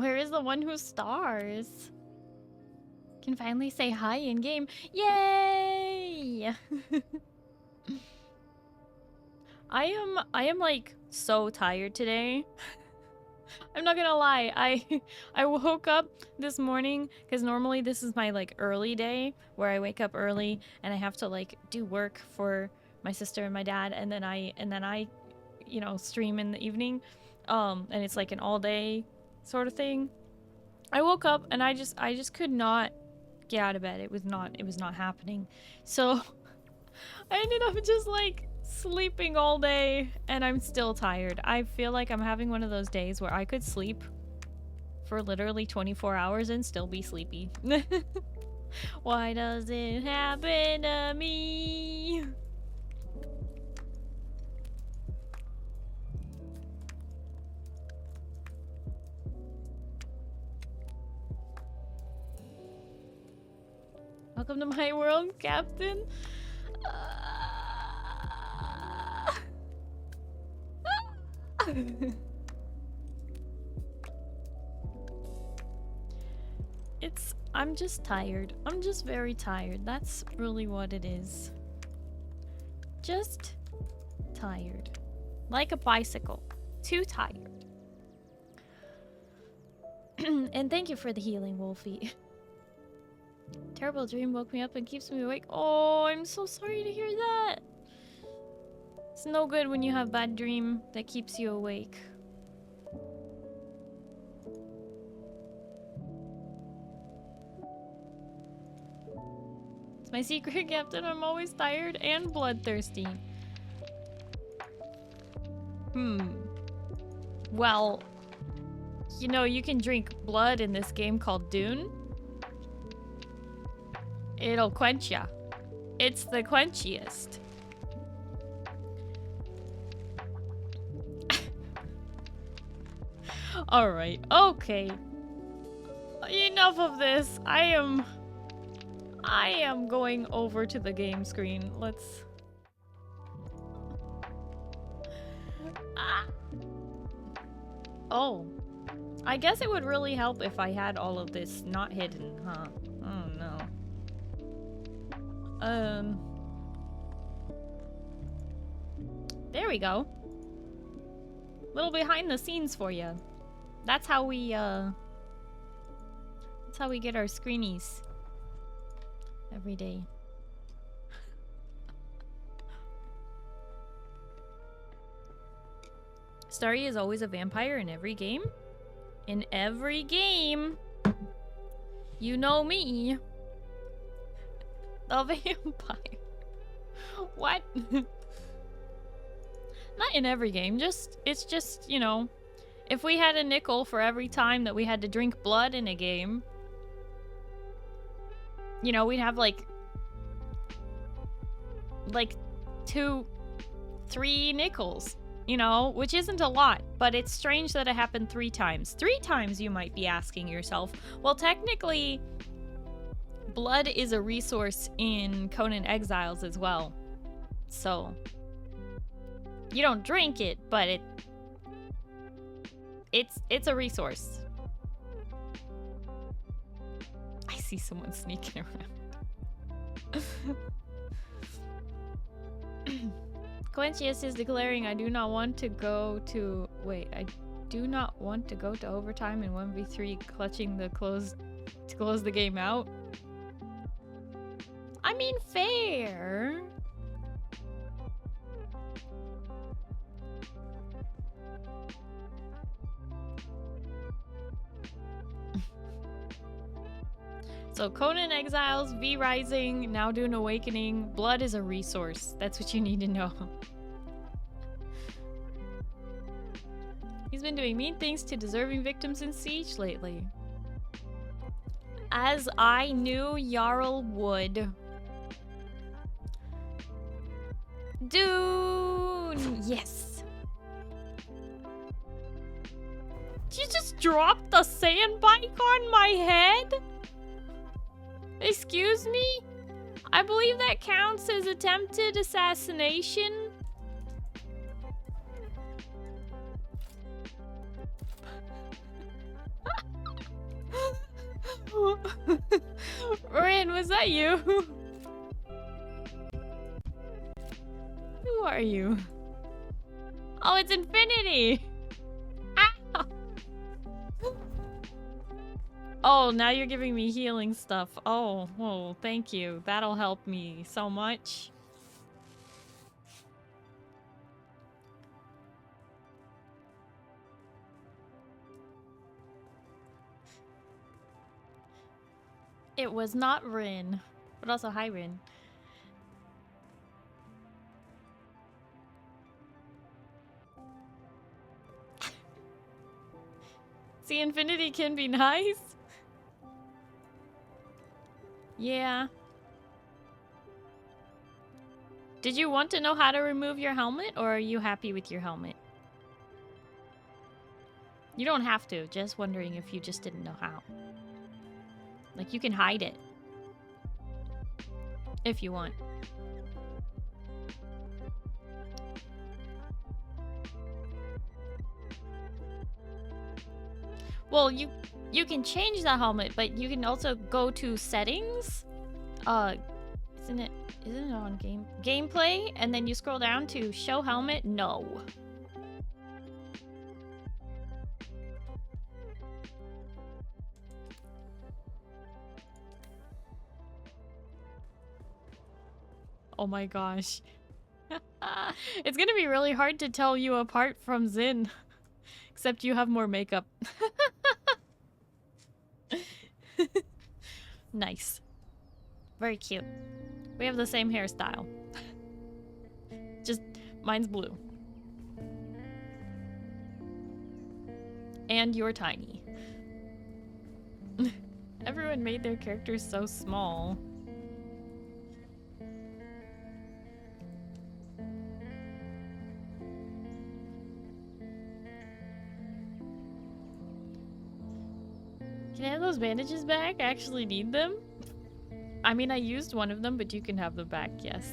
Where is the one who stars? Can finally say hi in game. Yay! I am like so tired today. I'm not gonna lie. I woke up this morning because normally this is my like early day where I wake up early and I have to like do work for my sister and my dad, and then I you know, stream in the evening. And it's like an all day sort of thing. I woke up and I just could not get out of bed. It was not happening. So I ended up just like sleeping all day, and I'm still tired. I feel like I'm having one of those days where I could sleep for literally 24 hours and still be sleepy. Why does it happen to me? Welcome to my world, Captain. I'm just tired. I'm just very tired. That's really what it is. Just tired. Like a bicycle. Too tired. And thank you for the healing, Wolfie. Terrible dream woke me up and keeps me awake. Oh, I'm so sorry to hear that. It's no good when you have bad dream that keeps you awake. It's my secret, Captain. I'm always tired and bloodthirsty. Well, you know, you can drink blood in this game called Dune. It'll quench ya. It's the quenchiest. Alright, okay. Enough of this. I am going over to the game screen. Let's... Oh. I guess it would really help if I had all of this not hidden, huh? Oh no. There we go. Little behind the scenes for you. That's how we get our screenies every day. Starry is always a vampire in every game. In every game. You know me. The vampire. What? Not in every game. It's just, you know, if we had a nickel for every time that we had to drink blood in a game, you know, we'd have like 2, 3 nickels, you know, which isn't a lot, but it's strange that it happened 3 times. 3 times, you might be asking yourself. Well, technically, blood is a resource in Conan Exiles as well. So, you don't drink it, but it's a resource. I see someone sneaking around. Quentius is declaring, I do not want to go to... Wait, I do not want to go to overtime in 1v3, clutching the close to close the game out. I mean, fair. So Conan Exiles, V Rising, now Dune Awakening. Blood is a resource. That's what you need to know. He's been doing mean things to deserving victims in Siege lately. As I knew Jarl would. Dune! Yes! Did you just drop the sandbike on my head? Excuse me? I believe that counts as attempted assassination. that you? Who are you? Oh, it's Infinity! Ow! Oh, now you're giving me healing stuff. Oh, thank you. That'll help me so much. It was not Rin. But also, hi, Rin. See, Infinity can be nice. Yeah. Did you want to know how to remove your helmet, or are you happy with your helmet? You don't have to. Just wondering if you just didn't know how. Like, you can hide it. If you want. Well, you can change the helmet, but you can also go to settings. Isn't it on gameplay? And then you scroll down to show helmet. No. Oh my gosh. It's gonna be really hard to tell you apart from Zin. Except you have more makeup. Nice. Very cute. We have the same hairstyle. Just mine's blue. And you're tiny. Everyone made their characters so small. Can I have those bandages back? I actually need them. I mean, I used one of them, but you can have them back, yes.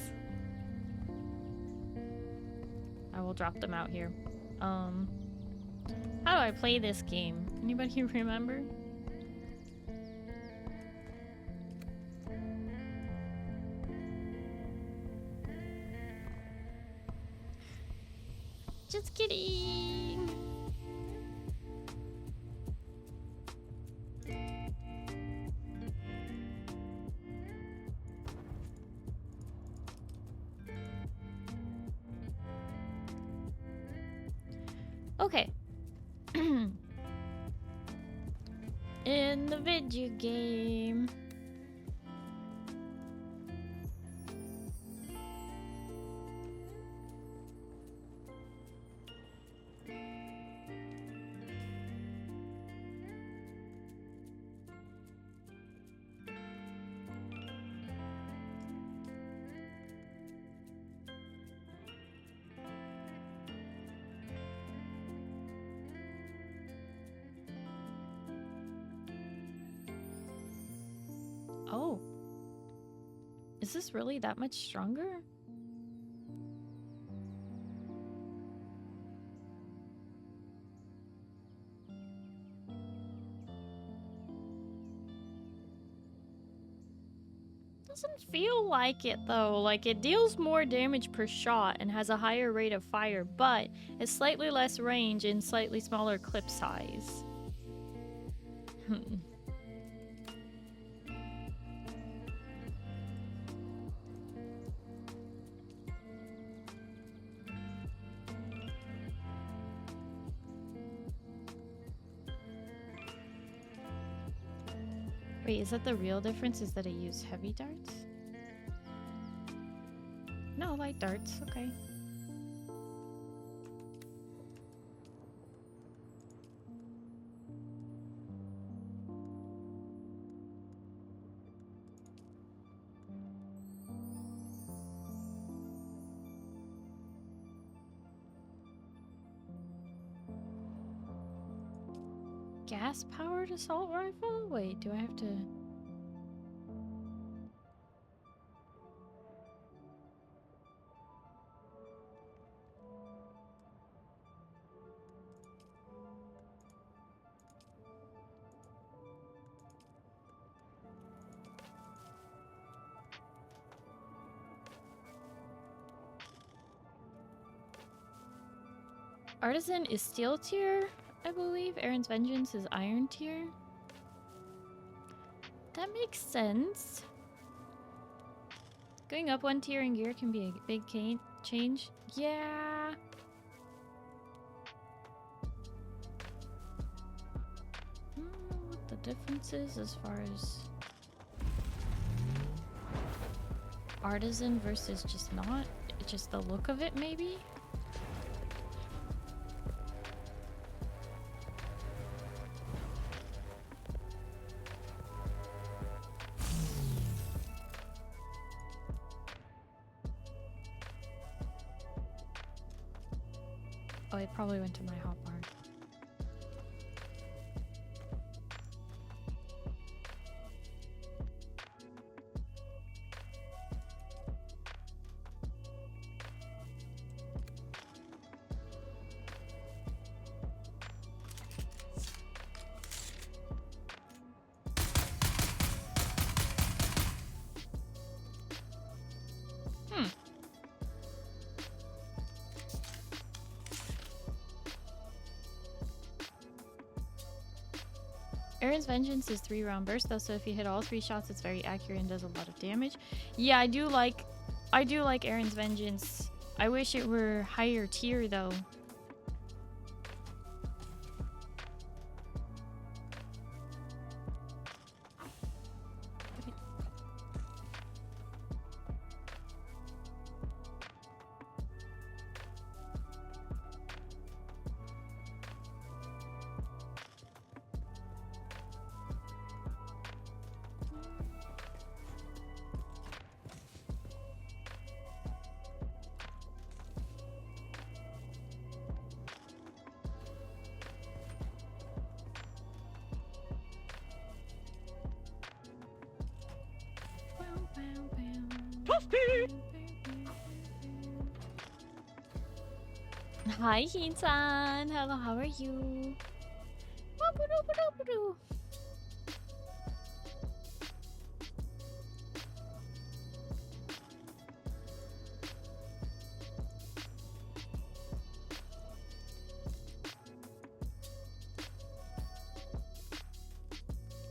I will drop them out here. How do I play this game? Anybody remember? Just kidding! Okay. In the video game. Oh. Is this really that much stronger? Doesn't feel like it though. Like, it deals more damage per shot and has a higher rate of fire, but it's slightly less range and slightly smaller clip size. Wait, is that the real difference? Is that I use heavy darts? No, light darts. Okay. Gas-powered assault rifle? Wait, do I have to... Artisan is steel tier, I believe. Aaron's Vengeance is iron tier. That makes sense. Going up one tier in gear can be a big change. Yeah. I don't know what the difference is as far as artisan versus just not. Just the look of it, maybe? Oh, it probably went to my hotbar. Aaron's Vengeance is 3-round burst though, so if you hit all 3 shots, it's very accurate and does a lot of damage. Yeah, I do like Aaron's Vengeance. I wish it were higher tier though. Hi, Hin-san. Hello, how are you?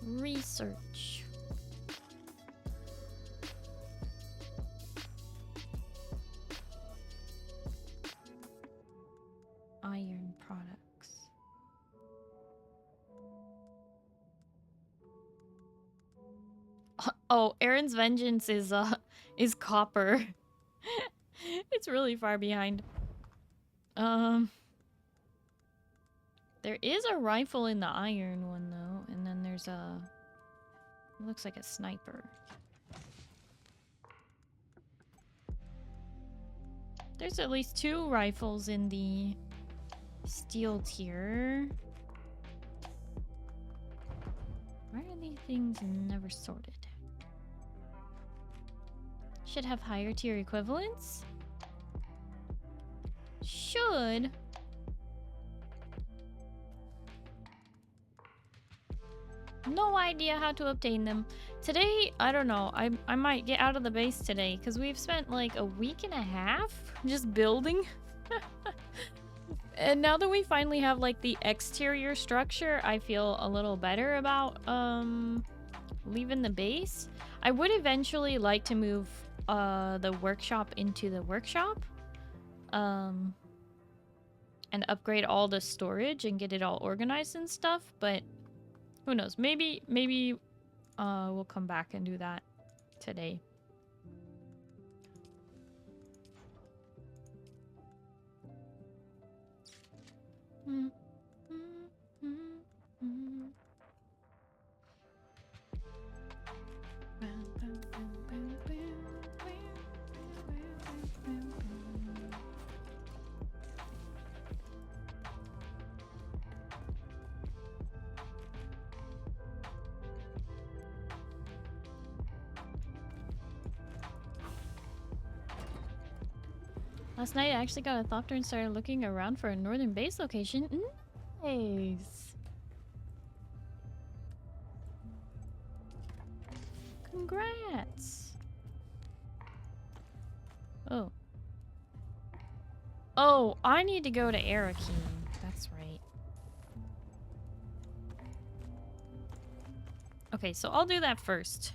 Research. Iron products. Oh, Aaron's Vengeance is copper. It's really far behind. There is a rifle in the iron one though, and then there's a it looks like a sniper. There's at least 2 rifles in the steel tier. Why are these things never sorted? Should have higher tier equivalents? Should. No idea how to obtain them. Today, I don't know. I might get out of the base today because we've spent like a week and a half just building. And now that we finally have like the exterior structure, I feel a little better about leaving the base. I would eventually like to move the workshop into the workshop and upgrade all the storage and get it all organized and stuff, but who knows? Maybe we'll come back and do that today. Last night, I actually got a thopter and started looking around for a northern base location. Nice. Congrats. Oh. Oh, I need to go to Arakin. That's right. Okay, so I'll do that first.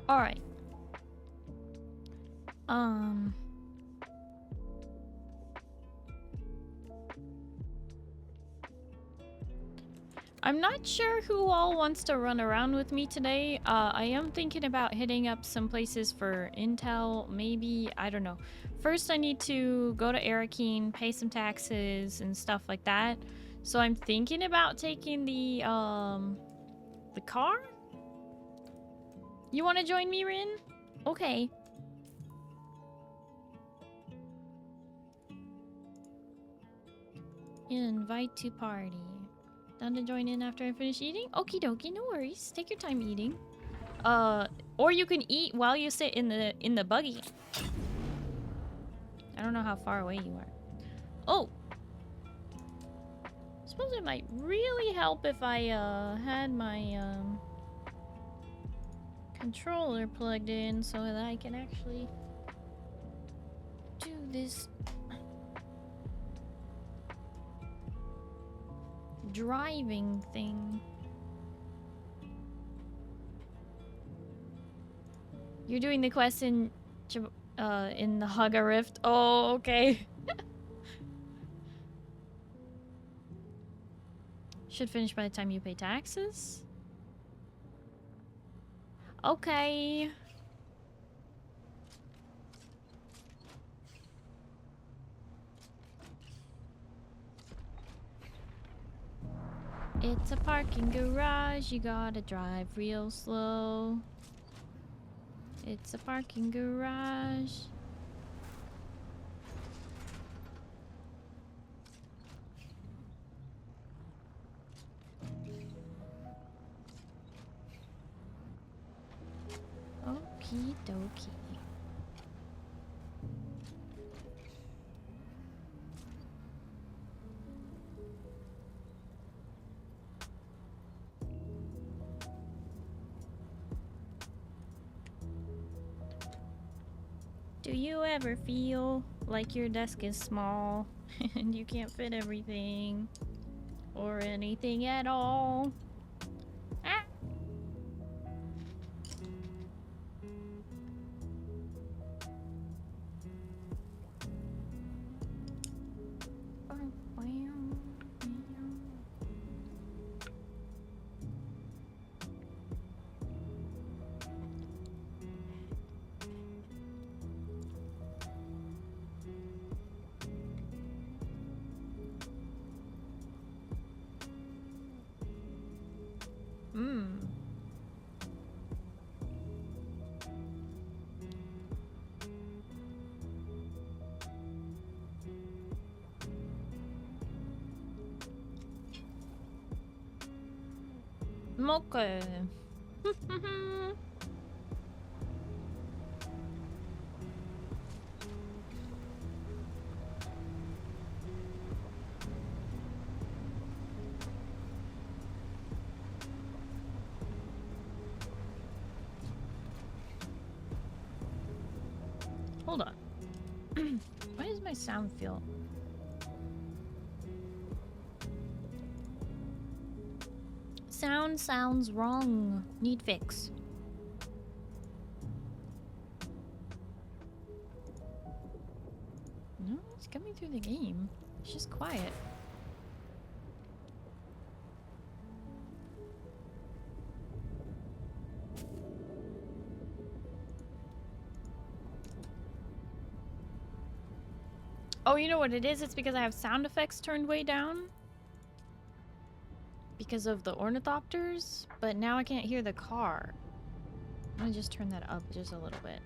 All right. I'm not sure who all wants to run around with me today. I am thinking about hitting up some places for intel, maybe, I don't know. First, I need to go to Arakin, pay some taxes and stuff like that. So I'm thinking about taking the car? You want to join me, Rin? Okay. Invite to party. Down to join in after I finish eating? Okie dokie, no worries. Take your time eating. Or you can eat while you sit in the buggy. I don't know how far away you are. Oh! I suppose it might really help if I had my controller plugged in so that I can actually do this driving thing. You're doing the quest in the Haga Rift. Oh, okay. Should finish by the time you pay taxes. Okay. It's a parking garage, you gotta drive real slow. It's a parking garage. Okie dokie. Do you ever feel like your desk is small and you can't fit everything or anything at all? Ah. Okay. Hold on. Why does my sound feel? Sound sounds wrong. Need fix. No, it's coming through the game. It's just quiet. Oh, you know what it is? It's because I have sound effects turned way down. Because of the ornithopters, but now I can't hear the car. I'm gonna just turn that up just a little bit.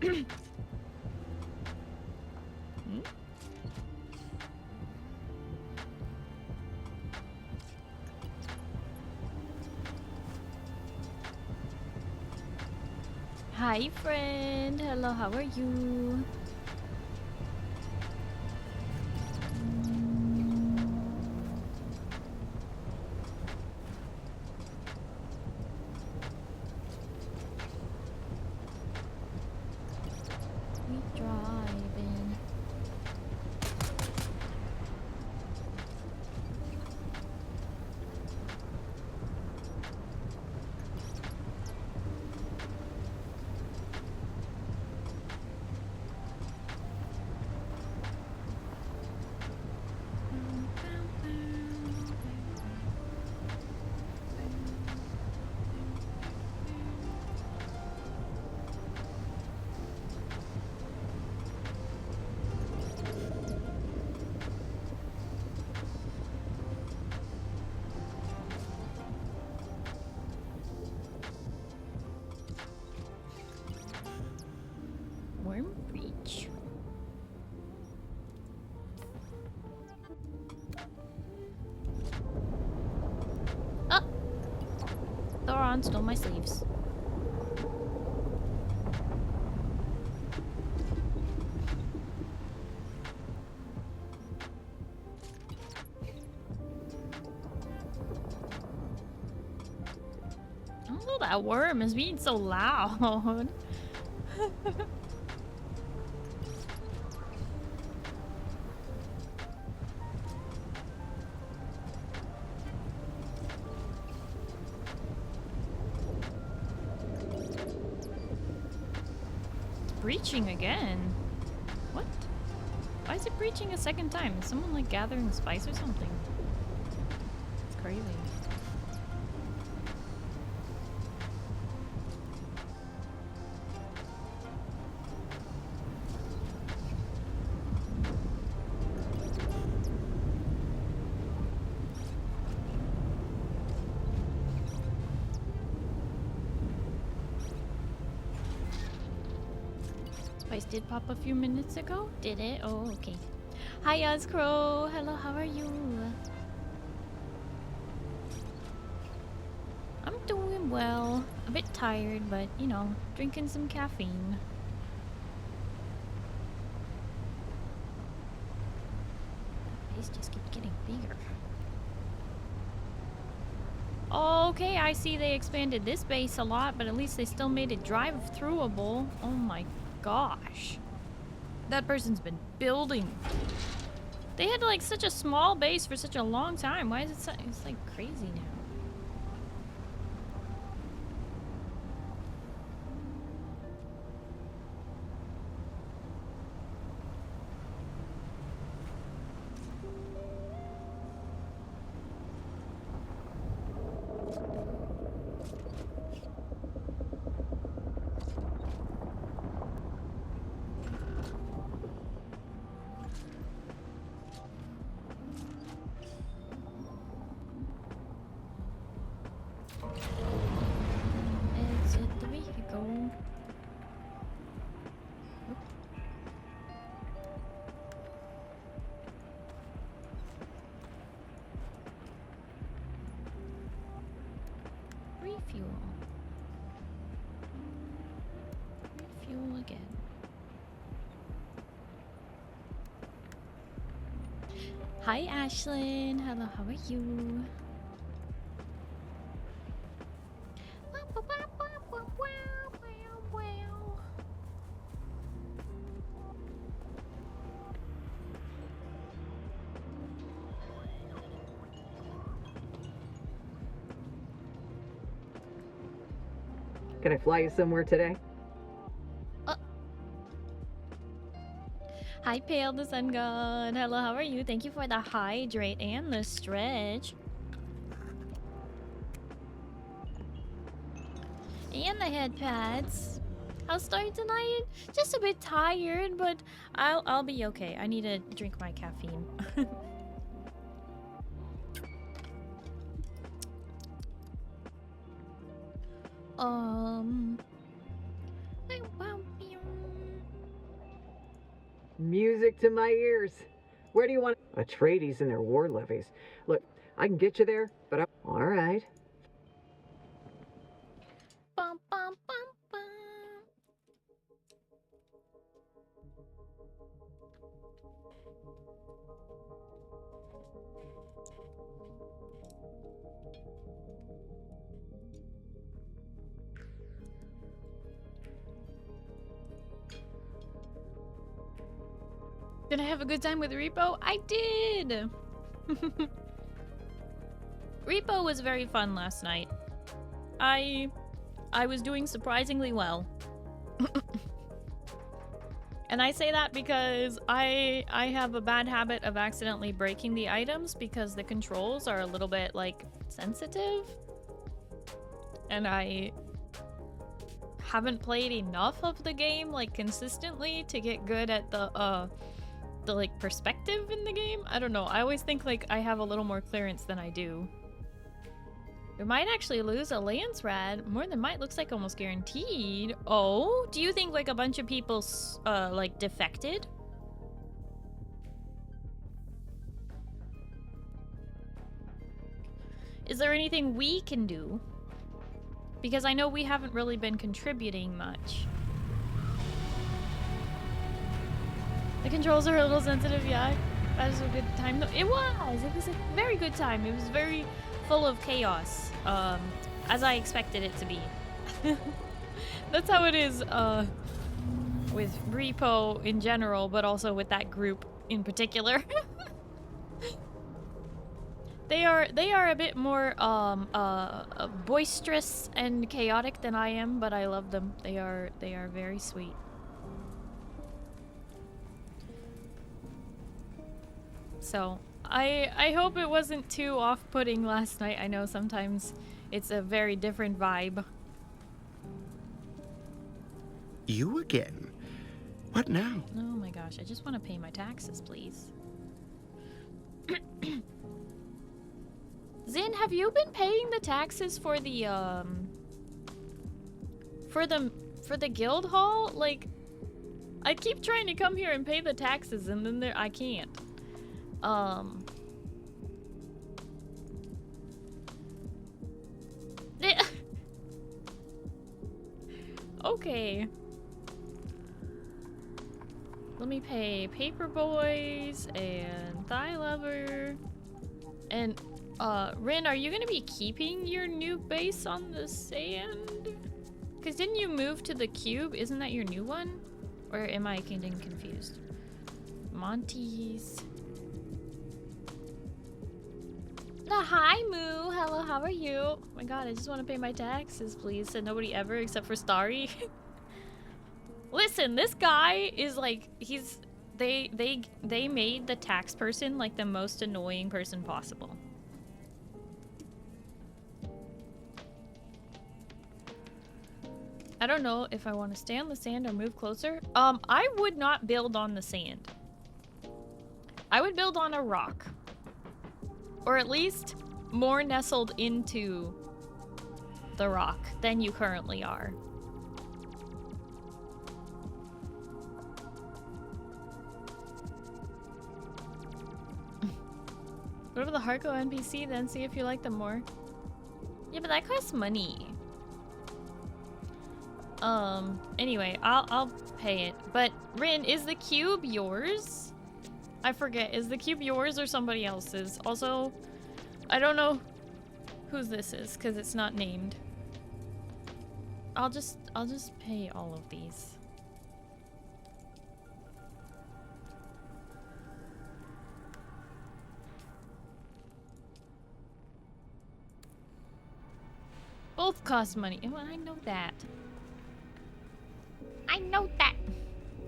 Hmm? Hi, friend. Hello, how are you? We driving. Worm Reach. Oh! Thoron stole my sleeves. I don't know, that worm is being so loud. Breaching again? What? Why is it breaching a second time? Is someone like gathering spice or something? It's crazy. Spice did pop a few minutes ago? Did it? Oh, okay. Hi, Ozcrow. Hello, how are you? I'm doing well. A bit tired, but you know, drinking some caffeine. These just keep getting bigger. Okay, I see they expanded this base a lot, but at least they still made it drive-throughable. Oh my gosh. That person's been building. They had like such a small base for such a long time. Why is it so, it's like crazy now? Exit the vehicle. Refuel. Refuel again. Hi, Ashlyn. Hello, how are you? Can I fly you somewhere today? Hi, Pale the Sun God. Hello, how are you? Thank you for the hydrate and the stretch. And the head pads. How's Starry tonight? Just a bit tired, but I'll be okay. I need to drink my caffeine. music to my ears. Where do you want Atreides and their war levies? Look, I can get you there, but all right. Bum, bum, bum, bum. Did I have a good time with Repo? I did! Repo was very fun last night. I was doing surprisingly well. And I say that because I have a bad habit of accidentally breaking the items because the controls are a little bit, like, sensitive. And I haven't played enough of the game, like, consistently to get good at the like, perspective in the game. I don't know. I always think, like, I have a little more clearance than I do. We might actually lose a Lance Rad. More than might looks like almost guaranteed. Oh, do you think, like, a bunch of people, like, defected? Is there anything we can do? Because I know we haven't really been contributing much. The controls are a little sensitive, yeah. That was a good time. No, it was a very good time. It was very full of chaos, as I expected it to be. That's how it is, with Repo in general, but also with that group in particular. They are a bit more, boisterous and chaotic than I am, but I love them. They are very sweet. So, I hope it wasn't too off-putting last night. I know sometimes it's a very different vibe. You again? What now? Oh my gosh, I just want to pay my taxes, please. Zin, have you been paying the taxes for the guild hall? Like, I keep trying to come here and pay the taxes and then I can't. Okay. Let me pay Paper Boys and Thigh Lover. And, Rin, are you gonna be keeping your new base on the sand? Because didn't you move to the cube? Isn't that your new one? Or am I getting confused? Monty's. Hi, Moo. Hello, how are you? Oh my god, I just want to pay my taxes, please. Said nobody ever except for Starry. Listen, this guy is like, they made the tax person like the most annoying person possible. I don't know if I want to stay on the sand or move closer. I would not build on the sand. I would build on a rock. Or at least more nestled into the rock than you currently are. Go to the Harko NPC, then see if you like them more. Yeah, but that costs money. Anyway, I'll pay it. But Rin, is the cube yours? I forget. Is the cube yours or somebody else's? Also, I don't know whose this is because it's not named. I'll just pay all of these. Both cost money. Well, I know that. I know that.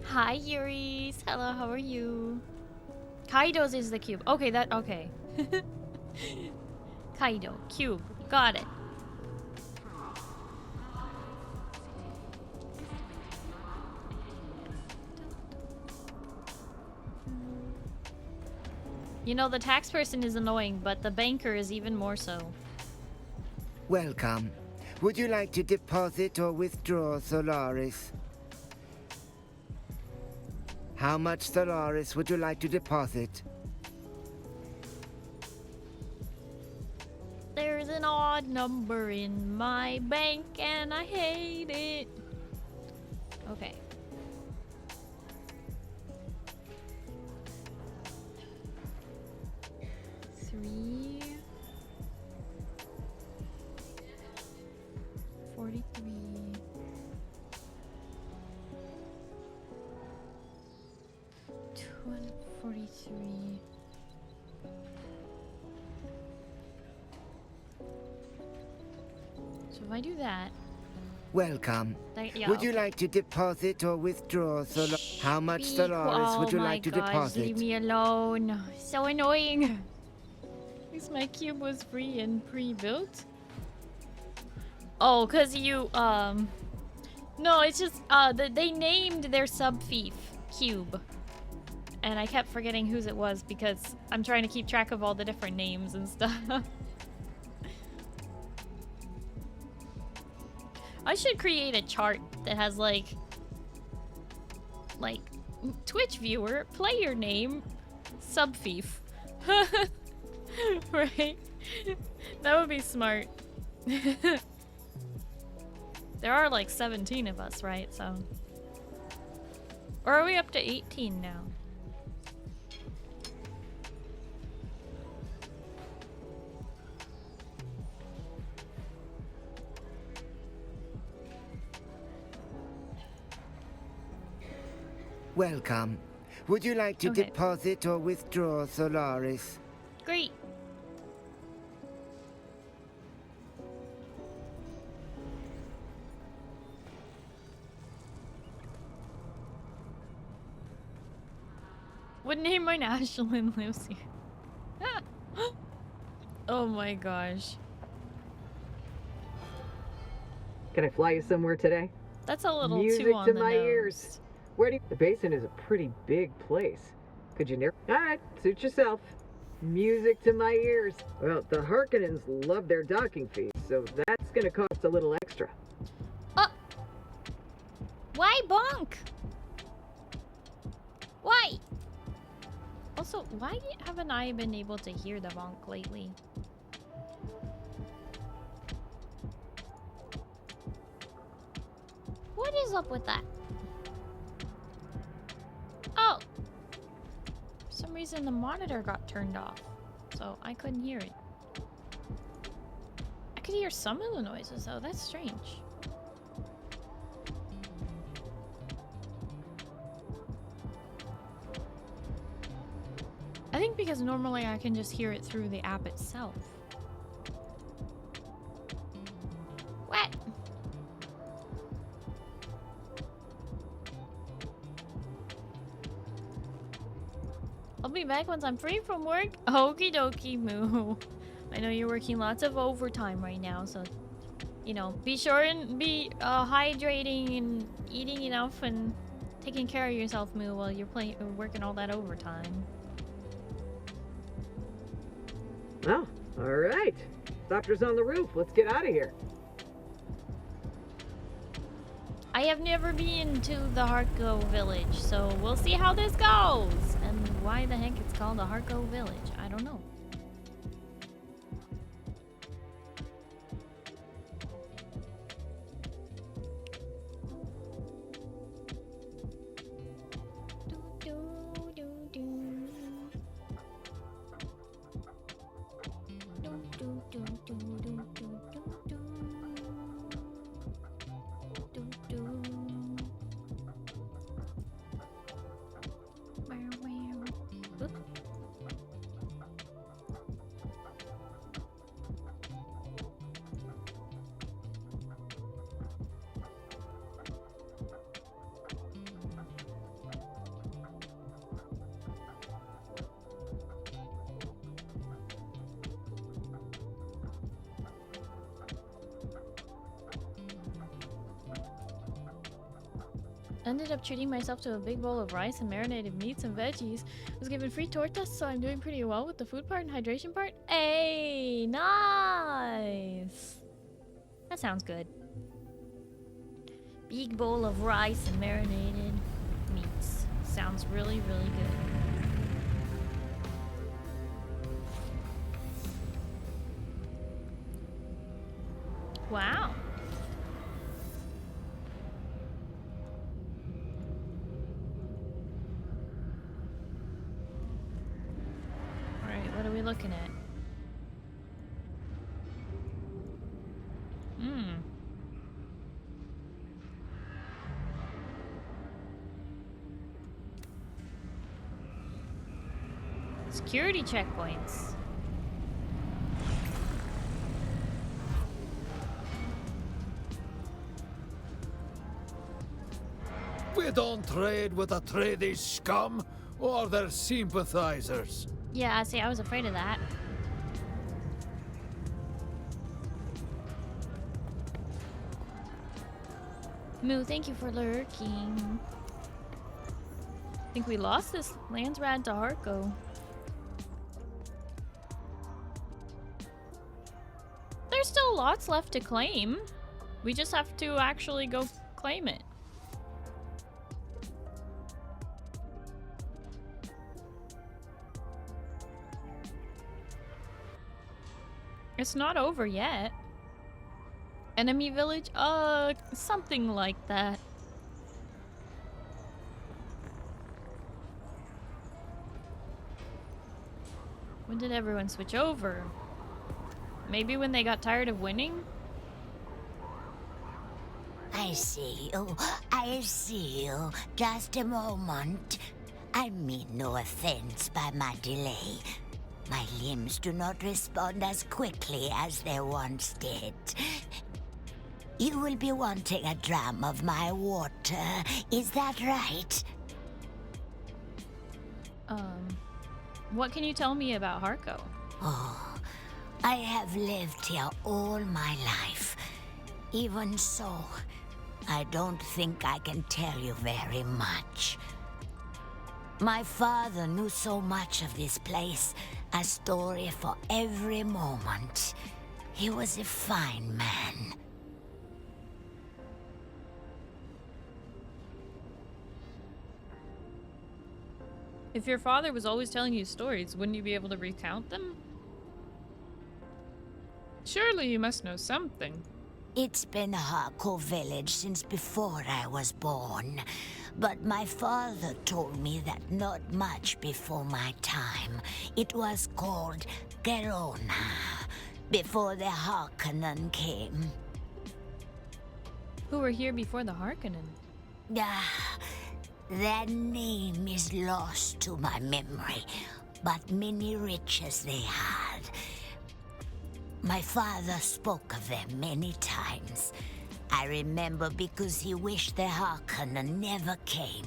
Hi, Yuris. Hello, how are you? Kaido's is the cube. Okay, okay. Kaido, cube. Got it. You know, the tax person is annoying, but the banker is even more so. Welcome. Would you like to deposit or withdraw Solaris? How much Solaris would you like to deposit? There's an odd number in my bank and I hate it. Okay. Three. 43. 43. So if I do that, Welcome. yeah, Would you okay. like to deposit or withdraw Solaris? How much Solaris would you like to Oh my gosh, deposit? leave me alone. So annoying. At least my cube was free and pre-built. Oh, cause you no, it's just they named their sub-thief cube. And I kept forgetting whose it was because I'm trying to keep track of all the different names and stuff. I should create a chart that has like Twitch viewer, player name, sub-thief. Right? That would be smart. There are like 17 of us, right? So, or are we up to 18 now? Welcome. Would you like to Okay. deposit or withdraw Solaris? Great. What name my Ashlyn lives here? Oh my gosh. Can I fly you somewhere today? That's a little Music too on to the my nose. ears. Where do you... The basin is a pretty big place. Could you never... All right, suit yourself. Music to my ears. Well, the Harkonnens love their docking fees, so that's gonna cost a little extra. Why bonk? Why? Also, why haven't I been able to hear the bonk lately? What is up with that? Oh! For some reason the monitor got turned off, so I couldn't hear it. I could hear some of the noises though, that's strange. I think because normally I can just hear it through the app itself. What? I'll be back once I'm free from work. Okie dokie, moo. I know you're working lots of overtime right now, so, you know, be sure and be hydrating and eating enough and taking care of yourself, moo, while you're working all that overtime. Oh, all right. Doctor's on the roof. Let's get out of here. I have never been to the Harko village, so we'll see how this goes. And why the heck it's called the Harko village, I don't know. Ended up treating myself to a big bowl of rice and marinated meats and veggies. Was given free tortas, so I'm doing pretty well with the food part and hydration part. Hey, nice. That sounds good. Big bowl of rice and marinated meats. Sounds really, really good. Wow. Alright, what are we looking at? Security checkpoints. We don't trade with the tradie scum or their sympathizers. Yeah, see, I was afraid of that. Moo, thank you for lurking. I think we lost this Landsrad to Harko. There's still lots left to claim. We just have to actually go claim it. It's not over yet. Enemy village? Something like that. When did everyone switch over? Maybe when they got tired of winning? I see you. I see you. Just a moment. I mean no offense by my delay. My limbs do not respond as quickly as they once did. You will be wanting a dram of my water. Is that right? What can you tell me about Harko? Oh, I have lived here all my life. Even so, I don't think I can tell you very much. My father knew so much of this place, a story for every moment. He was a fine man. If your father was always telling you stories, wouldn't you be able to recount them? Surely you must know something. It's been a Harko village since before I was born. But my father told me that not much before my time. It was called Gerona, before the Harkonnen came. Who were here before the Harkonnen? Their name is lost to my memory, but many riches they had. My father spoke of them many times. I remember because he wished the Harkonnen never came.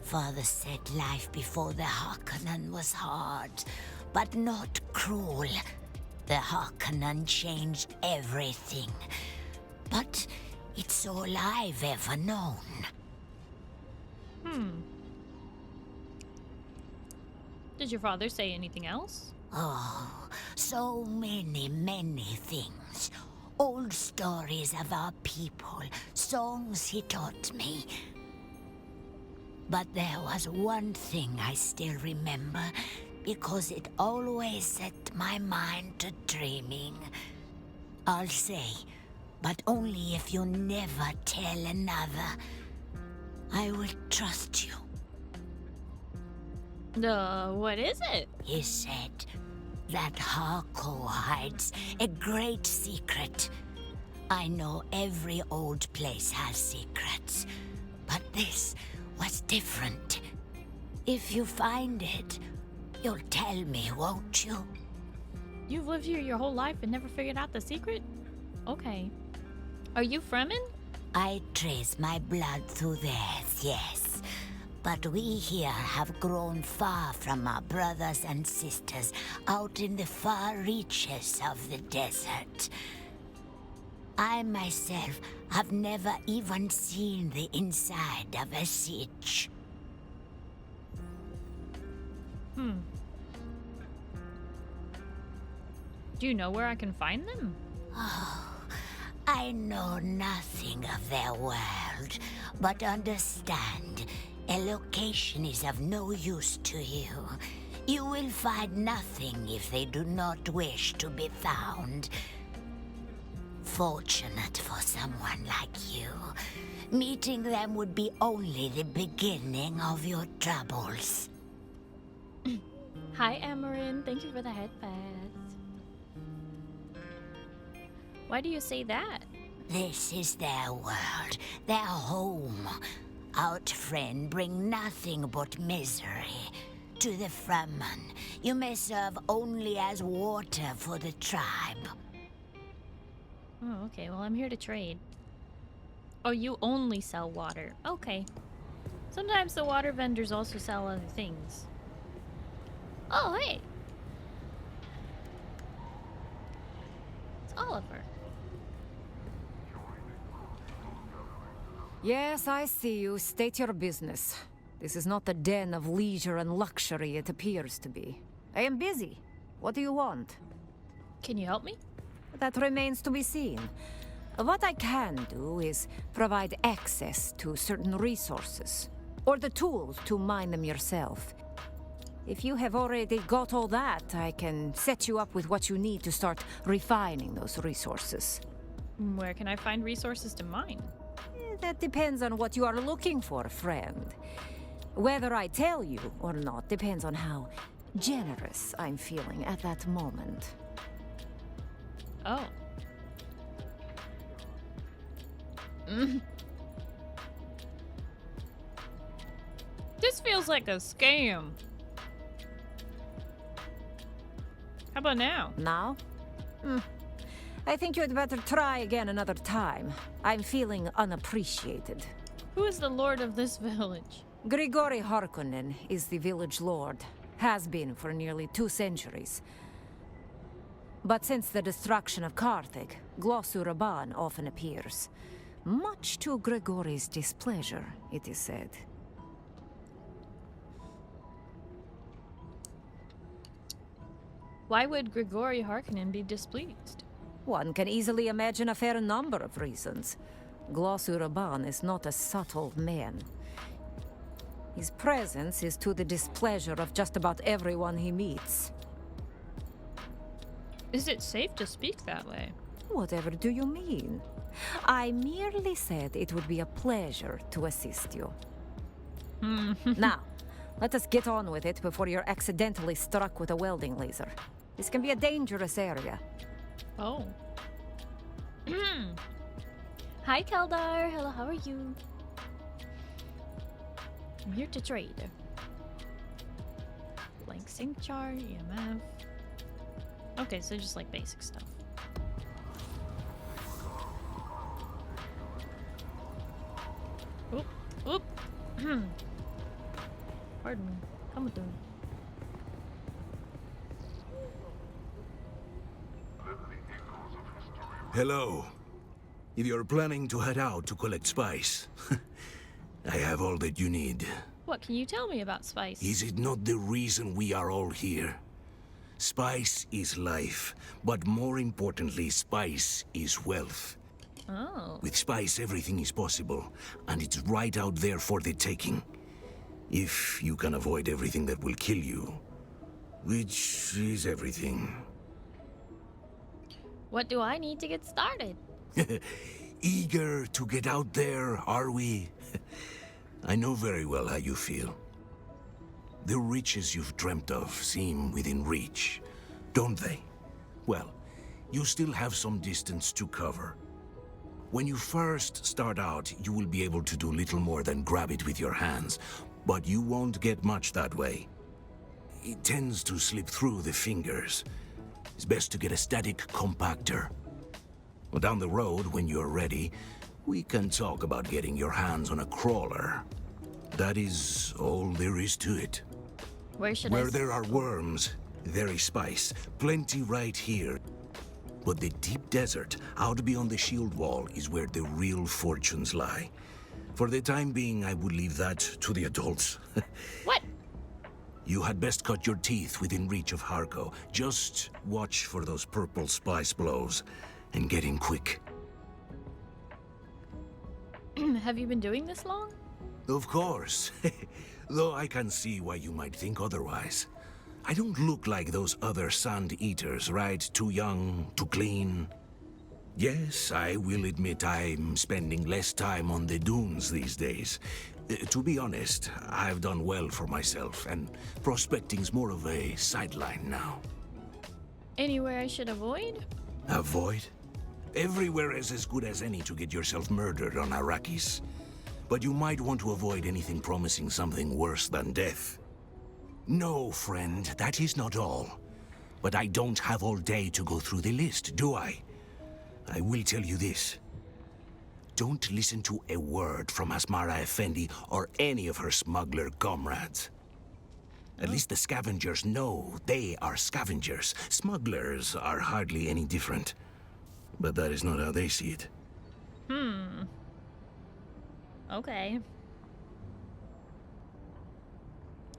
Father said life before the Harkonnen was hard, but not cruel. The Harkonnen changed everything. But it's all I've ever known. Did your father say anything else? Oh, so many, many things. Old stories of our people, songs he taught me. But there was one thing I still remember, because it always set my mind to dreaming. I'll say, but only if you never tell another. I will trust you. What is it? He said that Harko hides a great secret. I know every old place has secrets, but this was different. If you find it, you'll tell me, won't you? You've lived here your whole life and never figured out the secret? Okay. Are you Fremen? I trace my blood through theirs, yes. But we here have grown far from our brothers and sisters out in the far reaches of the desert. I myself have never even seen the inside of a siege. Do you know where I can find them? Oh, I know nothing of their world, but understand A location is of no use to you. You will find nothing if they do not wish to be found. Fortunate for someone like you, meeting them would be only the beginning of your troubles. Hi, Amarin. Thank you for the headpass. Why do you say that? This is their world, their home. Out friend bring nothing but misery. To the Fremen, you may serve only as water for the tribe. Oh, okay. Well, I'm here to trade. Oh, you only sell water. Okay. Sometimes the water vendors also sell other things. Oh, hey! It's Oliver. Yes, I see you. State your business. This is not the den of leisure and luxury it appears to be. I am busy. What do you want? Can you help me? That remains to be seen. What I can do is provide access to certain resources, or the tools to mine them yourself. If you have already got all that, I can set you up with what you need to start refining those resources. Where can I find resources to mine? That depends on what you are looking for, friend. Whether I tell you or not depends on how generous I'm feeling at that moment. Oh. This feels like a scam. How about now? Now? I think you'd better try again another time. I'm feeling unappreciated. Who is the lord of this village? Grigori Harkonnen is the village lord. Has been for nearly 2 centuries. But since the destruction of Carthage, Glossu-Raban often appears. Much to Grigori's displeasure, it is said. Why would Grigori Harkonnen be displeased? One can easily imagine a fair number of reasons. Glossu-Raban is not a subtle man. His presence is to the displeasure of just about everyone he meets. Is it safe to speak that way? Whatever do you mean? I merely said it would be a pleasure to assist you. Now, let us get on with it before you're accidentally struck with a welding laser. This can be a dangerous area. Oh. Hi, Keldar. Hello, how are you? I'm here to trade. Blank sync chart, EMF. Okay, so just like basic stuff. Oop, oop. Pardon me. Come with me. Hello. If you're planning to head out to collect spice, I have all that you need. What can you tell me about spice? Is it not the reason we are all here? Spice is life, but more importantly, spice is wealth. Oh. With spice, everything is possible, and it's right out there for the taking. If you can avoid everything that will kill you, which is everything. What do I need to get started? Eager to get out there, are we? I know very well how you feel. The riches you've dreamt of seem within reach, don't they? Well, you still have some distance to cover. When you first start out, you will be able to do little more than grab it with your hands, but you won't get much that way. It tends to slip through the fingers. It's best to get a static compactor. Well, down the road, when you're ready, we can talk about getting your hands on a crawler. That is all there is to it. Where should Where there are worms, there is spice. Plenty right here. But the deep desert, out beyond the shield wall, is where the real fortunes lie. For the time being, I would leave that to the adults. What? You had best cut your teeth within reach of Harko. Just watch for those purple spice blows, and get in quick. Have you been doing this long? Of course. Though I can see why you might think otherwise. I don't look like those other sand eaters, right? Too young, too clean. Yes, I will admit I'm spending less time on the dunes these days. To be honest, I've done well for myself, and prospecting's more of a sideline now. Anywhere I should avoid? Avoid? Everywhere is as good as any to get yourself murdered on Arrakis. But you might want to avoid anything promising something worse than death. No, friend, that is not all. But I don't have all day to go through the list, do I? I will tell you this. Don't listen to a word from Asmara Effendi or any of her smuggler comrades. At least the scavengers know they are scavengers. Smugglers are hardly any different. But that is not how they see it. Okay.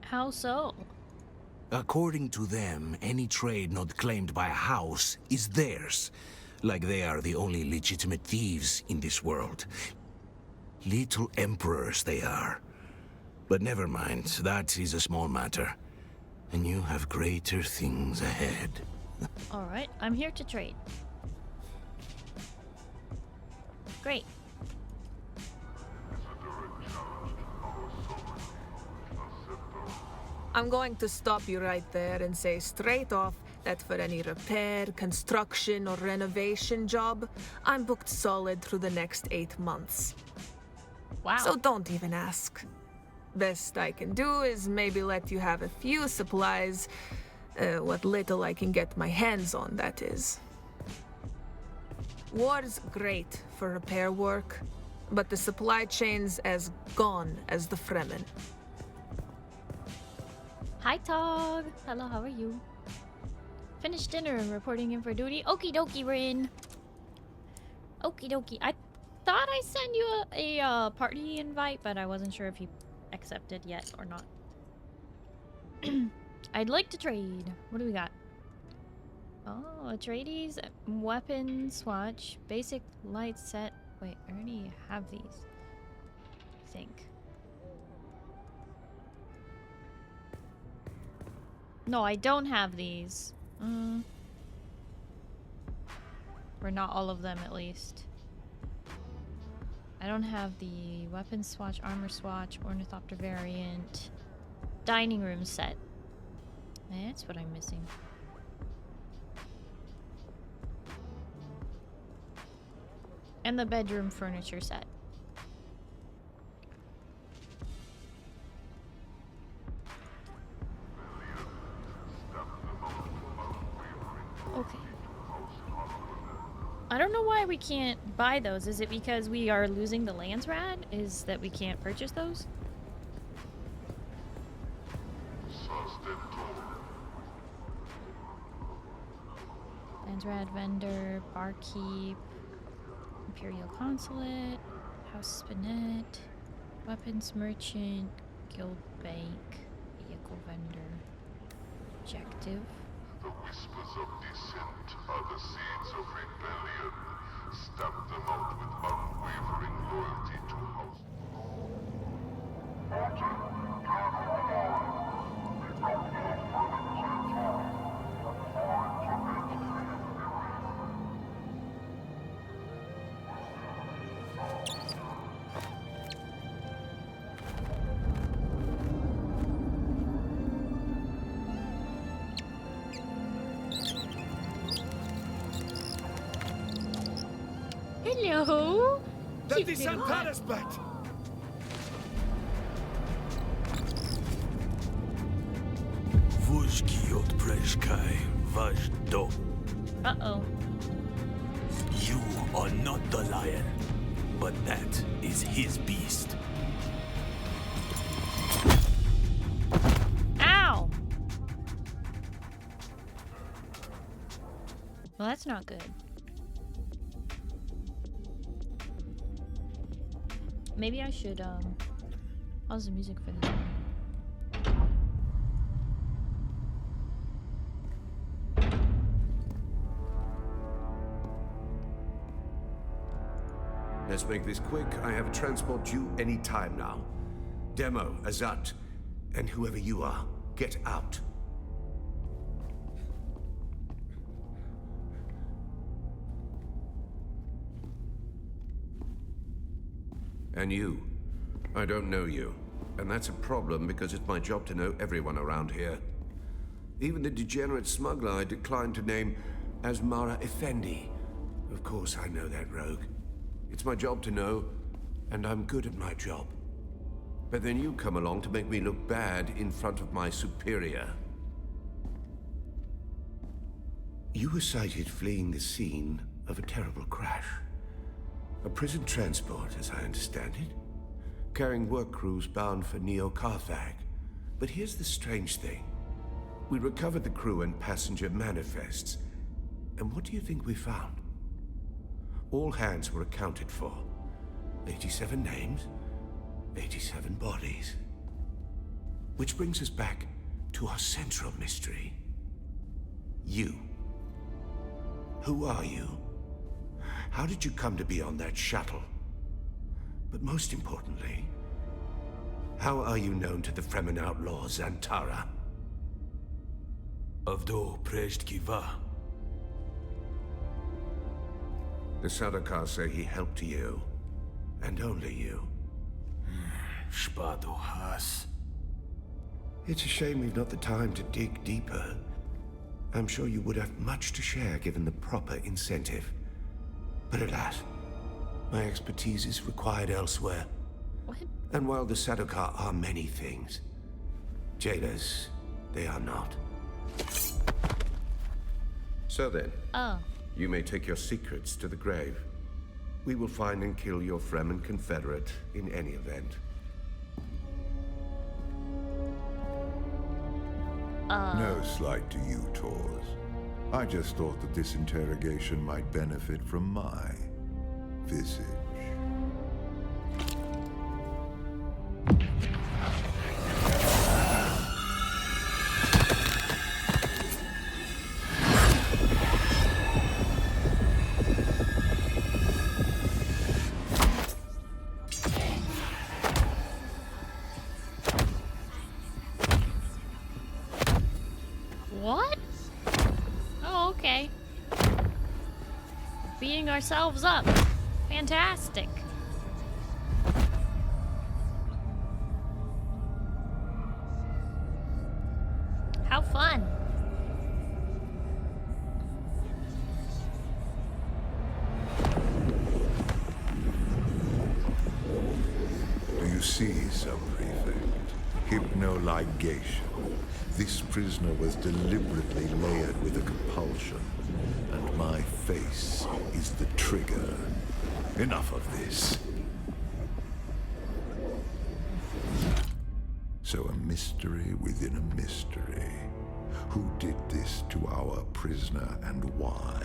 How so? According to them, any trade not claimed by a house is theirs. Like they are the only legitimate thieves in this world. Little emperors they are. But never mind, that is a small matter. And you have greater things ahead. Alright, I'm here to trade. Great. I'm going to stop you right there and say straight off that for any repair, construction, or renovation job, I'm booked solid through the next 8 months. Wow. So don't even ask. Best I can do is maybe let you have a few supplies, what little I can get my hands on, that is. War's great for repair work, but the supply chain's as gone as the Fremen. Hi, Tog. Hello, how are you? Finished dinner and reporting in for duty. Okie dokie, Rin. Okie dokie. I thought I sent you a party invite, but I wasn't sure if you accepted yet or not. I'd like to trade. What do we got? Oh, Atreides, weapon swatch, basic light set. Wait, I already have these. I think. No, I don't have these. Or not all of them, at least. I don't have the weapon swatch, armor swatch, ornithopter variant, dining room set. That's what I'm missing. And the bedroom furniture set. Okay. I don't know why we can't buy those. Is it because we are losing the Landsrad? Is that we can't purchase those? Landsrad vendor, barkeep, Imperial Consulate, House Spinet, weapons merchant, guild bank, vehicle vendor, objective. The whispers of dissent are the seeds of rebellion. Stamp them out with unwavering loyalty to House. Hello. That is Arbakek. Vujkiot preshkai vajdo. Uh-oh. You are not the lion, but that is his beast. Ow! Well, that's not good. Maybe I should, pause the music for this one. Let's make this quick. I have a transport due any time now. Demo, Azat, and whoever you are, get out. And you. I don't know you. And that's a problem because it's my job to know everyone around here. Even the degenerate smuggler I declined to name Asmara Effendi. Of course I know that rogue. It's my job to know, and I'm good at my job. But then you come along to make me look bad in front of my superior. You were sighted fleeing the scene of a terrible crash. A prison transport, as I understand it, carrying work crews bound for Neo-Carthag. But here's the strange thing. We recovered the crew and passenger manifests. And what do you think we found? All hands were accounted for. 87 names, 87 bodies. Which brings us back to our central mystery. You. Who are you? How did you come to be on that shuttle? But most importantly, how are you known to the Fremen outlaw Zantara? Avdo Prejtkiva. The Sardaukar say he helped you, and only you. Spado Has. It's a shame we've not the time to dig deeper. I'm sure you would have much to share given the proper incentive. But alas, my expertise is required elsewhere. What? And while the Sardaukar are many things, jailers, they are not. So then, you may take your secrets to the grave. We will find and kill your Fremen confederate in any event. No slight to you, Tors. I just thought that this interrogation might benefit from my visage. What? Oh, okay. Beating ourselves up. Fantastic. How fun. Do you see, Sub-Prefect? Hypnoligation. This prisoner was deliberately layered with a compulsion, and my face is the trigger. Enough of this. So a mystery within a mystery. Who did this to our prisoner and why?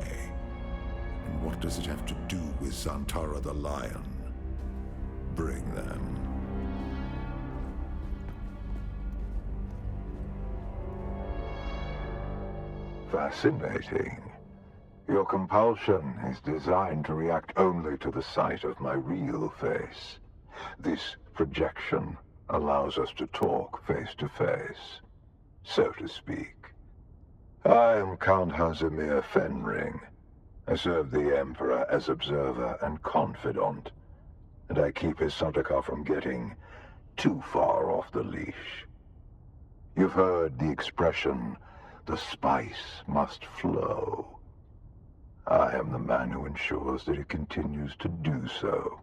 And what does it have to do with Zantara the Lion? Bring them. Fascinating. Your compulsion is designed to react only to the sight of my real face. This projection allows us to talk face to face, so to speak. I am Count Hazimir Fenring. I serve the Emperor as observer and confidant, and I keep his Sardaukar from getting too far off the leash. You've heard the expression, the spice must flow. I am the man who ensures that it continues to do so.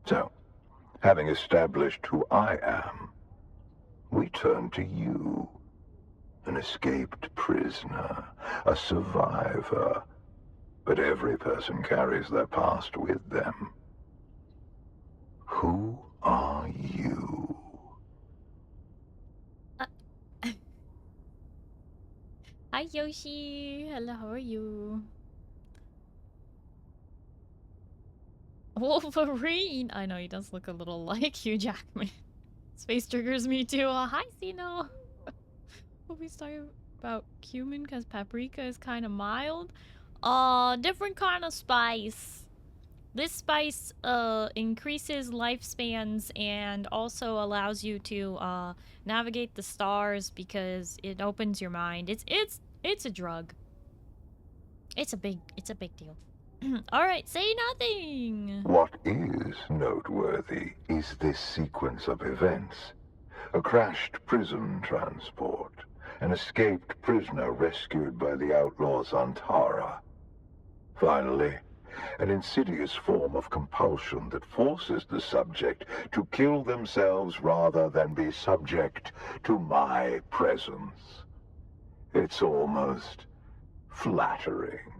So, having established who I am, we turn to you. An escaped prisoner, a survivor. But every person carries their past with them. Who are you? Hi Yoshi. Hello, how are you? Wolverine. I know he does look a little like Hugh Jackman. His face triggers me too. Hi Sino. Hope he's talking about cumin because paprika is kind of mild. Different kind of spice. This spice increases lifespans and also allows you to navigate the stars because it opens your mind. It's a drug. It's a big deal. All right, say nothing. What is noteworthy is this sequence of events. A crashed prison transport, an escaped prisoner rescued by the outlaws Antara. Finally, an insidious form of compulsion that forces the subject to kill themselves rather than be subject to my presence. It's almost flattering.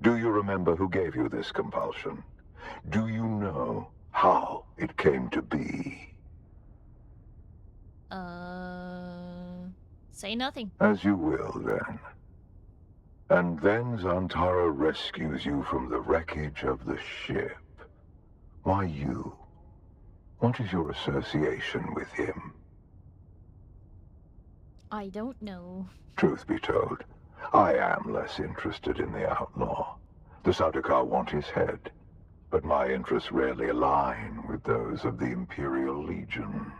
Do you remember who gave you this compulsion? Do you know how it came to be? Say nothing. As you will, then. And then Zantara rescues you from the wreckage of the ship. Why you? What is your association with him? I don't know. Truth be told, I am less interested in the outlaw. The Sardaukar want his head, but my interests rarely align with those of the Imperial Legion.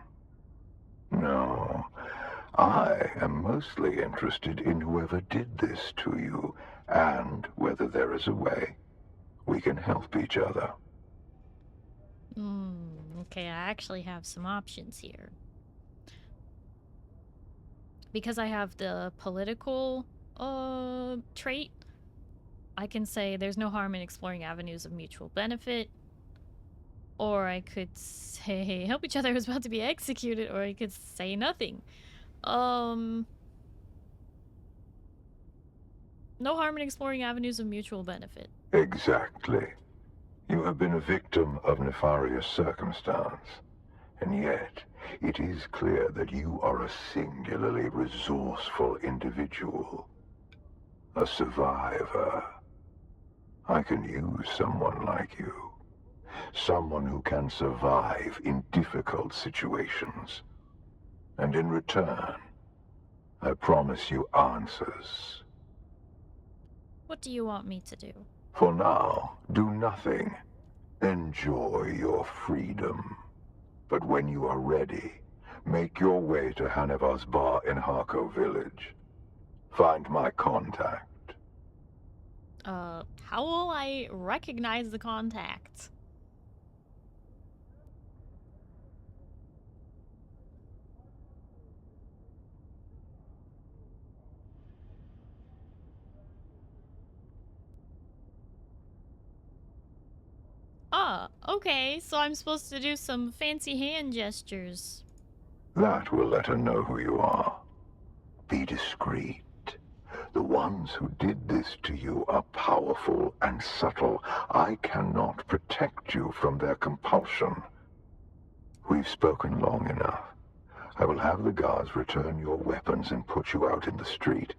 No, I am mostly interested in whoever did this to you, and whether there is a way we can help each other. Okay, I actually have some options here. Because I have the political trait, I can say there's no harm in exploring avenues of mutual benefit. Or I could say help each other is about to be executed, or I could say nothing. No harm in exploring avenues of mutual benefit. Exactly. You have been a victim of nefarious circumstance, and yet it is clear that you are a singularly resourceful individual. A survivor. I can use someone like you. Someone who can survive in difficult situations. And in return, I promise you answers. What do you want me to do? For now, do nothing. Enjoy your freedom. But when you are ready, make your way to Hanevar's bar in Harko village. Find my contact. How will I recognize the contact? Okay, so I'm supposed to do some fancy hand gestures. That will let her know who you are. Be discreet. The ones who did this to you are powerful and subtle. I cannot protect you from their compulsion. We've spoken long enough. I will have the guards return your weapons and put you out in the street.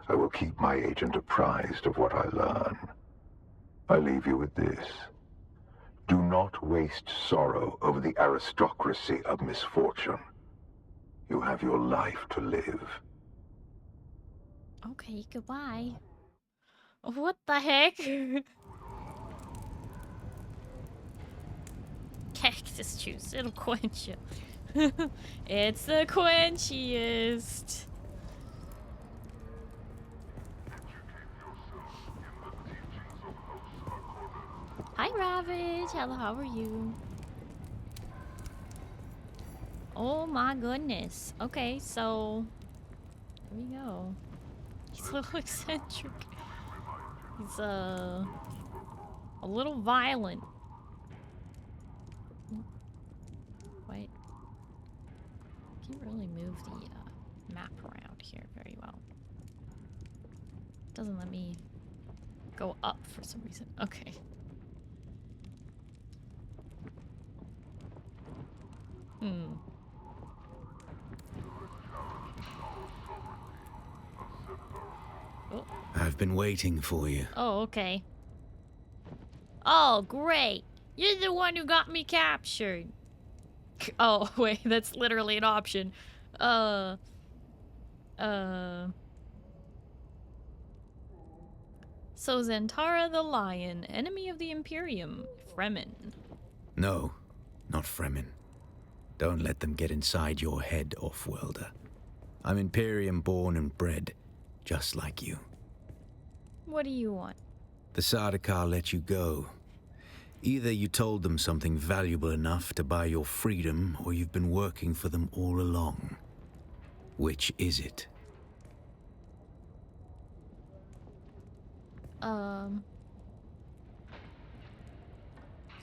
I will keep my agent apprised of what I learn. I leave you with this. Do not waste sorrow over the aristocracy of misfortune. You have your life to live. Okay, goodbye. What the heck? Cactus juice, it'll quench you. It's the quenchiest. Hi, Ravage. Hello, how are you? Oh my goodness. Okay, so here we go. He's a little eccentric. He's a little violent. Wait. Can't really move the map around here very well. Doesn't let me go up for some reason. Okay. Oh. I've been waiting for you. Oh, okay. Oh, great. You're the one who got me captured. Oh, wait, that's literally an option. So Zantara the Lion, enemy of the Imperium, Fremen. No, not Fremen. Don't let them get inside your head, off-worlder. I'm Imperium born and bred, just like you. What do you want? The Sardaukar let you go. Either you told them something valuable enough to buy your freedom, or you've been working for them all along. Which is it?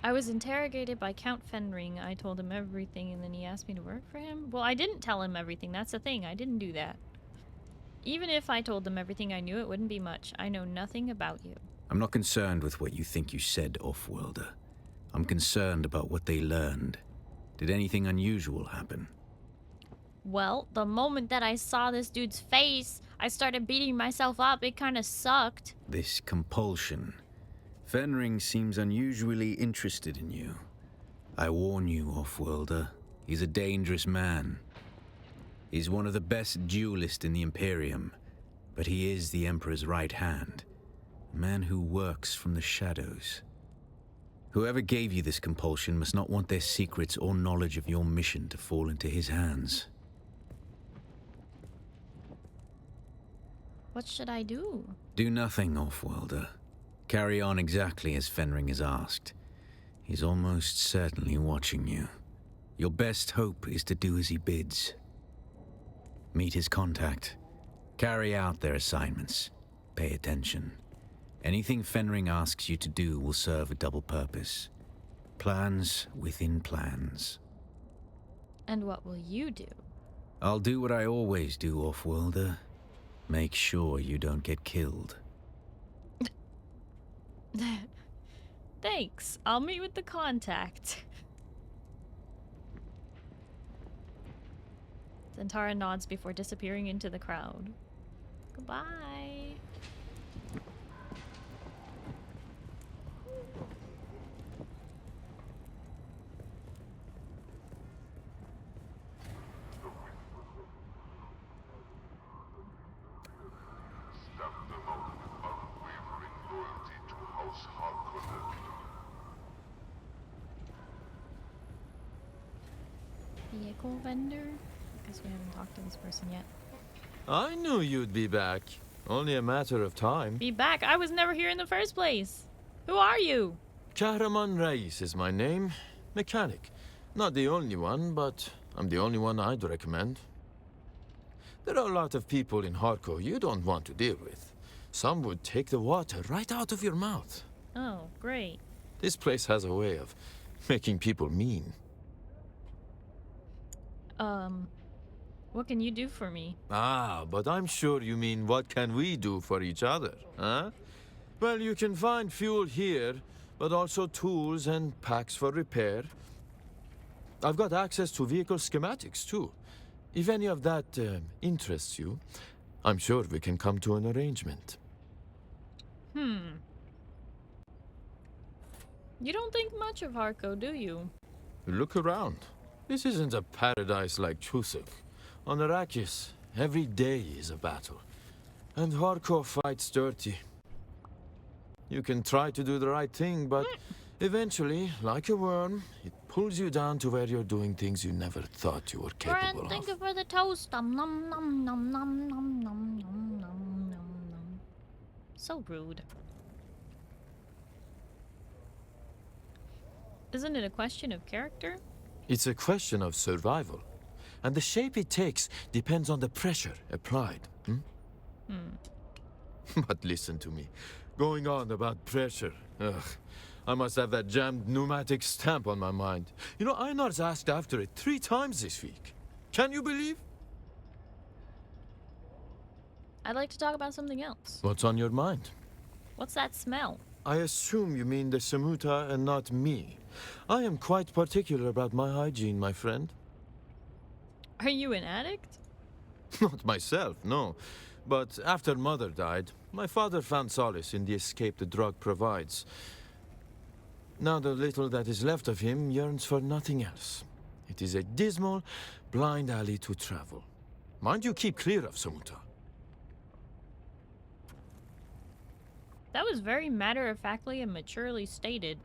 I was interrogated by Count Fenring. I told him everything and then he asked me to work for him. Well, I didn't tell him everything. That's the thing. I didn't do that. Even if I told them everything I knew, it wouldn't be much. I know nothing about you. I'm not concerned with what you think you said, off-worlder. I'm concerned about what they learned. Did anything unusual happen? Well, the moment that I saw this dude's face, I started beating myself up. It kind of sucked. This compulsion. Fenring seems unusually interested in you. I warn you, off-worlder. He's a dangerous man. He's one of the best duelists in the Imperium, but he is the Emperor's right hand. A man who works from the shadows. Whoever gave you this compulsion must not want their secrets or knowledge of your mission to fall into his hands. What should I do? Do nothing, off-worlder. Carry on exactly as Fenring has asked. He's almost certainly watching you. Your best hope is to do as he bids. Meet his contact. Carry out their assignments. Pay attention. Anything Fenring asks you to do will serve a double purpose. Plans within plans. And what will you do? I'll do what I always do, off-worlder. Make sure you don't get killed. Thanks. I'll meet with the contact. Zantara nods before disappearing into the crowd. Goodbye. Vehicle vendor? I guess we haven't talked to this person yet. I knew you'd be back. Only a matter of time. Be back? I was never here in the first place. Who are you? Kahraman Reis is my name. Mechanic. Not the only one, but I'm the only one I'd recommend. There are a lot of people in Harko you don't want to deal with. Some would take the water right out of your mouth. Oh, great. This place has a way of making people mean. What can you do for me? Ah, but I'm sure you mean what can we do for each other, huh? Well, you can find fuel here, but also tools and packs for repair. I've got access to vehicle schematics, too. If any of that interests you, I'm sure we can come to an arrangement. You don't think much of Harko, do you? Look around. This isn't a paradise like Chusuk. On Arrakis, every day is a battle. And Harko fights dirty. You can try to do the right thing, but eventually, like a worm, it pulls you down to where you're doing things you never thought you were capable of. Thank you for the toast. Nom nom nom nom nom nom nom nom nom nom. So rude. Isn't it a question of character? It's a question of survival. And the shape it takes depends on the pressure applied. But listen to me. Going on about pressure. Ugh. I must have that jammed pneumatic stamp on my mind. You know, Einar's asked after it 3 times this week. Can you believe? I'd like to talk about something else. What's on your mind? What's that smell? I assume you mean the Samuta and not me. I am quite particular about my hygiene, my friend. Are you an addict? Not myself, no. But after Mother died, my father found solace in the escape the drug provides. Now the little that is left of him yearns for nothing else. It is a dismal, blind alley to travel. Mind you keep clear of Samuta. That was very matter-of-factly and maturely stated.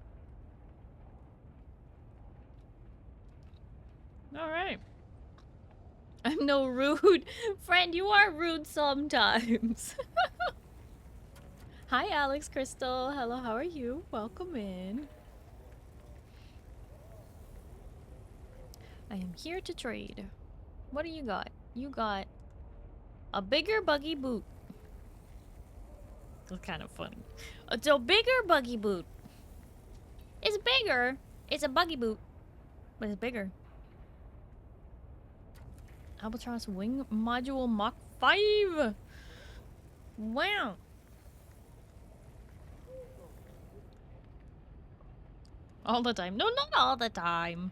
Alright. I'm no rude. Friend, you are rude sometimes. Hi, Alex Crystal. Hello, how are you? Welcome in. I am here to trade. What do you got? You got a bigger buggy boot. It's kind of funny. It's a bigger buggy boot. It's bigger. It's a buggy boot, but it's bigger. Albatross wing module Mach 5. Wow. All the time. No, not all the time.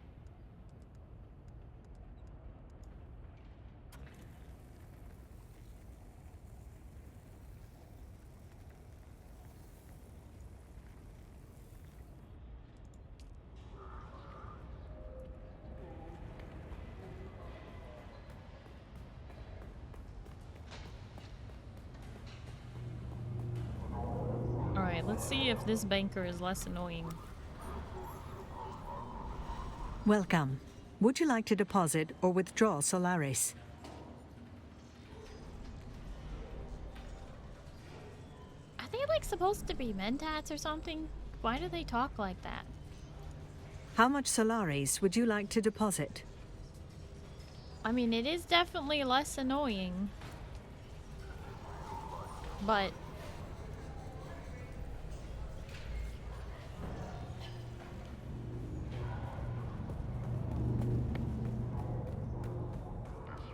Alright, let's see if this banker is less annoying. Welcome. Would you like to deposit or withdraw Solaris? Are they like supposed to be mentats or something? Why do they talk like that? How much Solaris would you like to deposit? I mean, it is definitely less annoying. But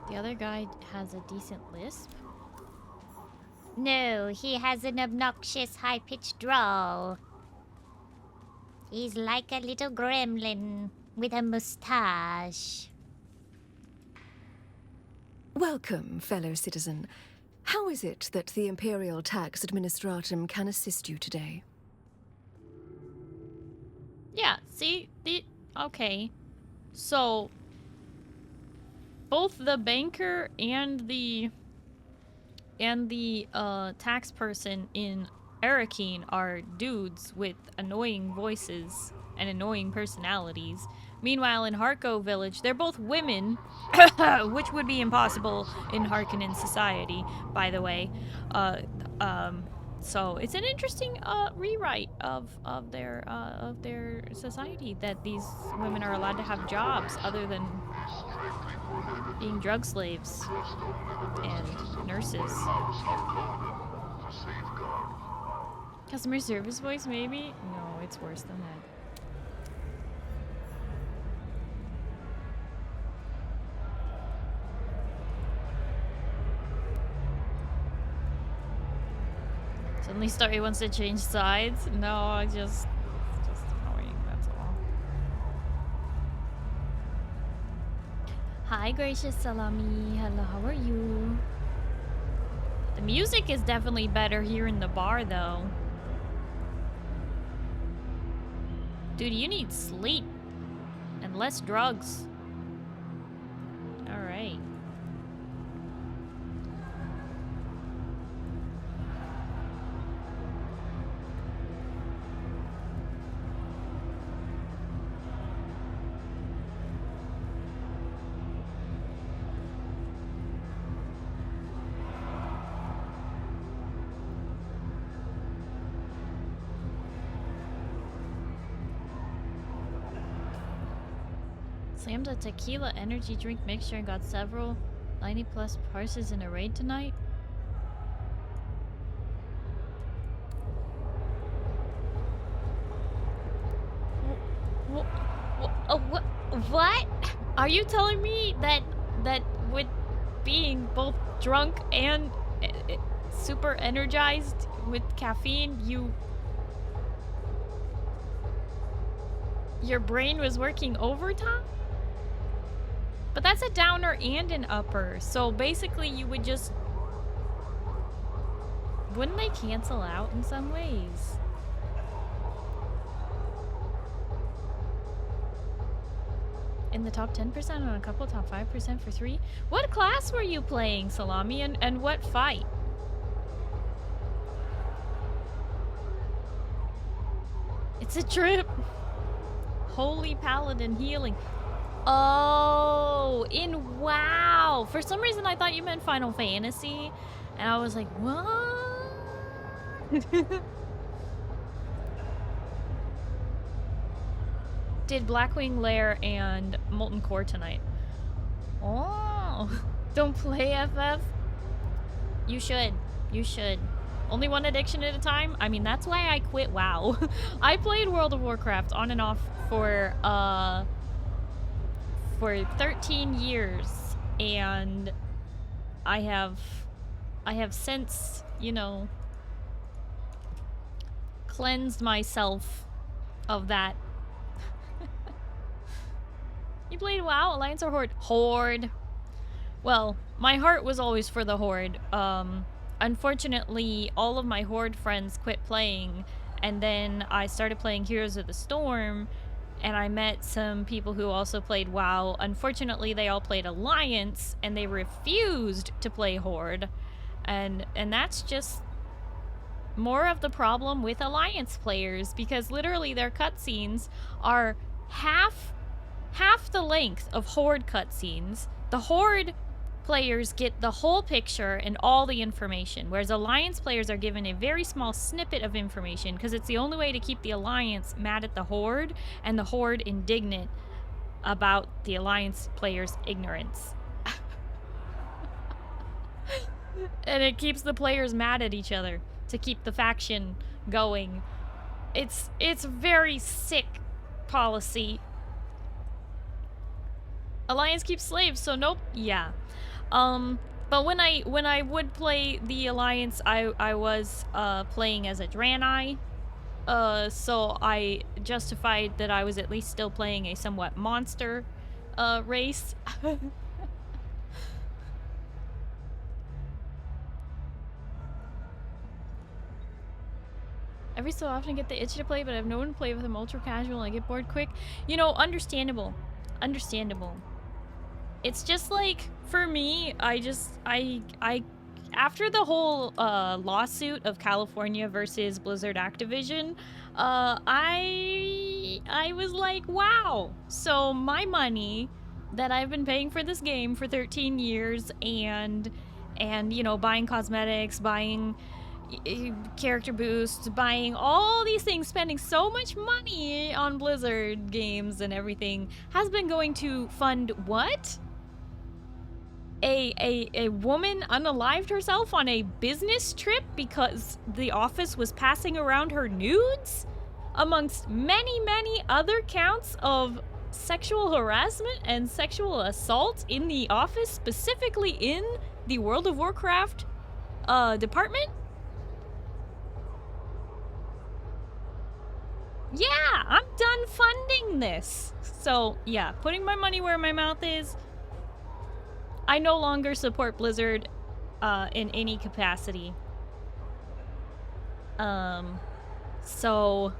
the other guy has a decent lisp. No, he has an obnoxious high-pitched drawl. He's like a little gremlin with a mustache. Welcome, fellow citizen. How is it that the Imperial Tax Administratum can assist you today? Yeah, see? Okay. So both the banker and the tax person in Arakeen are dudes with annoying voices and annoying personalities. Meanwhile, in Harko Village, they're both women, which would be impossible in Harkonnen society, by the way. So it's an interesting rewrite of their society, that these women are allowed to have jobs other than being drug slaves and nurses. Customer service voice, maybe? No, it's worse than that. Suddenly Starry wants to change sides? No, it's just annoying, that's all. Hi, gracious Salami. Hello, how are you? The music is definitely better here in the bar, though. Dude, you need sleep. And less drugs. Alright. Slammed a tequila energy drink mixture and got several 90+ parses in a raid tonight. What? Are you telling me that with being both drunk and super energized with caffeine, your brain was working overtime? But that's a downer and an upper, so basically you would just... Wouldn't they cancel out in some ways? In the top 10% on a couple, top 5% for 3? What class were you playing, Salami, and what fight? It's a trip. Holy Paladin healing. Oh, in WoW. For some reason, I thought you meant Final Fantasy. And I was like, what? Did Blackwing Lair and Molten Core tonight. Oh, don't play FF? You should. You should. Only one addiction at a time? I mean, that's why I quit WoW. I played World of Warcraft on and off for 13 years. And I have since, you know, cleansed myself of that. You played WoW, Alliance or Horde? Horde. Well, my heart was always for the Horde. Unfortunately, all of my Horde friends quit playing, and then I started playing Heroes of the Storm, and I met some people who also played WoW. Unfortunately, they all played Alliance, and they refused to play Horde, and that's just more of the problem with Alliance players, because literally their cutscenes are half the length of Horde cutscenes. The Horde players get the whole picture and all the information, whereas Alliance players are given a very small snippet of information because it's the only way to keep the Alliance mad at the Horde and the Horde indignant about the Alliance players' ignorance. And it keeps the players mad at each other to keep the faction going. It's very sick policy. Alliance keeps slaves, so nope. Yeah. But when I would play the Alliance, I was playing as a Draenei. So I justified that I was at least still playing a somewhat monster race. Every so often I get the itch to play, but I have no one to play with. I'm ultra casual and I get bored quick. You know, understandable. Understandable. It's just like, for me, I after the whole lawsuit of California versus Blizzard Activision, I was like, wow. So my money that I've been paying for this game for 13 years and you know, buying cosmetics, buying character boosts, buying all these things, spending so much money on Blizzard games and everything, has been going to fund what? A woman unalived herself on a business trip because the office was passing around her nudes? Amongst many, many other counts of sexual harassment and sexual assault in the office, specifically in the World of Warcraft department? Yeah, I'm done funding this. So, yeah, putting my money where my mouth is. I no longer support Blizzard in any capacity. So...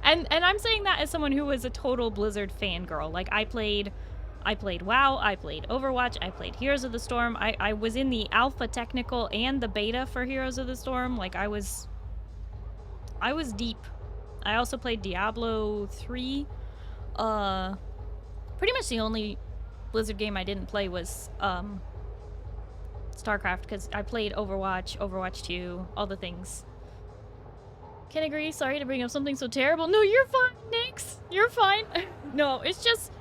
And I'm saying that as someone who was a total Blizzard fangirl. Like, I played WoW, I played Overwatch, I played Heroes of the Storm. I was in the alpha technical and the beta for Heroes of the Storm. Like, I was deep. I also played Diablo 3. Pretty much the only Blizzard game I didn't play was StarCraft, because I played Overwatch, Overwatch 2, all the things. Can agree. Sorry to bring up something so terrible. No, you're fine, Nyx. You're fine. No, it's just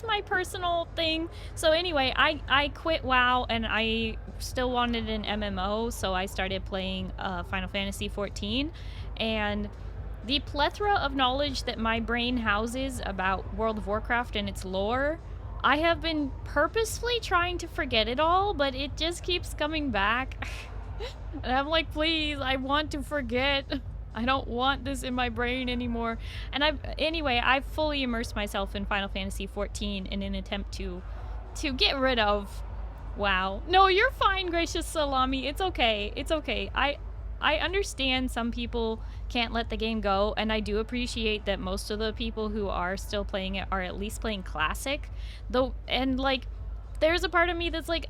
my personal thing. So anyway, I quit WoW and I still wanted an MMO, so I started playing Final Fantasy 14, and the plethora of knowledge that my brain houses about World of Warcraft and its lore, I have been purposefully trying to forget it all, but it just keeps coming back. And I'm like, please, I want to forget. I don't want this in my brain anymore. And I've fully immersed myself in Final Fantasy 14 in an attempt to get rid of WoW. No, you're fine, Gracious Salami. It's okay. It's okay. I understand some people can't let the game go, and I do appreciate that most of the people who are still playing it are at least playing Classic. Though, and like, there's a part of me that's like,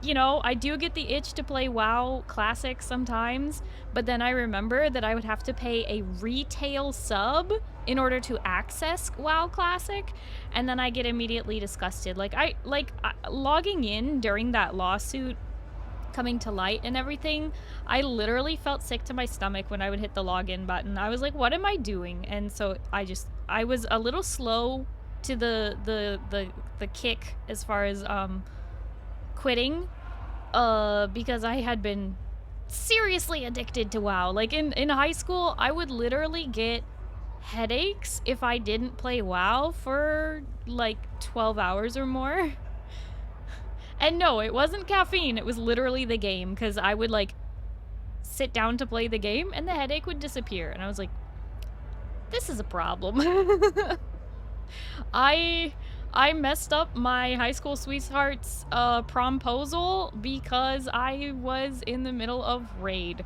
you know, I do get the itch to play WoW Classic sometimes, but then I remember that I would have to pay a retail sub in order to access WoW Classic, and then I get immediately disgusted. Like, logging in during that lawsuit coming to light and everything, I literally felt sick to my stomach when I would hit the login button. I was like, what am I doing? And so I was a little slow to the kick as far as quitting, because I had been seriously addicted to WoW. Like in high school, I would literally get headaches if I didn't play WoW for like 12 hours or more. And no, it wasn't caffeine, it was literally the game, because I would like sit down to play the game and the headache would disappear, and I was like, this is a problem. I messed up my high school sweetheart's promposal because I was in the middle of raid.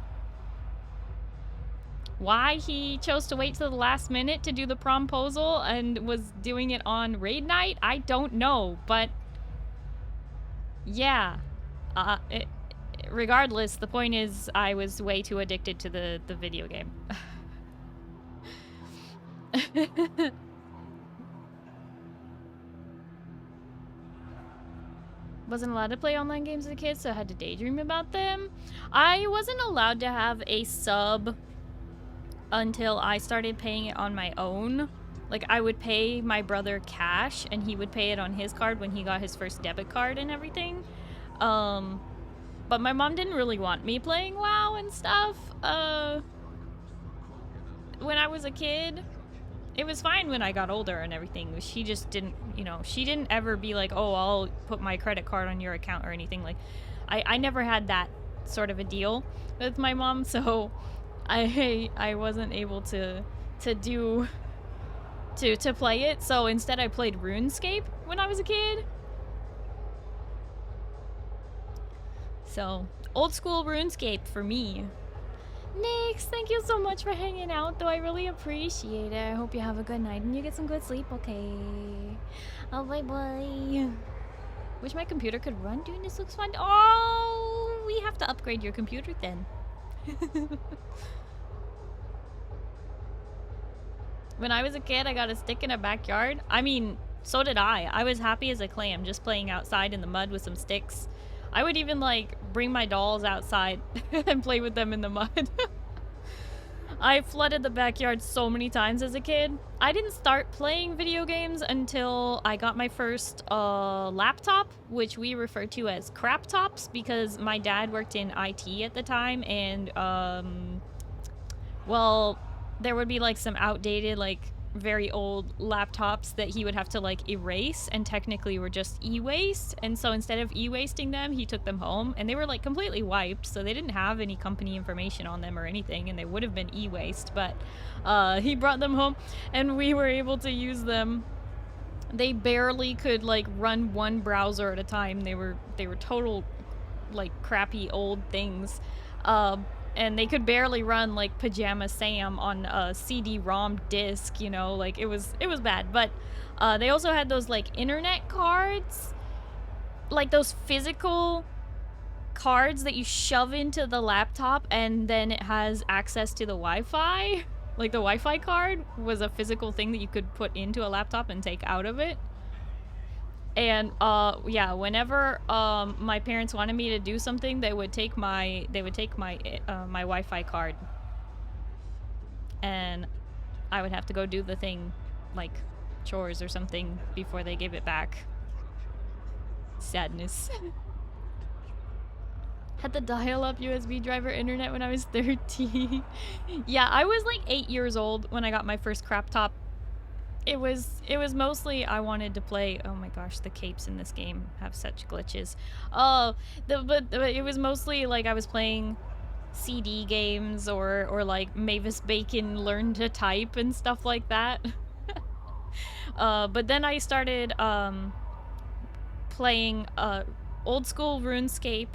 Why he chose to wait till the last minute to do the promposal and was doing it on raid night, I don't know, but yeah. Regardless, the point is I was way too addicted to the video game. Wasn't allowed to play online games as a kid, so I had to daydream about them. I wasn't allowed to have a sub until I started paying it on my own. Like, I would pay my brother cash, and he would pay it on his card when he got his first debit card and everything. But my mom didn't really want me playing WoW and stuff, when I was a kid. It was fine when I got older and everything. She just didn't, you know, she didn't ever be like, oh, I'll put my credit card on your account or anything. Like, I never had that sort of a deal with my mom, so I wasn't able to play it. So instead I played RuneScape when I was a kid. So, old school RuneScape for me. Nix, thank you so much for hanging out, though. I really appreciate it. I hope you have a good night and you get some good sleep, okay? Oh, bye-bye. Wish my computer could run Dune. This looks fun. Oh, we have to upgrade your computer then. When I was a kid, I got a stick in a backyard. I mean, so did I. I was happy as a clam just playing outside in the mud with some sticks. I would even, like, bring my dolls outside and play with them in the mud. I flooded the backyard so many times as a kid. I didn't start playing video games until I got my first laptop, which we refer to as crap tops, because my dad worked in IT at the time, and, well, there would be, like, some outdated, like, very old laptops that he would have to like erase, and technically were just e-waste, and so instead of e-wasting them, he took them home, and they were like completely wiped, so they didn't have any company information on them or anything, and they would have been e-waste, but he brought them home and we were able to use them. They barely could like run one browser at a time. They were total like crappy old things. And they could barely run like Pajama Sam on a CD-ROM disc, you know, like it was bad. But they also had those like internet cards, like those physical cards that you shove into the laptop and then it has access to the Wi-Fi. Like the Wi-Fi card was a physical thing that you could put into a laptop and take out of it. And yeah, whenever my parents wanted me to do something, they would take my my Wi-Fi card, and I would have to go do the thing, like chores or something, before they gave it back. Sadness. Had the dial-up USB driver internet when I was 13. Yeah, I was like 8 years old when I got my first crap top. It was mostly I wanted to play. Oh my gosh, the capes in this game have such glitches. But it was mostly like I was playing CD games or like Mavis Bacon Learn to Type and stuff like that. But then I started playing old school RuneScape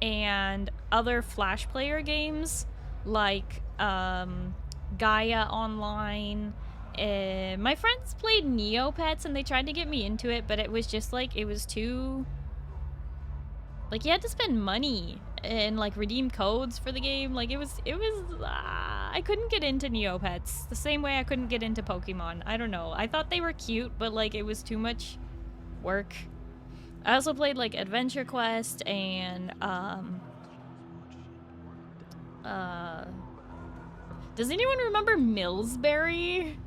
and other Flash player games like Gaia Online. My friends played Neopets and they tried to get me into it, but it was just like, it was too Like, you had to spend money and like redeem codes for the game. Like, it was I couldn't get into Neopets the same way I couldn't get into Pokemon. I don't know. I thought they were cute, but like it was too much work. I also played like Adventure Quest and does anyone remember Millsberry?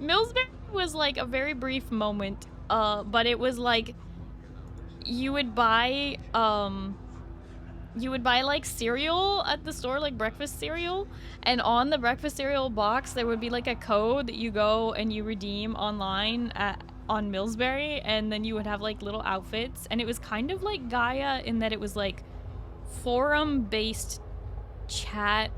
Millsberry was like a very brief moment, but it was like you would buy like cereal at the store, like breakfast cereal, and on the breakfast cereal box there would be like a code that you go and you redeem online on Millsberry, and then you would have like little outfits, and it was kind of like Gaia in that it was like forum-based chat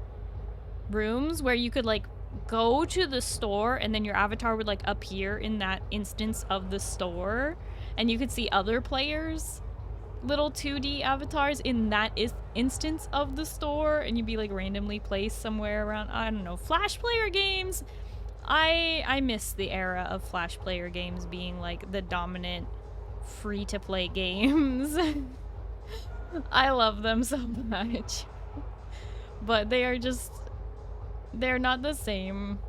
rooms where you could like go to the store and then your avatar would like appear in that instance of the store, and you could see other players' little 2D avatars in that instance of the store, and you'd be like randomly placed somewhere around, I don't know, Flash player games. I miss the era of Flash player games being like the dominant free-to-play games. I love them so much. But they're not the same.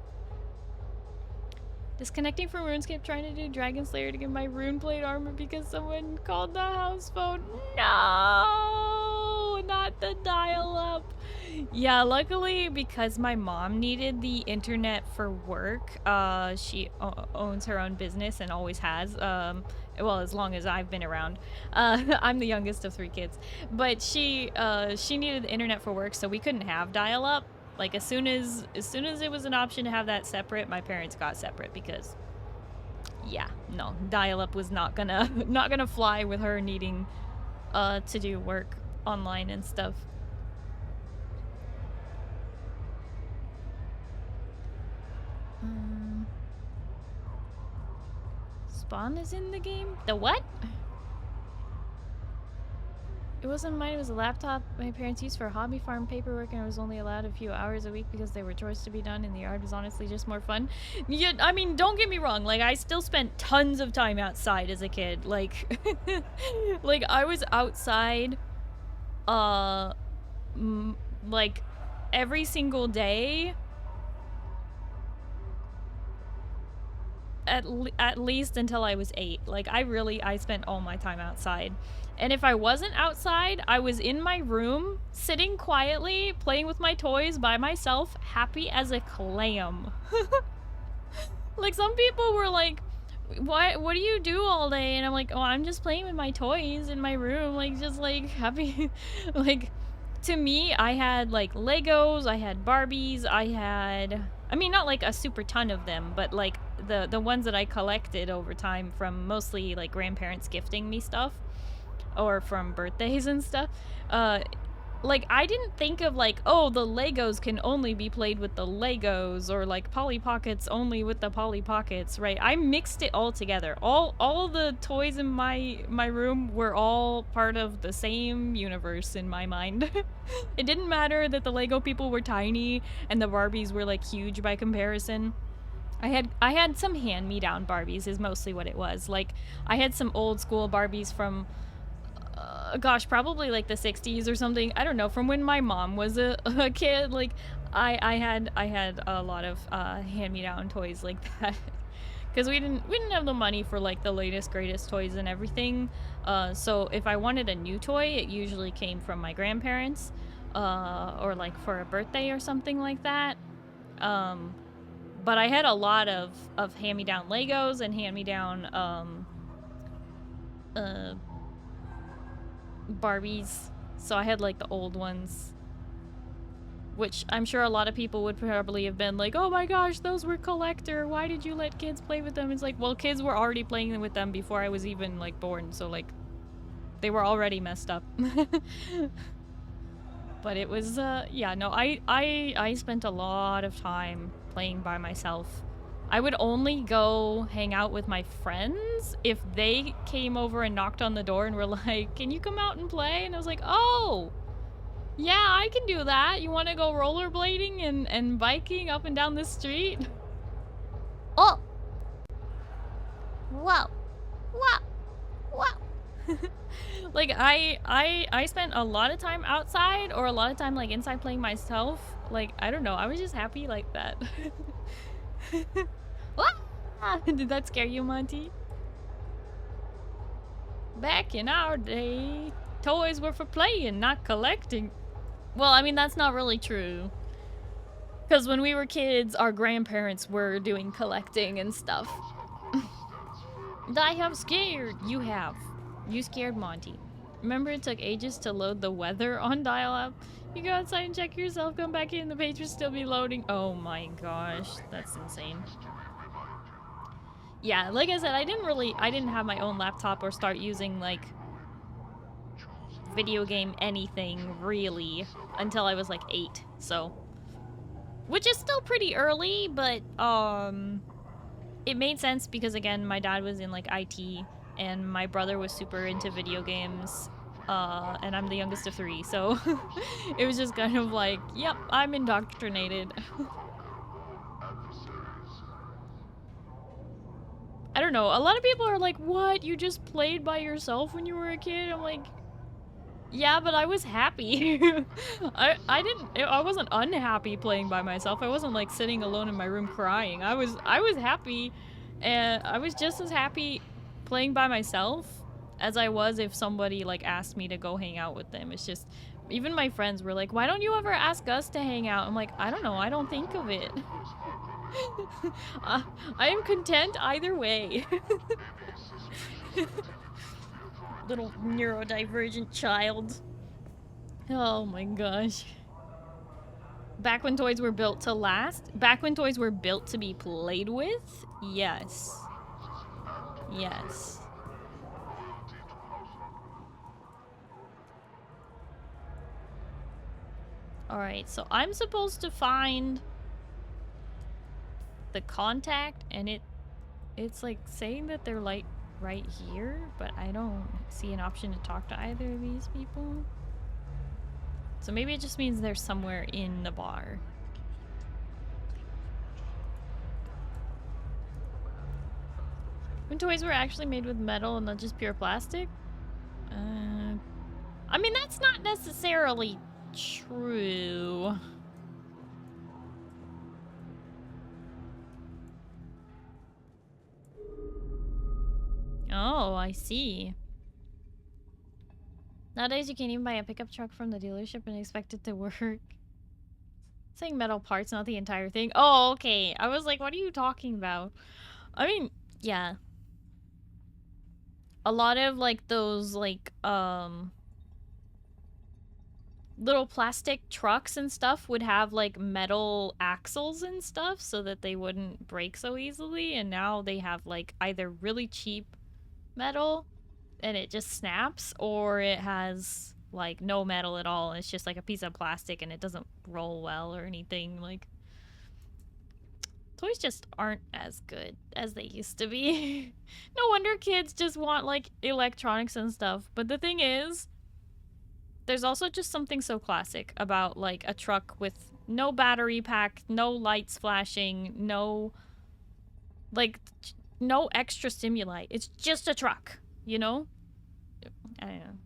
Disconnecting from RuneScape, trying to do Dragon Slayer to get my rune plate armor because someone called the house phone. No, not the dial-up. Yeah, luckily because my mom needed the internet for work. She owns her own business and always has. Well, as long as I've been around. I'm the youngest of 3 kids, but she needed the internet for work, so we couldn't have dial-up. Like, as soon as it was an option to have that separate, my parents got separate because, yeah, no, dial-up was not gonna fly with her needing to do work online and stuff. Spawn is in the game? The what? It wasn't mine, it was a laptop my parents used for hobby farm paperwork, and I was only allowed a few hours a week because there were chores to be done, and the yard was honestly just more fun. Yeah, I mean, don't get me wrong, like, I still spent tons of time outside as a kid. Like, like, I was outside, like, every single day. At least until I was 8. Like, I spent all my time outside. And if I wasn't outside, I was in my room, sitting quietly, playing with my toys by myself, happy as a clam. Like, some people were like, what do you do all day? And I'm like, oh, I'm just playing with my toys in my room, like, just, like, happy. Like, to me, I had, like, Legos, I had Barbies, I had... I mean, not, like, a super ton of them, but, like, the ones that I collected over time from mostly, like, grandparents gifting me stuff. Or from birthdays and stuff. Like, I didn't think of, like, oh, the Legos can only be played with the Legos, or, like, Polly Pockets only with the Polly Pockets, right? I mixed it all together. All the toys in my room were all part of the same universe in my mind. It didn't matter that the Lego people were tiny and the Barbies were, like, huge by comparison. I had some hand-me-down Barbies is mostly what it was. Like, I had some old school Barbies from... gosh, probably like the 60s or something. I don't know, from when my mom was a kid. Like, I had a lot of hand-me-down toys like that. Because we didn't have the money for like the latest greatest toys and everything. So if I wanted a new toy, it usually came from my grandparents, or like for a birthday or something like that. But I had a lot of hand-me-down Legos and hand-me-down Barbies, so I had like the old ones, which I'm sure a lot of people would probably have been like, oh my gosh, those were collector, why did you let kids play with them? It's like, well, kids were already playing with them before I was even like born, so like they were already messed up. But it was yeah, no, I spent a lot of time playing by myself. I would only go hang out with my friends if they came over and knocked on the door and were like, can you come out and play? And I was like, oh, yeah, I can do that. You want to go rollerblading and biking up and down the street? Oh! Whoa! Whoa! Whoa! Like I spent a lot of time outside or a lot of time like inside playing myself. Like I don't know, I was just happy like that. Ah! Did that scare you, Monty? Back in our day, toys were for playing, not collecting. Well, I mean that's not really true. Because when we were kids, our grandparents were doing collecting and stuff. I have scared. You have. You scared Monty. Remember it took ages to load the weather on dial-up? You go outside and check yourself, come back in, the page will still be loading. Oh my gosh, that's insane. Yeah, like I said, I didn't have my own laptop or start using like video game anything really until I was like 8, so. Which is still pretty early, but it made sense because again, my dad was in like IT and my brother was super into video games, and I'm the youngest of 3, so it was just kind of like, yep, I'm indoctrinated. I don't know, a lot of people are like, what, you just played by yourself when you were a kid? I'm like, yeah, but I was happy. I wasn't unhappy playing by myself. I wasn't like sitting alone in my room crying. I was happy, and I was just as happy playing by myself as I was if somebody like asked me to go hang out with them. It's just, even my friends were like, why don't you ever ask us to hang out? I'm like, I don't know, I don't think of it. I am content either way. Little neurodivergent child. Oh my gosh. Back when toys were built to last? Back when toys were built to be played with? Yes. Yes. Alright, so I'm supposed to find the contact, and it's like saying that they're like right here, but I don't see an option to talk to either of these people. So maybe it just means they're somewhere in the bar. When toys were actually made with metal and not just pure plastic? I mean, that's not necessarily true. Oh, I see. Nowadays, you can't even buy a pickup truck from the dealership and expect it to work. Saying metal parts, not the entire thing. Oh, okay. I was like, what are you talking about? I mean, yeah. A lot of, like, those, like, little plastic trucks and stuff would have, like, metal axles and stuff so that they wouldn't break so easily. And now they have, like, either really cheap metal and it just snaps, or it has like no metal at all, it's just like a piece of plastic and it doesn't roll well or anything. Like, toys just aren't as good as they used to be. No wonder kids just want like electronics and stuff. But the thing is, there's also just something so classic about like a truck with no battery pack, no lights flashing, no like no extra stimuli. It's just a truck, you know? I don't know.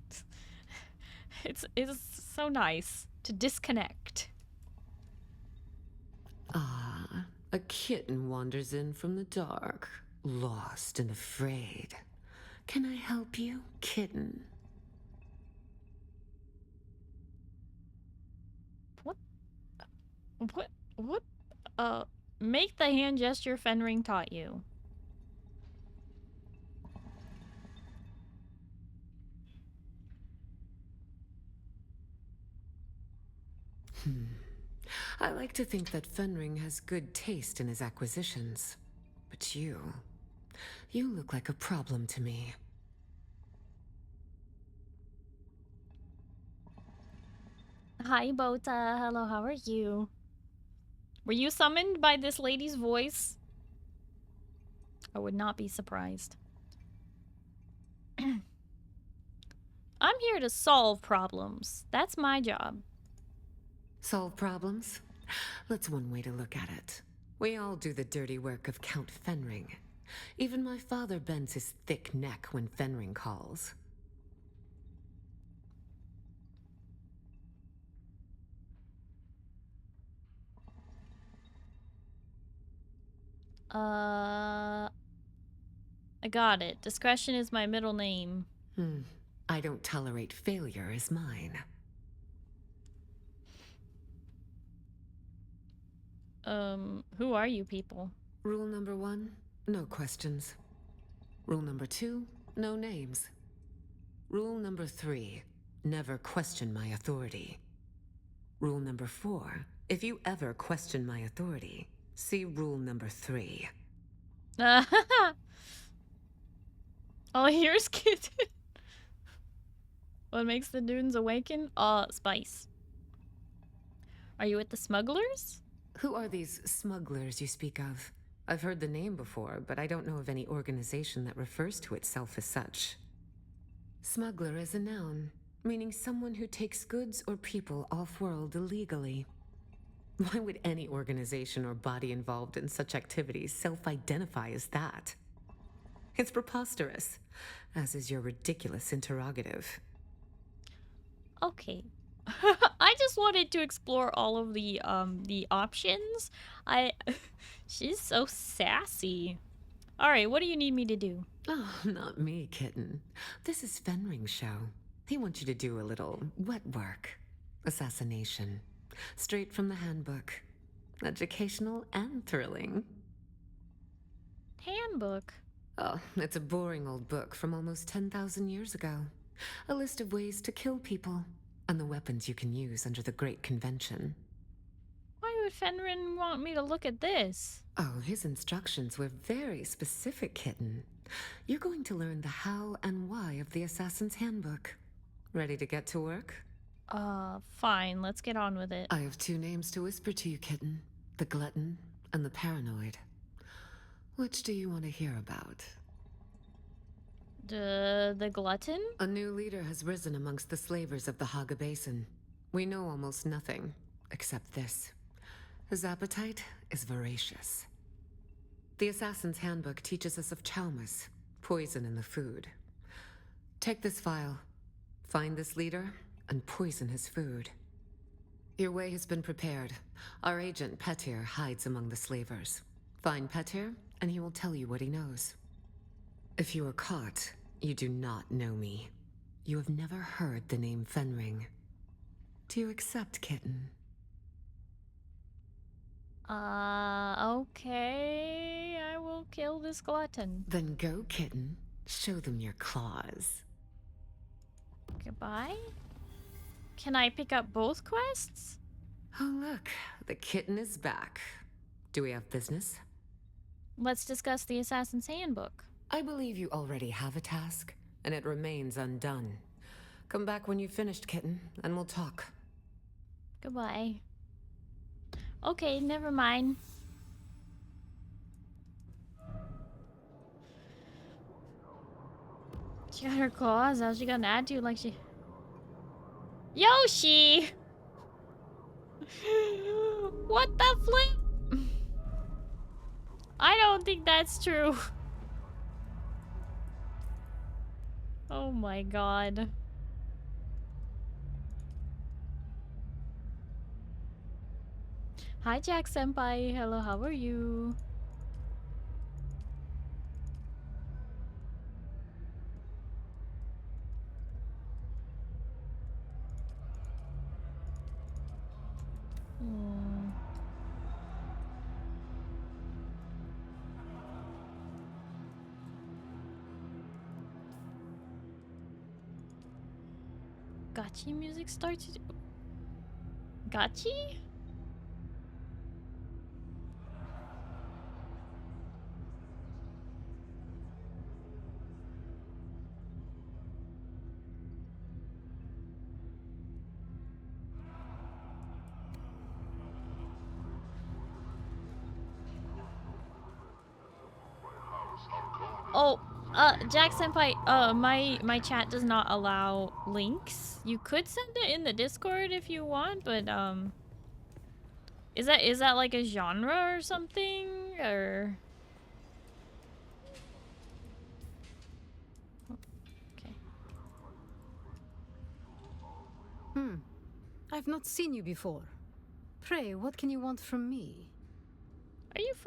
It's so nice to disconnect. Ah, a kitten wanders in from the dark, lost and afraid. Can I help you, kitten? What? Make the hand gesture Fenring taught you. I like to think that Fenring has good taste in his acquisitions. But you look like a problem to me. Hi, Bota. Hello, how are you? Were you summoned by this lady's voice? I would not be surprised. I'm here to solve problems. That's my job. Solve problems? That's one way to look at it. We all do the dirty work of Count Fenring. Even my father bends his thick neck when Fenring calls. I got it. Discretion is my middle name. I don't tolerate failure as mine. Who are you people? Rule number 1, no questions. Rule number 2, no names. Rule number 3, never question my authority. Rule number 4, if you ever question my authority, see rule number 3. Oh, here's Kitten. What makes the dunes awaken? Spice. Are you with the smugglers? Who are these smugglers you speak of? I've heard the name before, but I don't know of any organization that refers to itself as such. Smuggler is a noun, meaning someone who takes goods or people off-world illegally. Why would any organization or body involved in such activities self-identify as that? It's preposterous, as is your ridiculous interrogative. Okay. I just wanted to explore all of the options. She's so sassy. Alright, what do you need me to do? Oh, not me, kitten. This is Fenring's show. He wants you to do a little wet work. Assassination. Straight from the handbook. Educational and thrilling. Handbook? Oh, it's a boring old book from almost 10,000 years ago. A list of ways to kill people, and the weapons you can use under the Great Convention. Why would Fenrin want me to look at this? Oh, his instructions were very specific, kitten. You're going to learn the how and why of the Assassin's Handbook. Ready to get to work? Fine, let's get on with it. I have 2 names to whisper to you, kitten. The Glutton and the Paranoid. Which do you want to hear about? The Glutton? A new leader has risen amongst the slavers of the Haga Basin. We know almost nothing, except this. His appetite is voracious. The Assassin's Handbook teaches us of chaumas, poison in the food. Take this file, find this leader, and poison his food. Your way has been prepared. Our agent, Petir, hides among the slavers. Find Petir, and he will tell you what he knows. If you are caught, you do not know me. You have never heard the name Fenring. Do you accept, kitten? Okay. I will kill this glutton. Then go, kitten. Show them your claws. Goodbye? Can I pick up both quests? Oh, look. The kitten is back. Do we have business? Let's discuss the Assassin's Handbook. I believe you already have a task, and it remains undone. Come back when you've finished, kitten, and we'll talk. Goodbye. Okay, never mind. She got her claws out. She got an attitude like she... Yoshi! What the flip? I don't think that's true. Oh my god. Hi Jack Senpai. Hello, how are you? Gachi music starts. Gachi? Oh, Jack Senpai, my chat does not allow links. You could send it in the Discord if you want, but is that like a genre or something, or? Okay. I've not seen you before. Pray, what can you want from me? Are you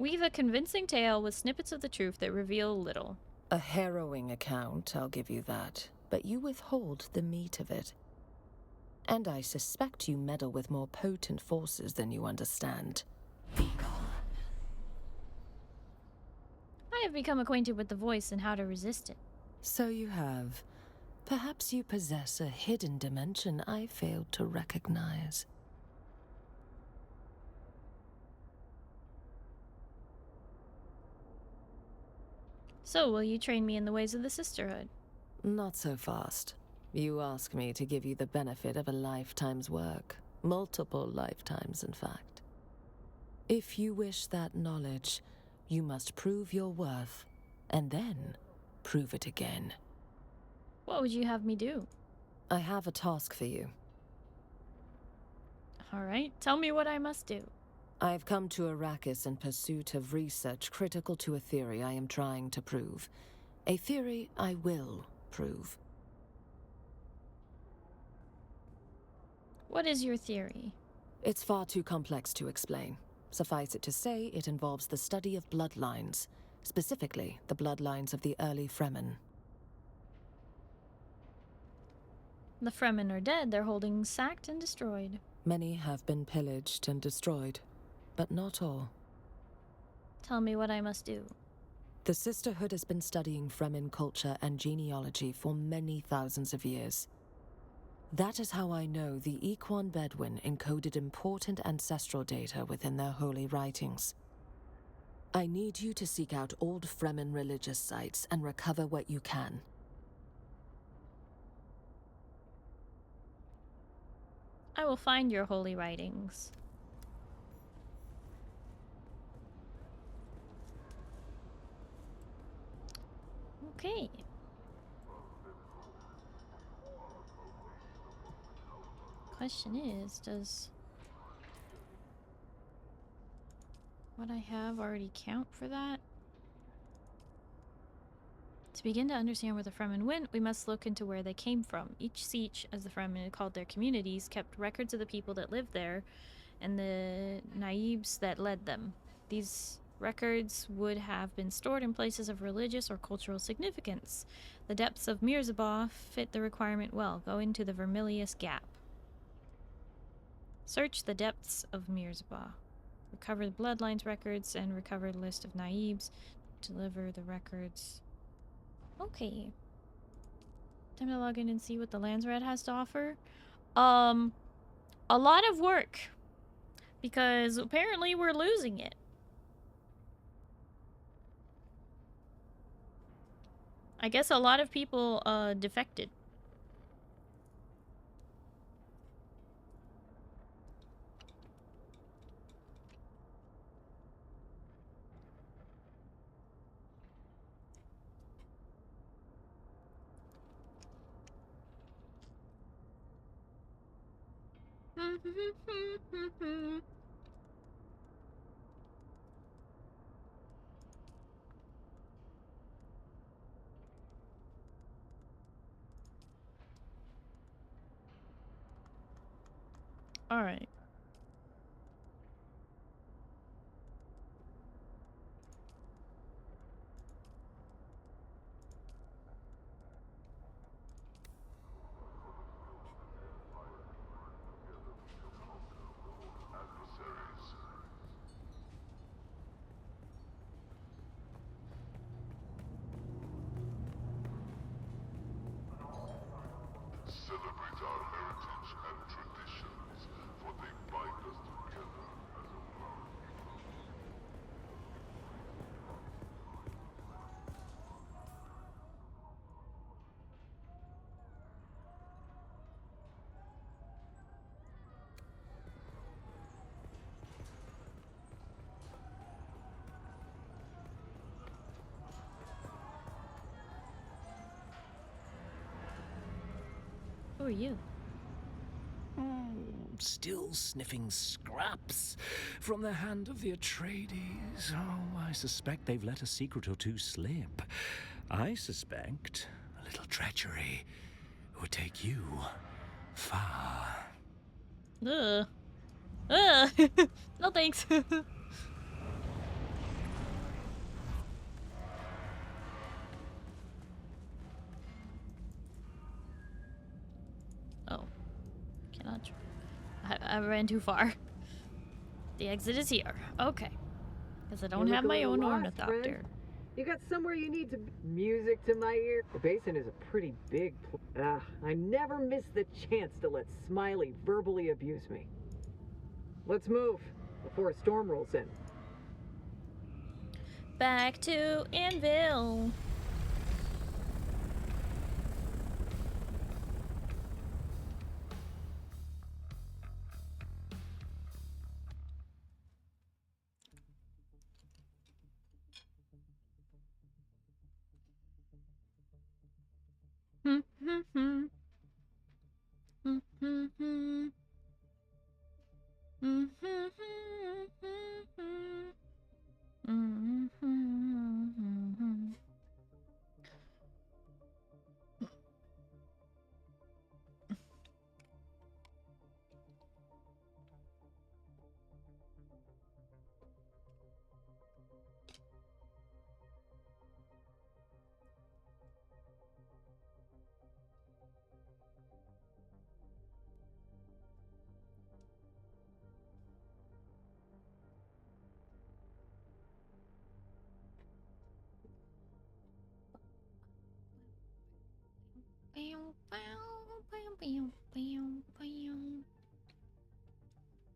Weave a convincing tale with snippets of the truth that reveal little. A harrowing account, I'll give you that, but you withhold the meat of it. And I suspect you meddle with more potent forces than you understand. I have become acquainted with the voice and how to resist it. So you have. Perhaps you possess a hidden dimension I failed to recognize. So, will you train me in the ways of the Sisterhood? Not so fast. You ask me to give you the benefit of a lifetime's work. Multiple lifetimes, in fact. If you wish that knowledge, you must prove your worth, and then prove it again. What would you have me do? I have a task for you. Alright, tell me what I must do. I've come to Arrakis in pursuit of research critical to a theory I am trying to prove. A theory I will prove. What is your theory? It's far too complex to explain. Suffice it to say, it involves the study of bloodlines, specifically the bloodlines of the early Fremen. The Fremen are dead. Their holdings sacked and destroyed. Many have been pillaged and destroyed, but not all. Tell me what I must do. The Sisterhood has been studying Fremen culture and genealogy for many thousands of years. That is how I know the Equan Bedouin encoded important ancestral data within their holy writings. I need you to seek out old Fremen religious sites and recover what you can. I will find your holy writings. Okay. Question is, does what I have already count for that? To begin to understand where the Fremen went, we must look into where they came from. Each siege, as the Fremen had called their communities, kept records of the people that lived there and the naibs that led them. These records would have been stored in places of religious or cultural significance. The depths of Mirzabah fit the requirement well. Go into the Vermilius Gap. Search the depths of Mirzabah. Recover the bloodlines records and recover the list of naibs. Deliver the records. Okay. Time to log in and see what the Landsrat has to offer. A lot of work. Because apparently we're losing it. I guess a lot of people defected. All right. Celebrate our heritage and traditions, for they bind us together as a world. Who are you? Still sniffing scraps from the hand of the Atreides. Oh, I suspect they've let a secret or two slip. I suspect a little treachery would take you far. Ugh. No thanks. Cannot. I ran too far. The exit is here. Okay. Because I don't have my own ornithopter. You got somewhere you need to be. Music to my ear. The basin is a pretty big I never miss the chance to let Smiley verbally abuse me. Let's move before a storm rolls in. Back to Anvil.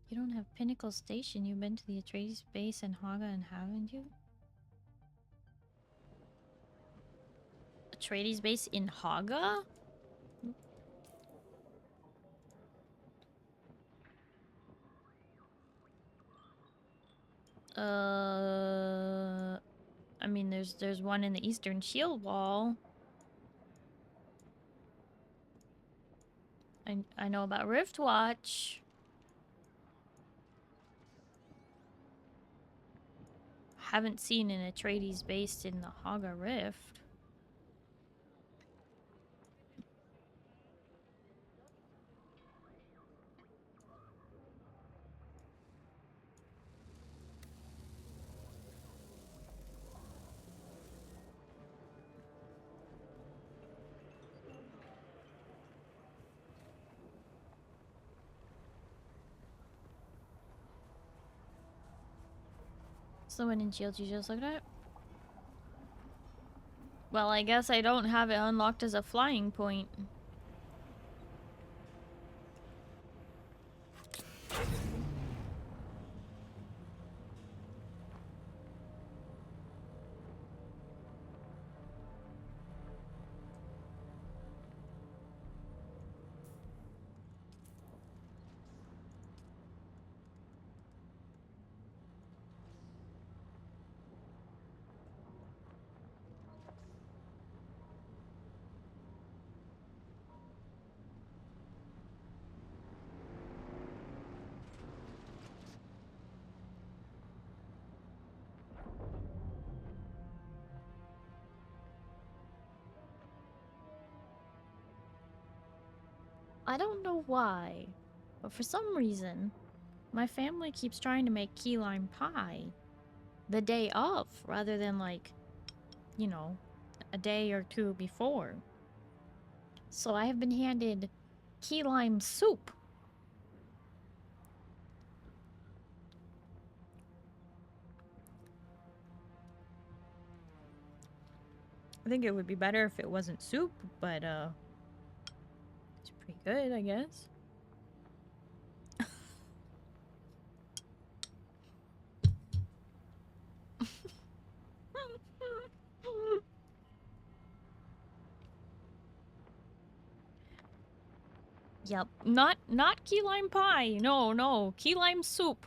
You don't have Pinnacle Station. You've been to the Atreides base in Haga and haven't you? Atreides base in Haga? I mean, there's one in the Eastern Shield Wall. I know about Riftwatch. Haven't seen an Atreides based in the Haga Rift. So when in Shield you just looked at? Well, I guess I don't have it unlocked as a flying point. I don't know why, but for some reason, my family keeps trying to make key lime pie the day of, rather than like, you know, a day or two before. So I have been handed key lime soup. I think it would be better if it wasn't soup, but it's pretty good, I guess. Yep, not key lime pie. No, key lime soup.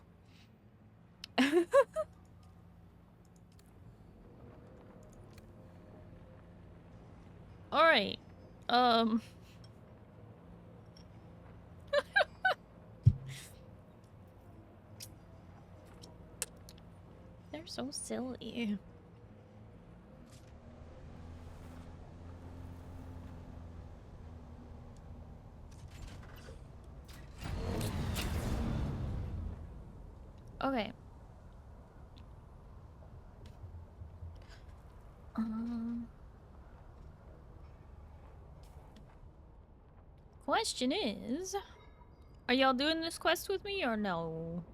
All right. They're so silly. Okay. Question is, Are y'all doing this quest with me or no?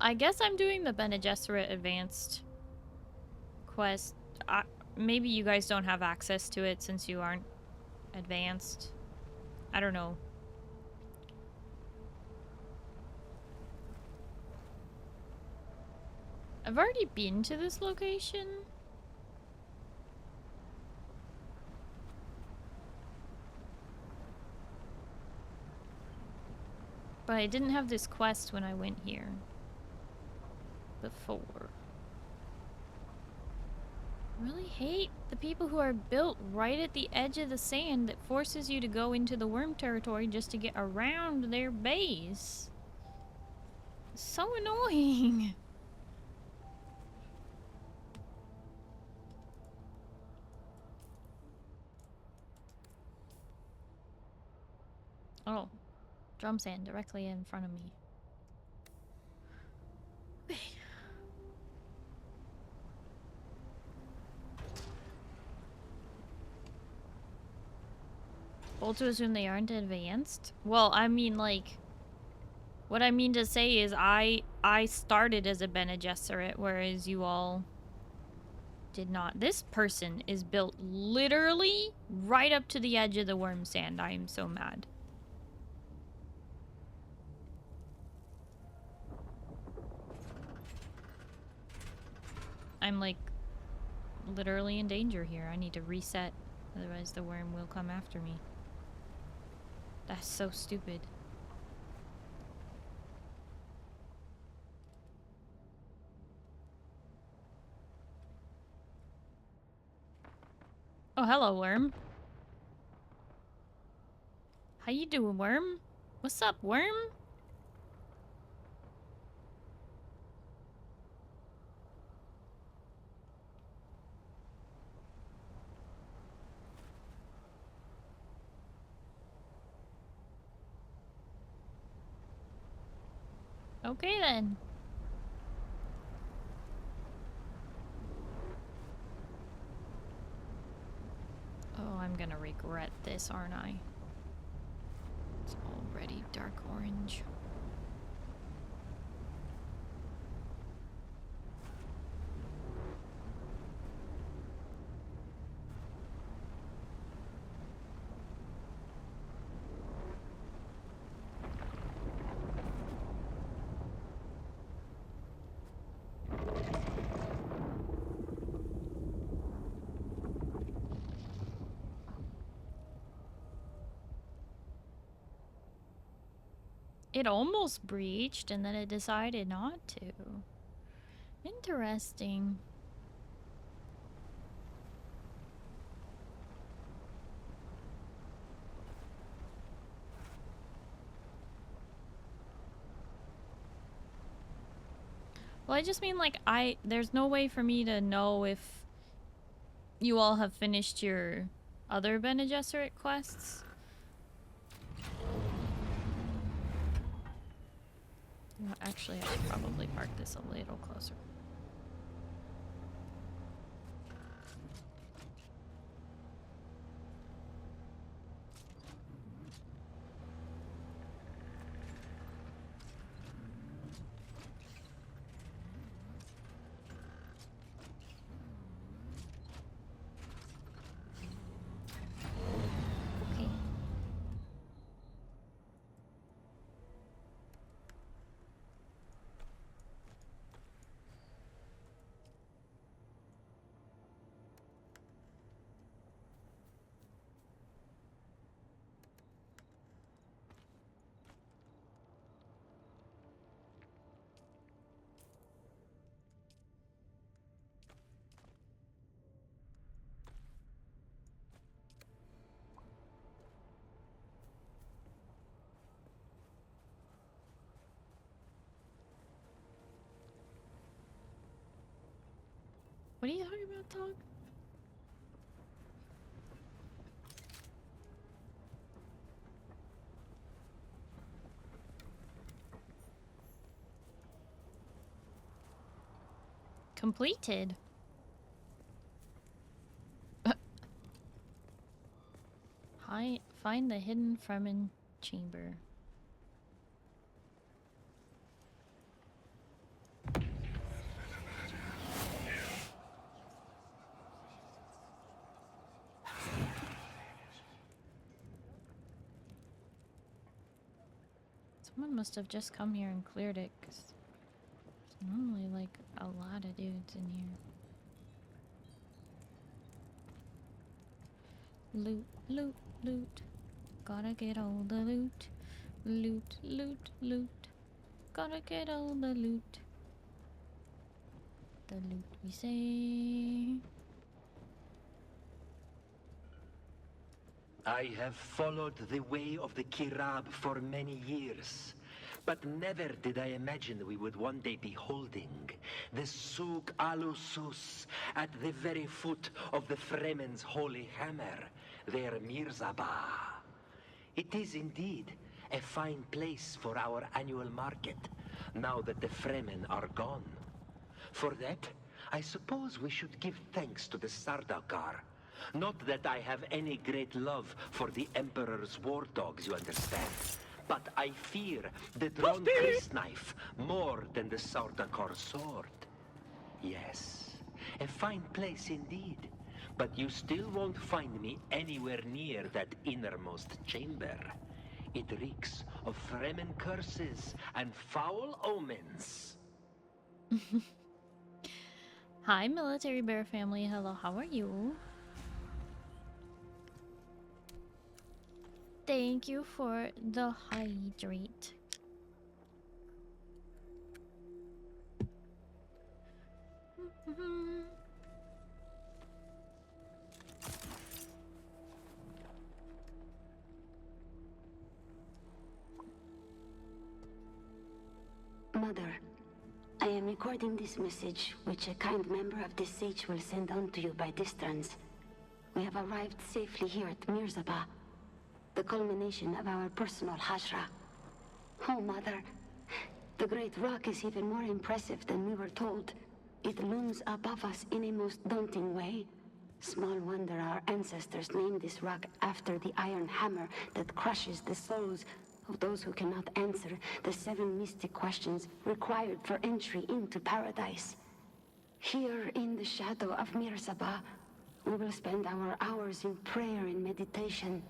I guess I'm doing the Bene Gesserit advanced quest. Maybe you guys don't have access to it since you aren't advanced. I don't know. I've already been to this location. But I didn't have this quest when I went here before. I really hate the people who are built right at the edge of the sand that forces you to go into the worm territory just to get around their base. It's so annoying. Oh, drum sand directly in front of me. Okay. Bold to assume they aren't advanced? Well, I mean, like, what I mean to say is I started as a Bene Gesserit, whereas you all did not. This person is built literally right up to the edge of the worm sand. I am so mad. I'm like literally in danger here. I need to reset, otherwise the worm will come after me. That's so stupid. Oh, hello, worm. How you doing, worm? What's up, worm? Okay, then. Oh, I'm gonna regret this, aren't I? It's already dark orange. It almost breached, and then it decided not to. Interesting. Well, I just mean, like, there's no way for me to know if you all have finished your other Bene Gesserit quests. Well, actually, I should probably park this a little closer. Okay. What are you talking about, dog? Completed. Find the hidden Fremen chamber. Someone must have just come here and cleared it, 'cause there's normally like a lot of dudes in here. Loot, loot, loot. Gotta get all the loot. Loot, loot, loot. Gotta get all the loot. The loot we say. I have followed the way of the Kirab for many years, but never did I imagine we would one day be holding the Suk Alusus at the very foot of the Fremen's holy hammer, their Mirzabah. It is indeed a fine place for our annual market, now that the Fremen are gone. For that, I suppose we should give thanks to the Sardaukar. Not that I have any great love for the Emperor's war dogs, you understand. But I fear the drawn crysknife more than the Sardaukar sword. Yes, a fine place indeed. But you still won't find me anywhere near that innermost chamber. It reeks of Fremen curses and foul omens. Hi, Military Bear family. Hello, how are you? Thank you for the hydrate. Mother, I am recording this message, which a kind member of this sage will send on to you by distance. We have arrived safely here at Mirzabah, the culmination of our personal hajra. Oh, Mother, the great rock is even more impressive than we were told. It looms above us in a most daunting way. Small wonder our ancestors named this rock after the iron hammer that crushes the souls of those who cannot answer the 7 mystic questions required for entry into paradise. Here in the shadow of Mirzabah, we will spend our hours in prayer and meditation,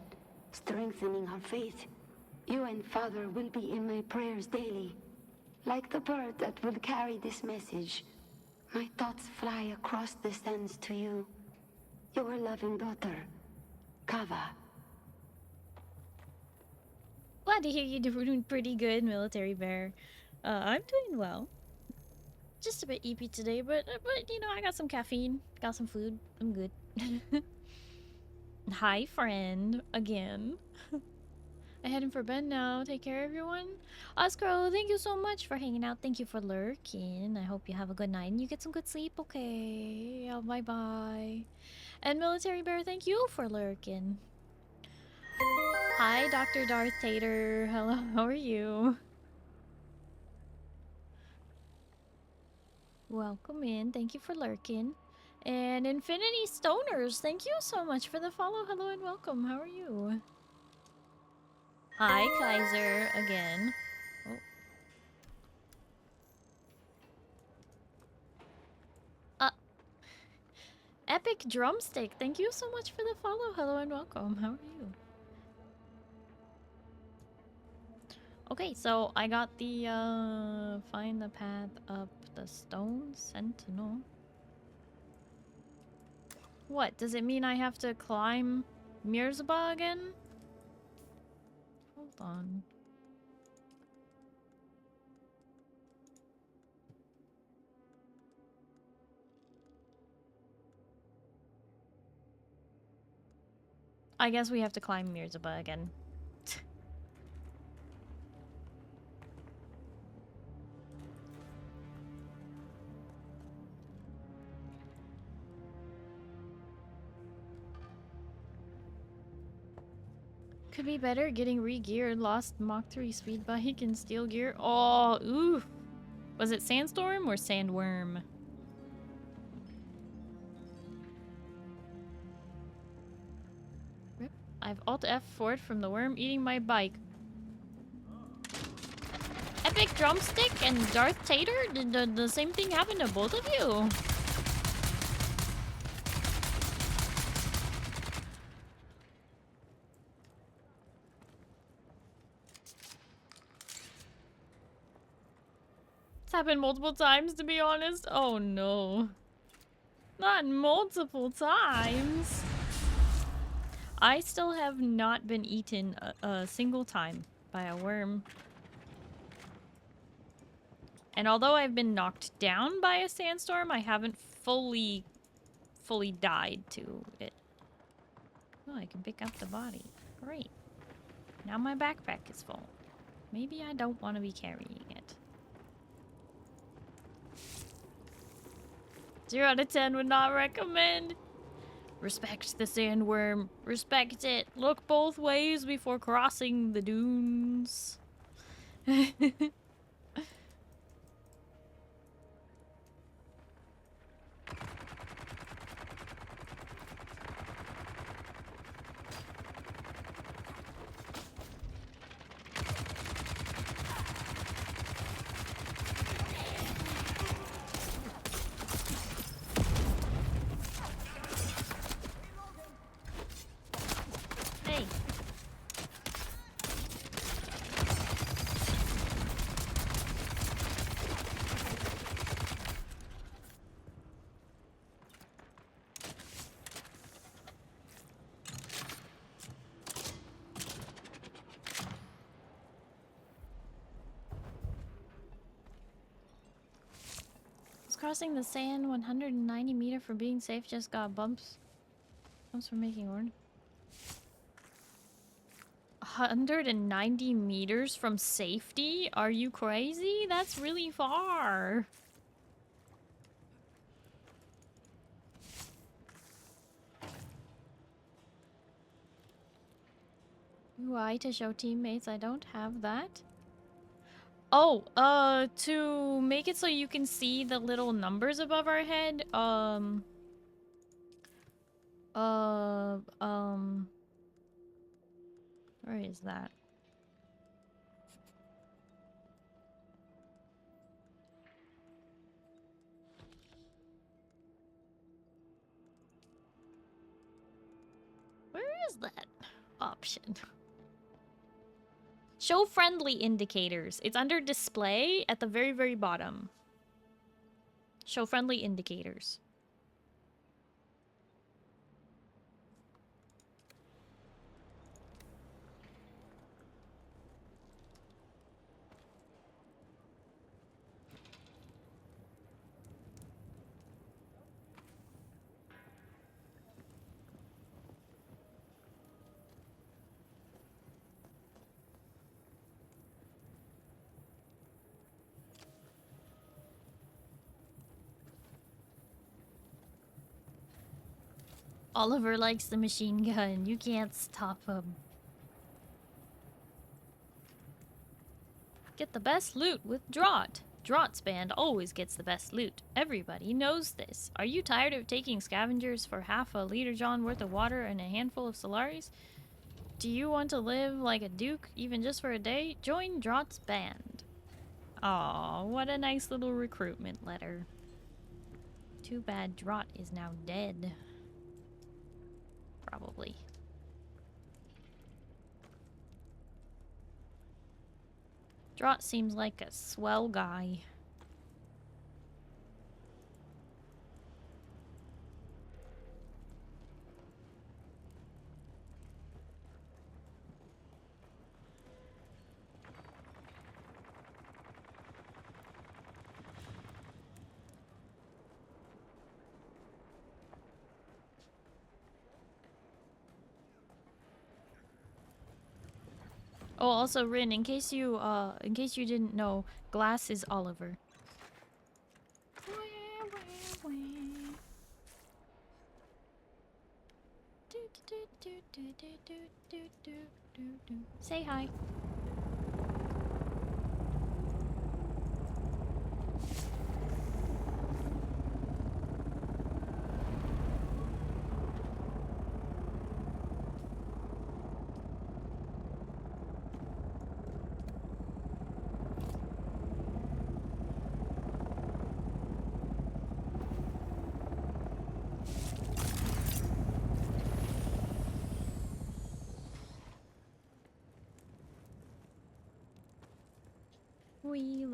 strengthening our faith. You and Father will be in my prayers daily. Like the bird that will carry this message, my thoughts fly across the sands to you. Your loving daughter, Kava. Glad to hear you're doing pretty good, Military Bear. I'm doing well. Just a bit eepy today, but you know, I got some caffeine, got some food. I'm good. Hi, friend, again. I'm heading for bed now. Take care, everyone. Oscar, thank you so much for hanging out. Thank you for lurking. I hope you have a good night and you get some good sleep, okay? Oh, bye-bye. And Military Bear, thank you for lurking. Hi, Dr. Darth Tater. Hello, how are you? Welcome in. Thank you for lurking. And Infinity Stoners, thank you so much for the follow. Hello and welcome. How are you? Hi, Kaiser, again. Oh. Epic Drumstick, thank you so much for the follow. Hello and welcome. How are you? Okay, so I got the, find the path up the stone sentinel. What, does it mean I have to climb Mirzabah again? Hold on. I guess we have to climb Mirzabah again. Could be better getting re-geared. Lost Mach 3 speed bike and steel gear. Oh, oof. Was it Sandstorm or Sandworm? I've Alt F for it from the worm eating my bike. Epic Drumstick and Darth Tater? Did the same thing happen to both of you? It's happened multiple times, to be honest. Oh no. Not multiple times. I still have not been eaten a single time by a worm. And although I've been knocked down by a sandstorm, I haven't fully died to it. Oh, I can pick up the body. Great. Now my backpack is full. Maybe I don't want to be carrying it. 0 out of 10 would not recommend. Respect the sandworm. Respect it. Look both ways before crossing the dunes. Crossing the sand 190 meter for being safe, just got bumps. Bumps for making horn. 190 meters from safety? Are you crazy? That's really far. UI to show teammates. I don't have that. Oh, to make it so you can see the little numbers above our head, where is that? Where is that option? Show friendly indicators. It's under display at the very, very bottom. Show friendly indicators. Oliver likes the machine gun. You can't stop him. Get the best loot with Draught. Draught's band always gets the best loot. Everybody knows this. Are you tired of taking scavengers for half a liter John worth of water and a handful of Solaris? Do you want to live like a duke, even just for a day? Join Draught's band. Aw, what a nice little recruitment letter. Too bad Draught is now dead. Probably. Draught seems like a swell guy. Oh, also, Rin, in case you didn't know, Glass is Oliver. Say hi.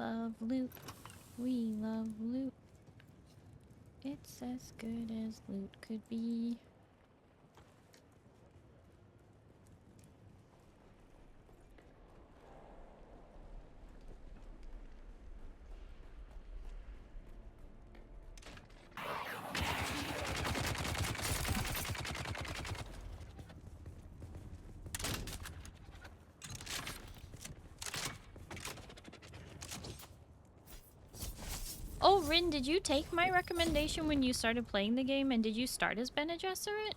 love loot. We love loot. It's as good as loot could be. Oh, Rin, did you take my recommendation when you started playing the game, and did you start as Bene Gesserit?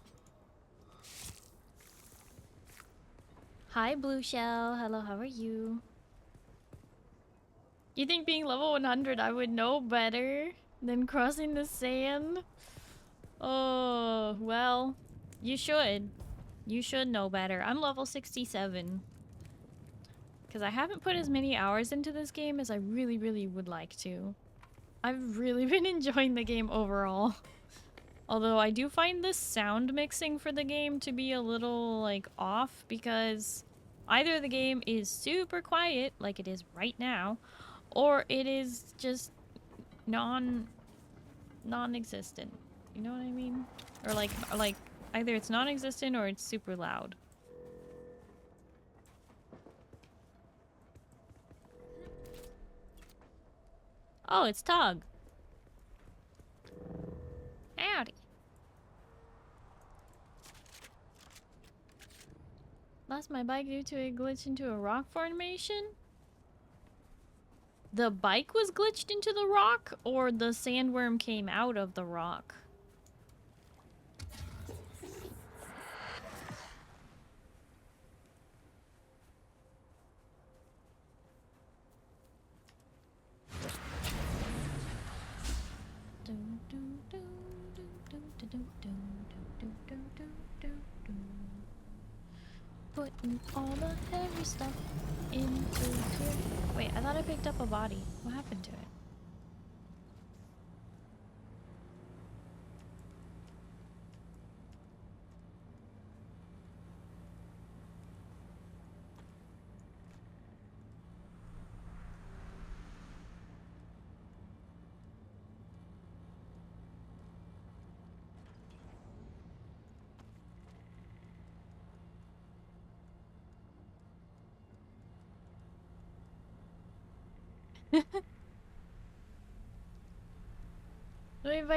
Hi, Blue Shell. Hello, how are you? You think being level 100 I would know better than crossing the sand? Oh, well, you should. You should know better. I'm level 67. Because I haven't put as many hours into this game as I really, really would like to. I've really been enjoying the game overall. Although I do find the sound mixing for the game to be a little, like, off because either the game is super quiet, like it is right now, or it is just non-existent. You know what I mean? Or like either it's non-existent or it's super loud. Oh, it's Tug. Howdy. Lost my bike due to a glitch into a rock formation? The bike was glitched into the rock, or the sandworm came out of the rock? Putting all the heavy stuff into here. Wait, I thought I picked up a body. What happened to it?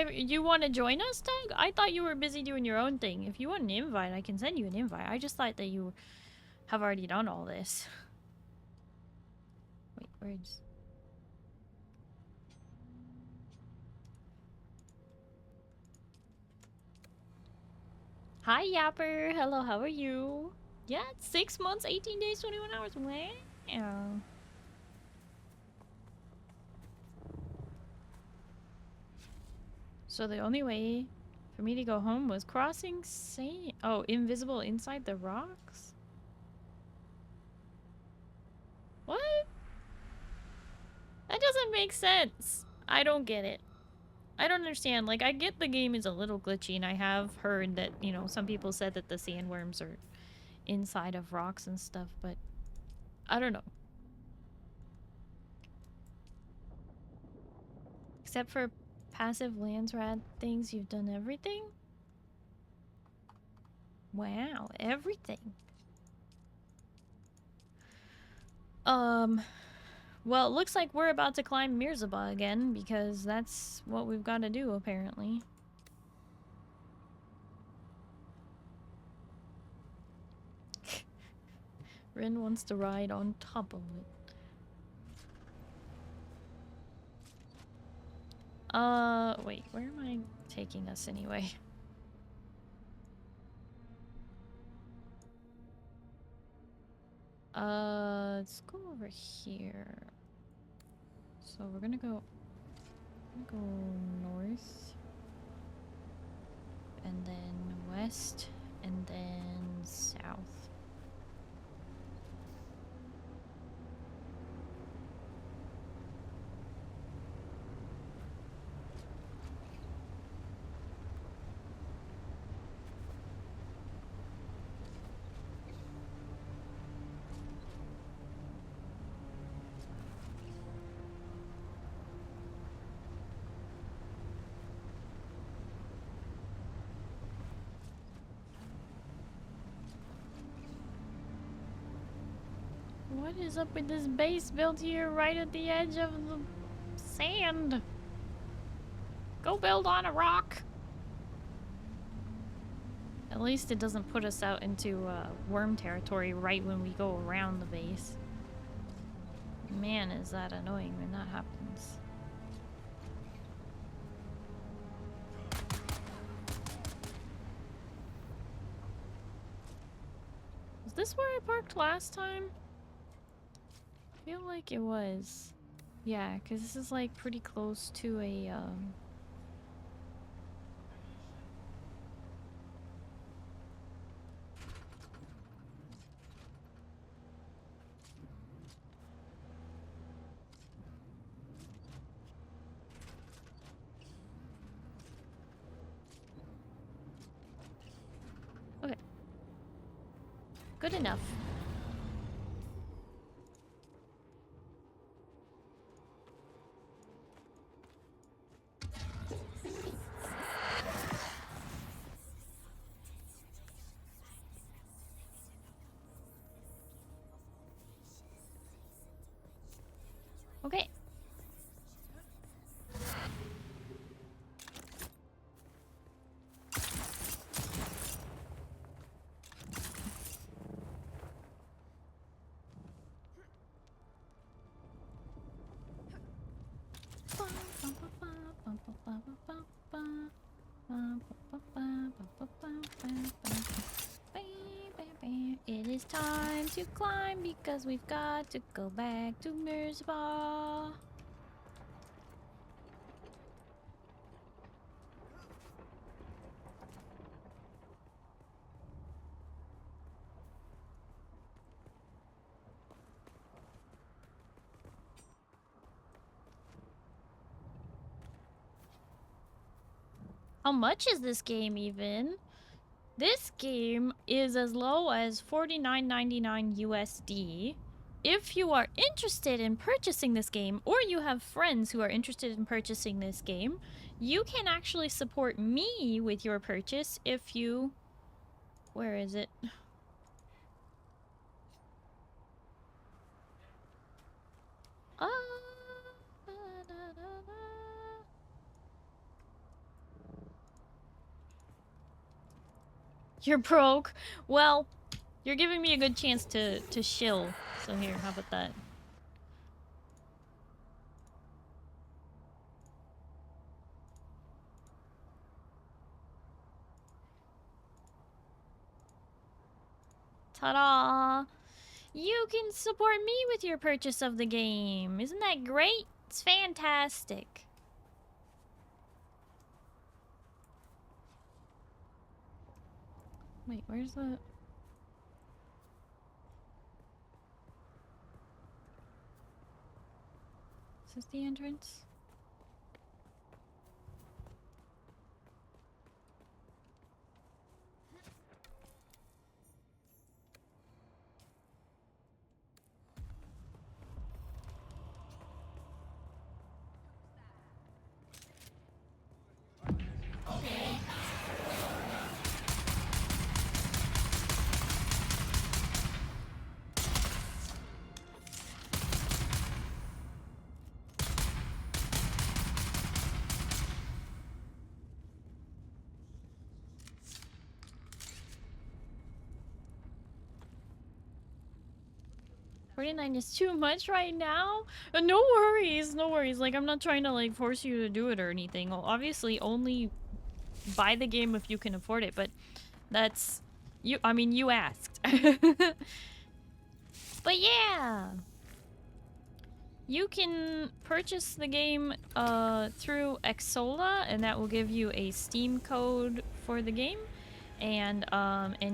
You want to join us, Doug? I thought you were busy doing your own thing. If you want an invite, I can send you an invite. I just thought that you have already done all this. Wait, where's... Hi, Yapper. Hello, how are you? Yeah, it's 6 months, 18 days, 21 hours. Wow. So the only way for me to go home was crossing sand. Oh, invisible inside the rocks? What? That doesn't make sense. I don't get it. I don't understand. Like, I get the game is a little glitchy, and I have heard that, you know, some people said that the sandworms are inside of rocks and stuff, but I don't know. Except for passive Landsrat things, you've done everything? Wow, everything. Well, it looks like we're about to climb Mirzaba again, because that's what we've got to do, apparently. Rin wants to ride on top of it. Wait, where am I taking us anyway? Let's go over here. So we're gonna go north, and then west, and then south. What is up with this base built here right at the edge of the sand? Go build on a rock. At least it doesn't put us out into worm territory right when we go around the base. Man, is that annoying when that happens. Was this where I parked last time? I feel like it was. Yeah, because this is like pretty close to a okay. Good enough. Okay. It is time to climb because we've got to go back to Mirzba. How much is this game even? This game is as low as $49.99 USD. If you are interested in purchasing this game, or you have friends who are interested in purchasing this game, you can actually support me with your purchase if you... Where is it? You're broke? Well, you're giving me a good chance to shill. So here, how about that? Ta-da! You can support me with your purchase of the game. Isn't that great? It's fantastic. Wait, where's the... Is this the entrance? $49 is too much right now? No worries, no worries. Like, I'm not trying to, like, force you to do it or anything. Well, obviously, only buy the game if you can afford it, but that's... you. I mean, you asked. But yeah! You can purchase the game through Xsola, and that will give you a Steam code for the game. And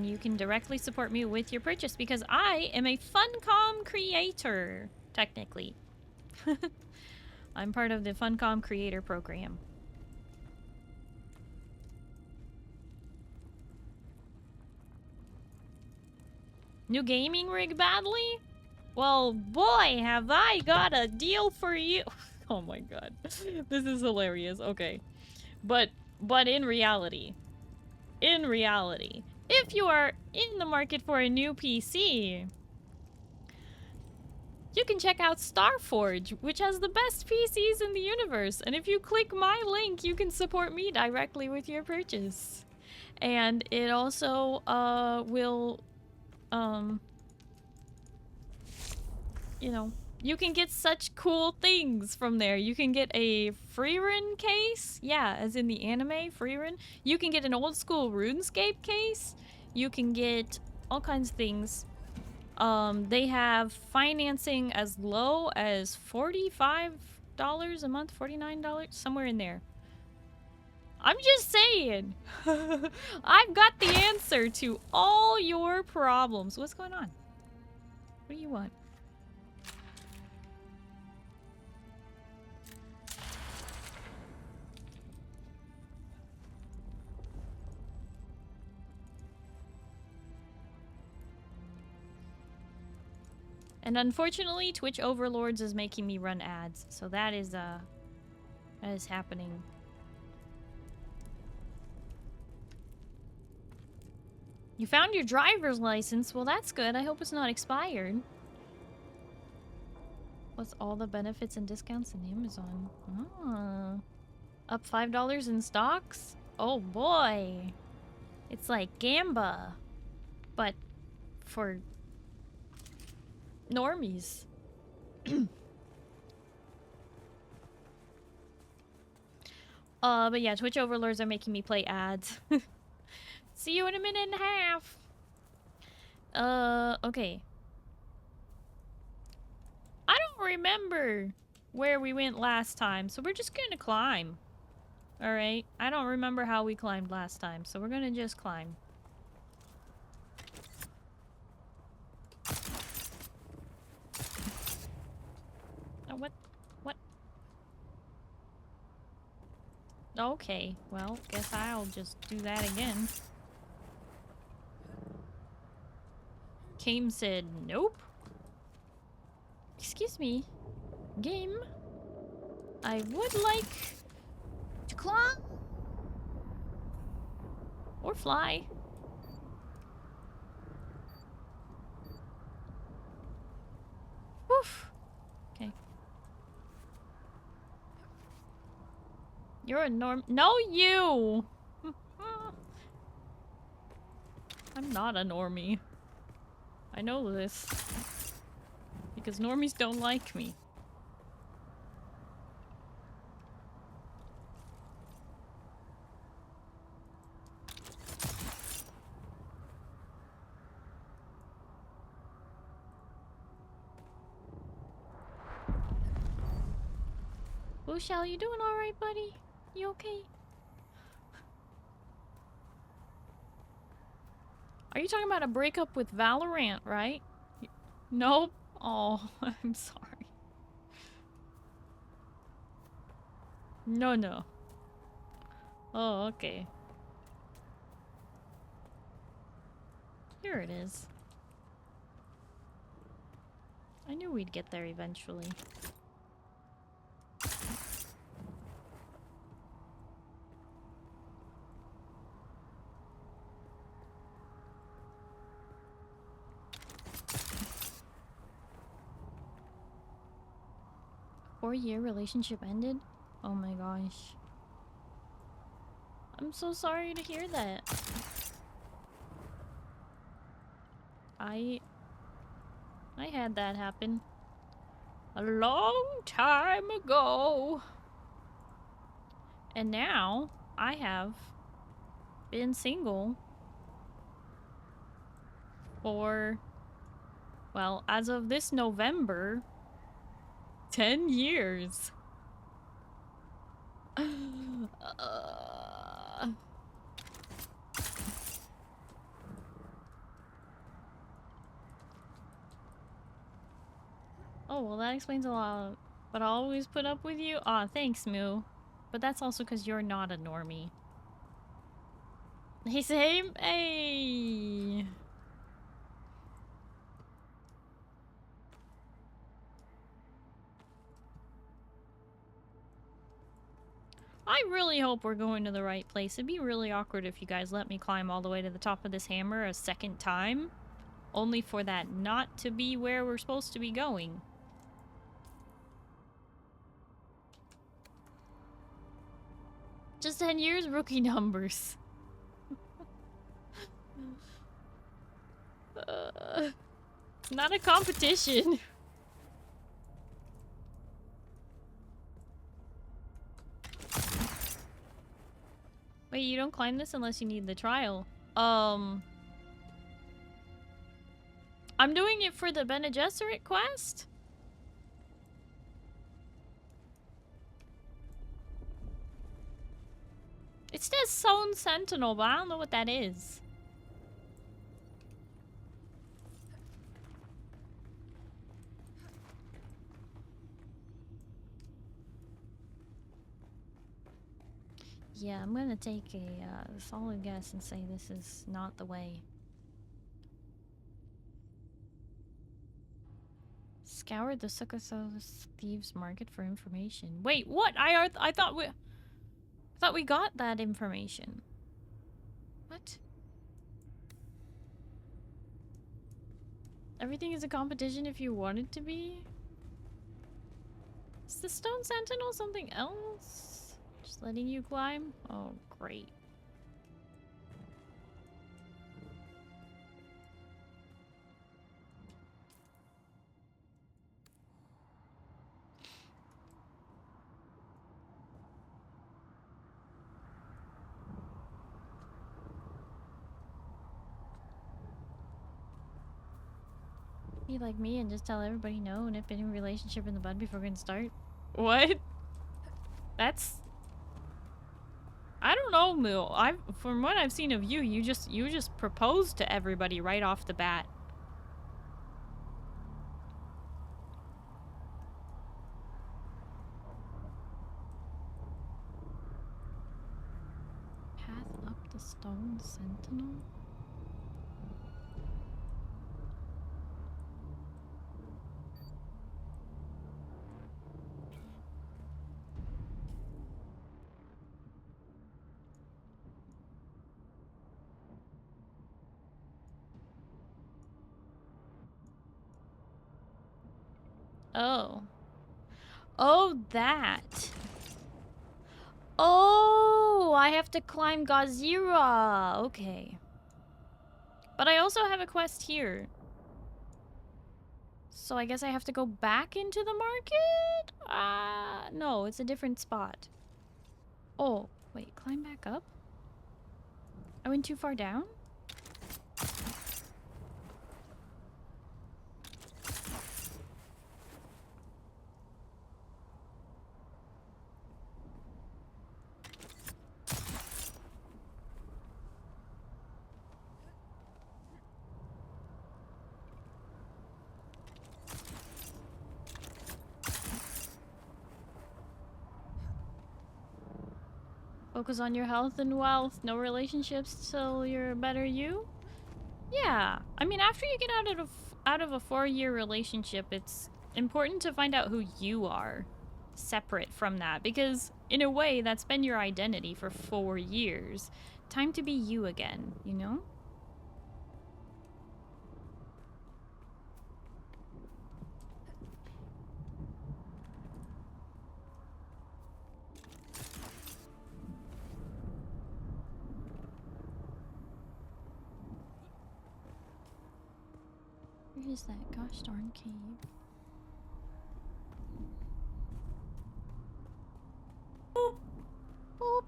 you can directly support me with your purchase because I am a Funcom creator, technically. I'm part of the Funcom creator program. New gaming rig badly? Well, boy, have I got a deal for you. Oh my god. This is hilarious. Okay. But in reality, if you are in the market for a new PC, you can check out Starforge, which has the best PCs in the universe. And if you click my link, you can support me directly with your purchase. And it also will, you know, you can get such cool things from there. You can get a Freerun case. Yeah, as in the anime, Freerun. You can get an old school RuneScape case. You can get all kinds of things. They have financing as low as $45 a month, $49, somewhere in there. I'm just saying. I've got the answer to all your problems. What's going on? What do you want? And unfortunately, Twitch Overlords is making me run ads, so that is happening. You found your driver's license? Well, that's good. I hope it's not expired. What's all the benefits and discounts in Amazon? Ah. Up $5 in stocks? Oh boy. It's like Gamba, but for normies. But yeah, Twitch Overlords are making me play ads. See you in a minute and a half. Okay. I don't remember where we went last time, so we're just gonna climb. Alright? I don't remember how we climbed last time, so we're gonna just climb. Oh, what? What? Okay, well, guess I'll just do that again. Kame said, nope. Excuse me, game. I would like to climb or fly. Woof. Okay. You're a No, you! I'm not a normie. I know this. Because normies don't like me. Bushel, you doing alright, buddy? You okay? Are you talking about a breakup with Valorant, right? Nope. Oh, I'm sorry. No, no. Oh, okay. Here it is. I knew we'd get there eventually. Four-year relationship ended? Oh my gosh. I'm so sorry to hear that. I had that happen a long time ago. And now I have been single for, well, as of this November, 10 years. Oh, well, that explains a lot. But I'll always put up with you? Aw, thanks, Moo. But that's also because you're not a normie. Hey, same? Hey! I really hope we're going to the right place. It'd be really awkward if you guys let me climb all the way to the top of this hammer a second time. Only for that not to be where we're supposed to be going. Just 10 years, rookie numbers. It's not a competition. Wait, you don't climb this unless you need the trial. I'm doing it for the Bene Gesserit quest? It says Sown Sentinel, but I don't know what that is. Yeah, I'm gonna take a solid guess and say this is not the way. Scour the Succothos Thieves Market for information. Wait, what? I thought we got that information. What? Everything is a competition if you want it to be? Is the Stone Sentinel something else? Just letting you climb? Oh, great. Be like me and just tell everybody no, nip any relationship in the bud before we're gonna start. What? That's... I don't know, Moo. From what I've seen of you, you just proposed to everybody right off the bat. Path up the Stone Sentinel? Oh. Oh, that. Oh, I have to climb Gazira. Okay. But I also have a quest here. So I guess I have to go back into the market? No, it's a different spot. Oh, wait, climb back up? I went too far down? Focus on your health and wealth. No relationships till you're a better you? Yeah. I mean, after you get out of a 4-year relationship, it's important to find out who you are separate from that. Because, in a way, that's been your identity for 4 years. Time to be you again, you know? Where is that gosh darn cave? Boop. Boop.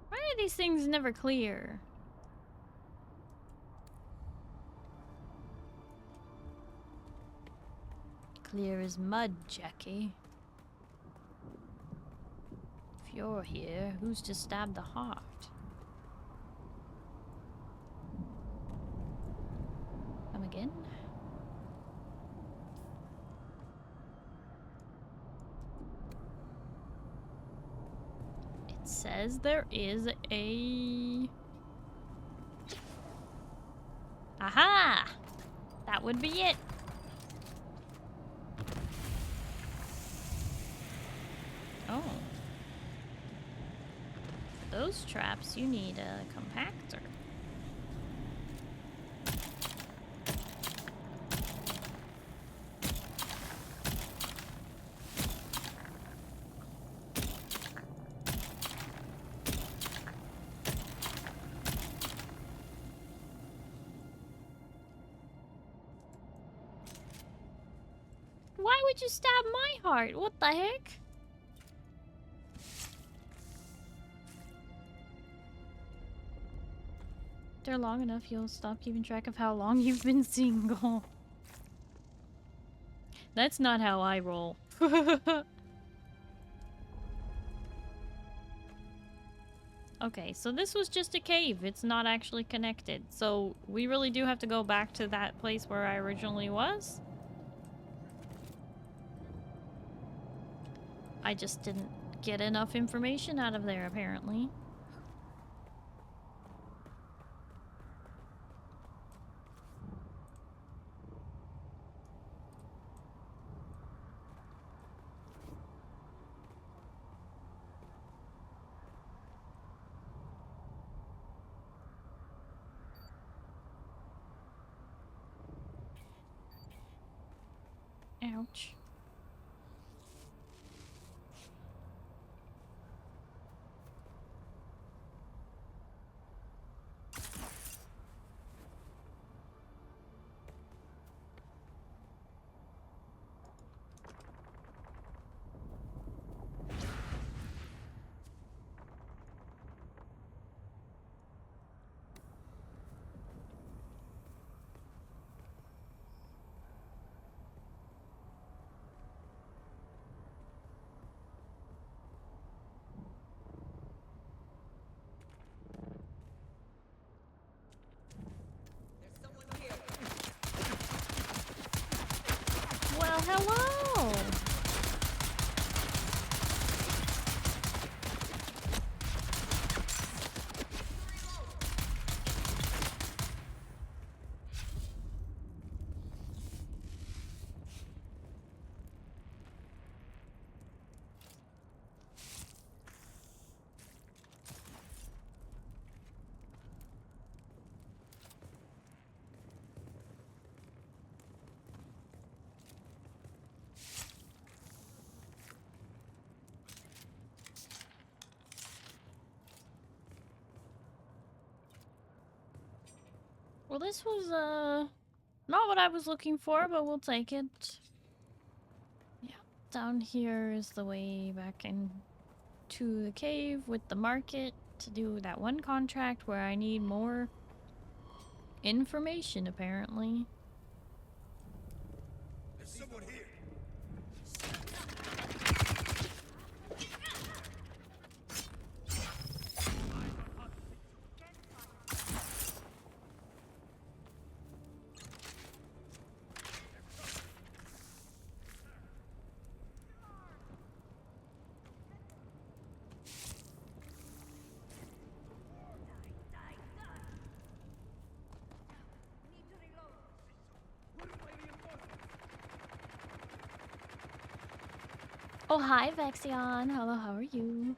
Why are these things never clear? Clear as mud, Jackie. If you're here, who's to stab the heart? Come again? It says there is a... Aha! That would be it. those traps, you need a compactor. Why would you stab my heart? What the heck? They're long enough, you'll stop keeping track of how long you've been single. That's not how I roll. Okay, so this was just a cave. It's not actually connected. So we really do have to go back to that place where I originally was. I just didn't get enough information out of there, apparently. Ouch. Well, hello! Well, this was, not what I was looking for, but we'll take it. Yeah, down here is the way back into the cave with the market to do that one contract where I need more information, apparently. There's someone here. Oh, hi, Vexion. Hello, how are you?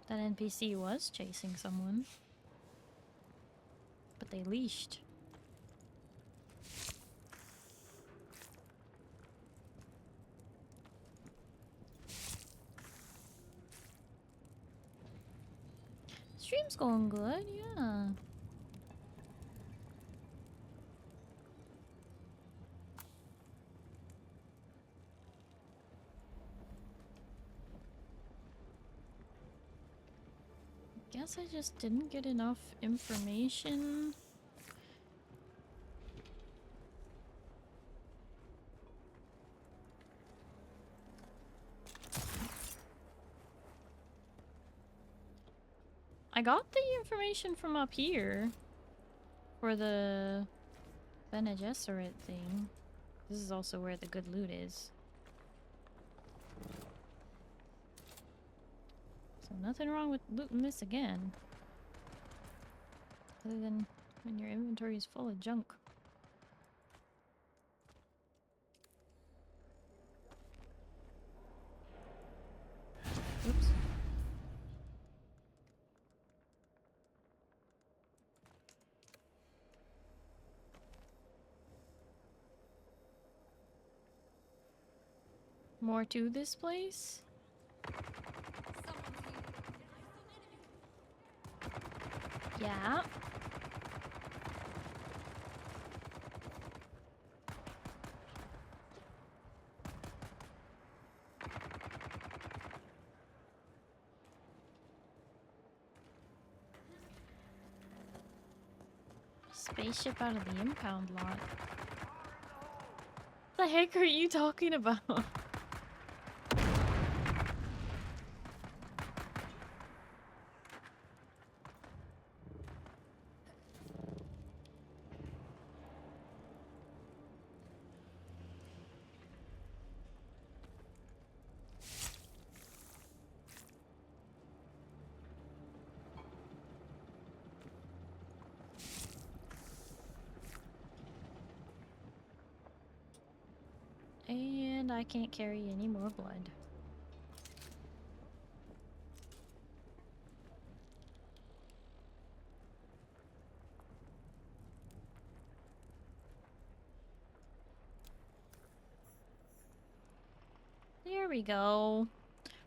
That NPC was chasing someone. But they leashed. Stream's going good, yeah. Guess I just didn't get enough information. I got the information from up here for the Bene Gesserit thing. This is also where the good loot is. So nothing wrong with looting this again. Other than When your inventory is full of junk. Oops. More to this place? Yeah. Spaceship out of the impound lot. What the heck are you talking about? And I can't carry any more blood. There we go.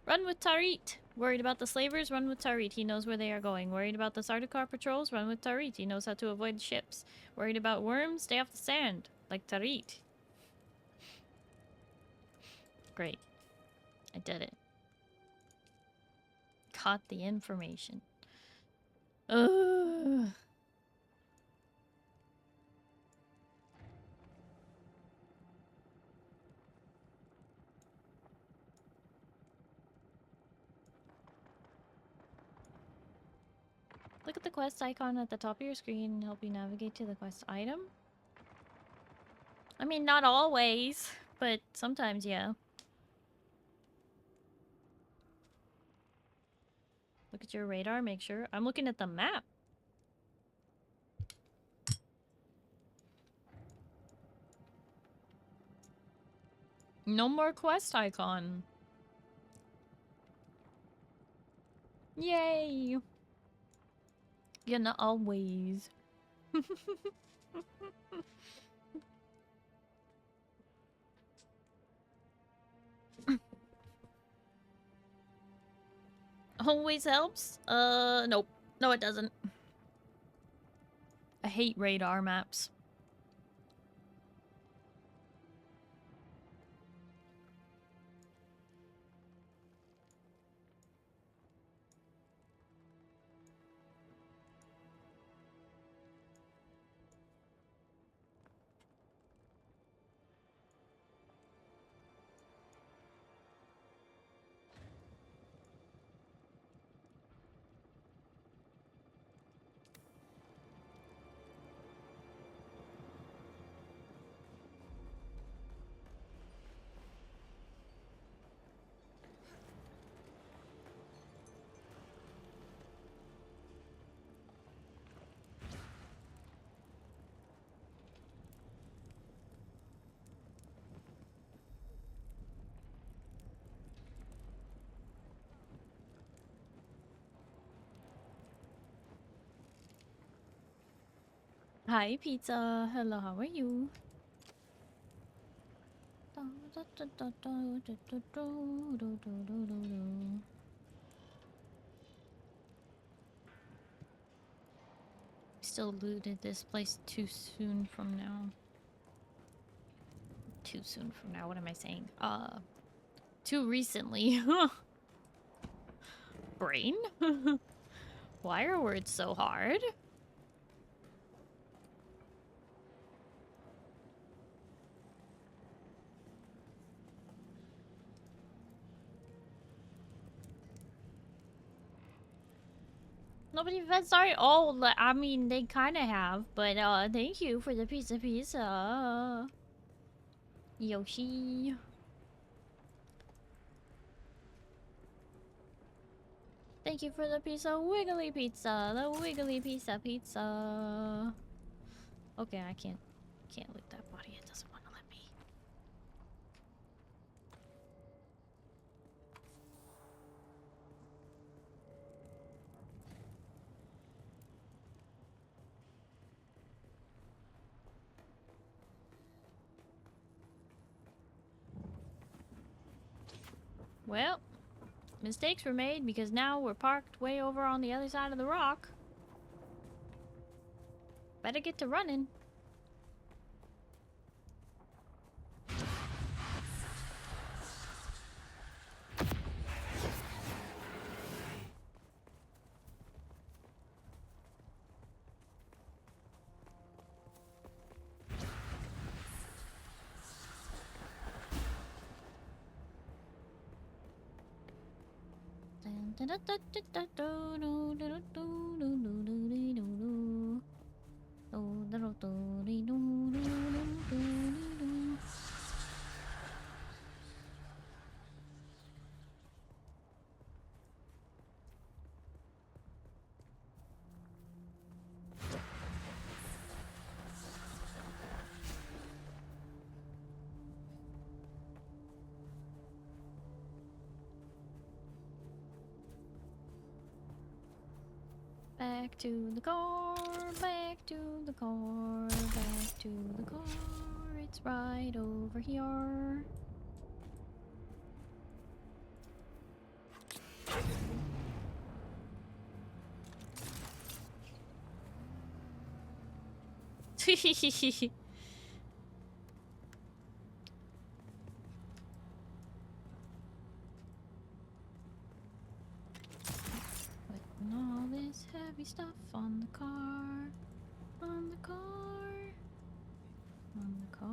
Run with Tarit. Worried about the slavers? Run with Tarit. He knows where they are going. Worried about the Sardaukar patrols? Run with Tarit. He knows how to avoid ships. Worried about worms? Stay off the sand. Like Tarit. Great. I did it. Caught the information. Ugh. Look at the quest icon at the top of your screen and help you navigate to the quest item. I mean, not always, but sometimes, yeah. Look at your radar, make sure. I'm looking at the map. No more quest icon. Yay! You know, always. Always helps? Nope. No, it doesn't. I hate radar maps. Hi, pizza. Hello, how are you? Still looted this place too soon from now. Too soon from now, what am I saying? Too recently. Brain? Why are words so hard? Nobody fed sorry. Oh, I mean, they kind of have, but thank you for the pizza. Yoshi. Thank you for the pizza, wiggly pizza, the wiggly pizza. Okay, I can't lick that body. It doesn't want to let me. Well, mistakes were made because now we're parked way over on the other side of the rock. Better get to running. Back to the car, back to the car, back to the car. It's right over here. Putting all this heavy stuff on the car, on the car, on the car.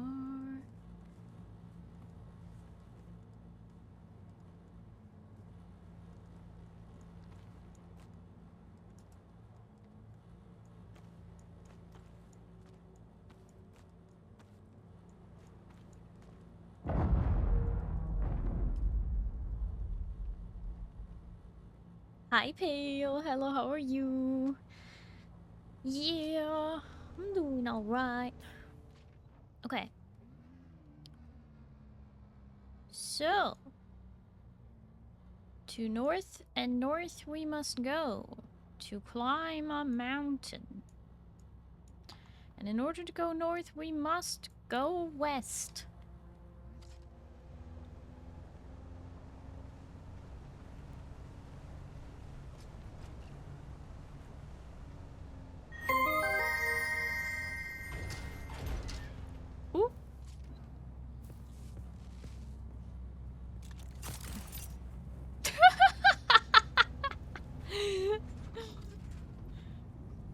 Hi Pale, hello, how are you? Yeah, I'm doing alright. Okay. So, to north and north we must go to climb a mountain. And in order to go north, we must go west. Ooh.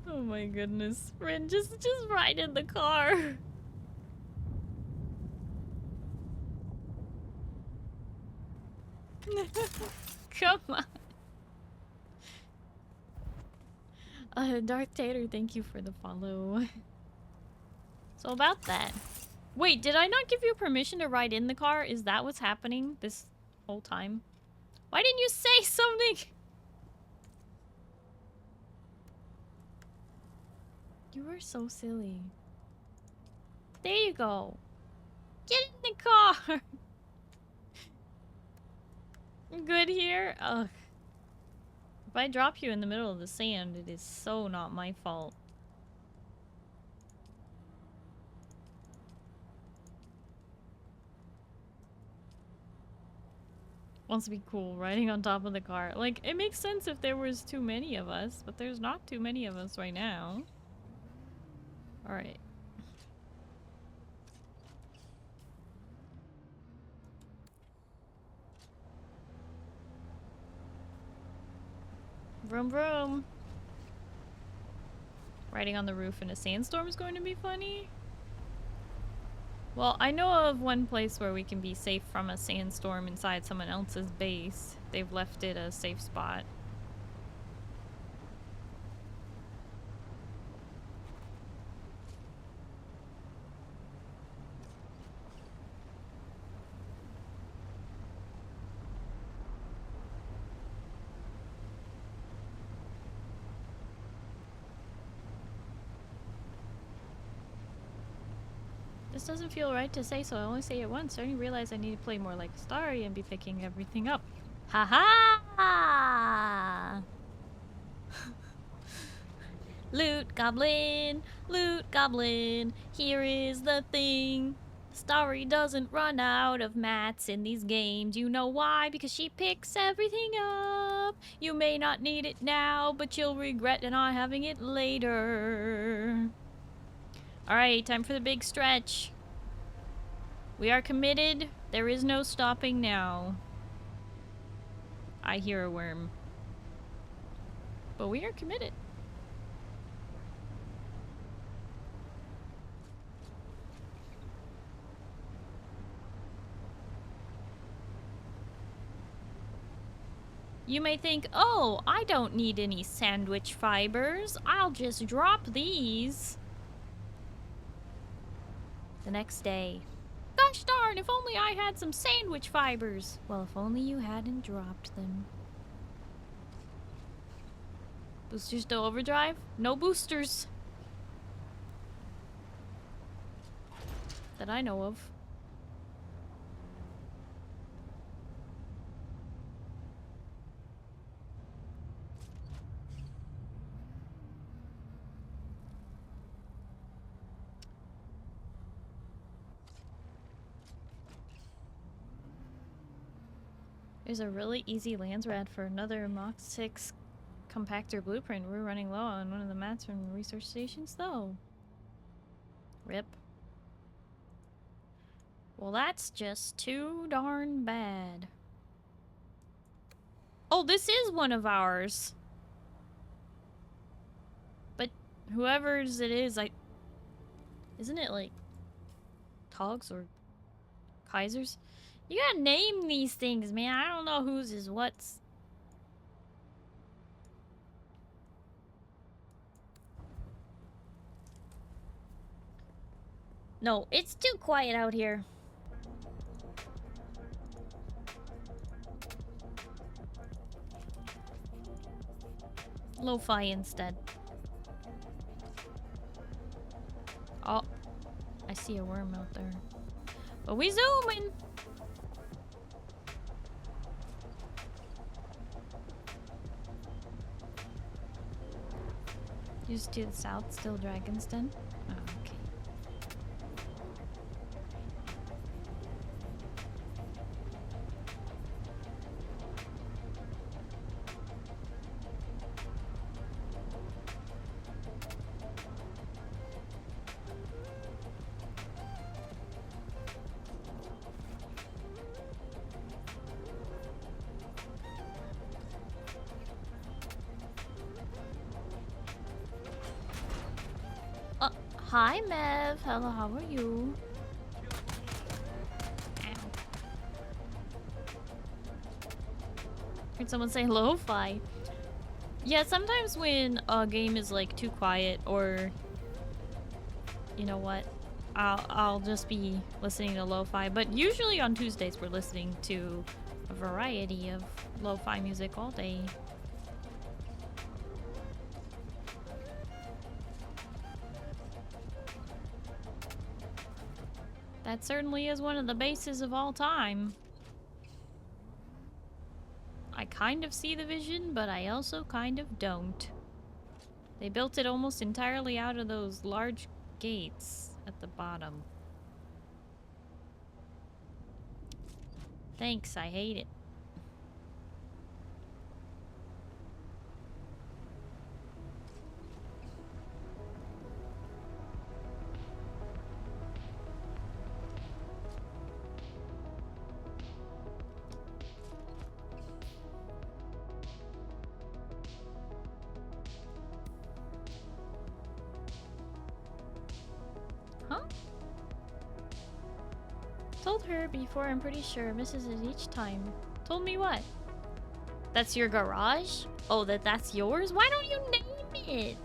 Oh my goodness. Rin, just ride in the car. Come on. Darth Tater, thank you for the follow. So about that. Wait, did I not give you permission to ride in the car? Is that what's happening this whole time? Why didn't you say something? You were so silly. There you go. Get in the car. Good here? Ugh. If I drop you in the middle of the sand, it is so not my fault. Wants to be cool, riding on top of the car. Like, it makes sense if there was too many of us, but there's not too many of us right now. Alright. Vroom vroom. Riding on the roof in a sandstorm is going to be funny. Well, I know of one place where we can be safe from a sandstorm inside someone else's base. They've left it a safe spot. This doesn't feel right to say, so I only say it once. I only realize I need to play more like Starry and be picking everything up. Ha-ha! Loot goblin, here is the thing. Starry doesn't run out of mats in these games. You know why? Because she picks everything up. You may not need it now, but you'll regret not having it later. Alright, time for the big stretch. We are committed. There is no stopping now. I hear a worm. But we are committed. You may think, oh, I don't need any sandwich fibers. I'll just drop these. The next day. Gosh darn, if only I had some sandwich fibers. Well, if only you hadn't dropped them. Boosters to overdrive? No boosters. That I know of. There's a really easy lands rad for another Mach 6 compactor blueprint. We're running low on one of the mats from the research stations, though. Rip. Well, that's just too darn bad. Oh, this is one of ours. But whoever's it is, isn't it like Togs or Kaisers? You gotta name these things, man. I don't know whose is what's. No, it's too quiet out here. Lo-fi instead. Oh, I see a worm out there. But we zooming. Just to the south, still Dragon's Den? Oh, okay. Hi, Mev. Hello, how are you? Ow. Heard someone say lo-fi. Yeah, sometimes when a game is like too quiet, or you know what, I'll just be listening to lo-fi. But usually on Tuesdays we're listening to a variety of lo-fi music all day. That certainly is one of the bases of all time. I kind of see the vision, but I also kind of don't. They built it almost entirely out of those large gates at the bottom. Thanks, I hate it. Told her before, I'm pretty sure misses it each time. Told me what? That's your garage? Oh, that's yours? Why don't you name it?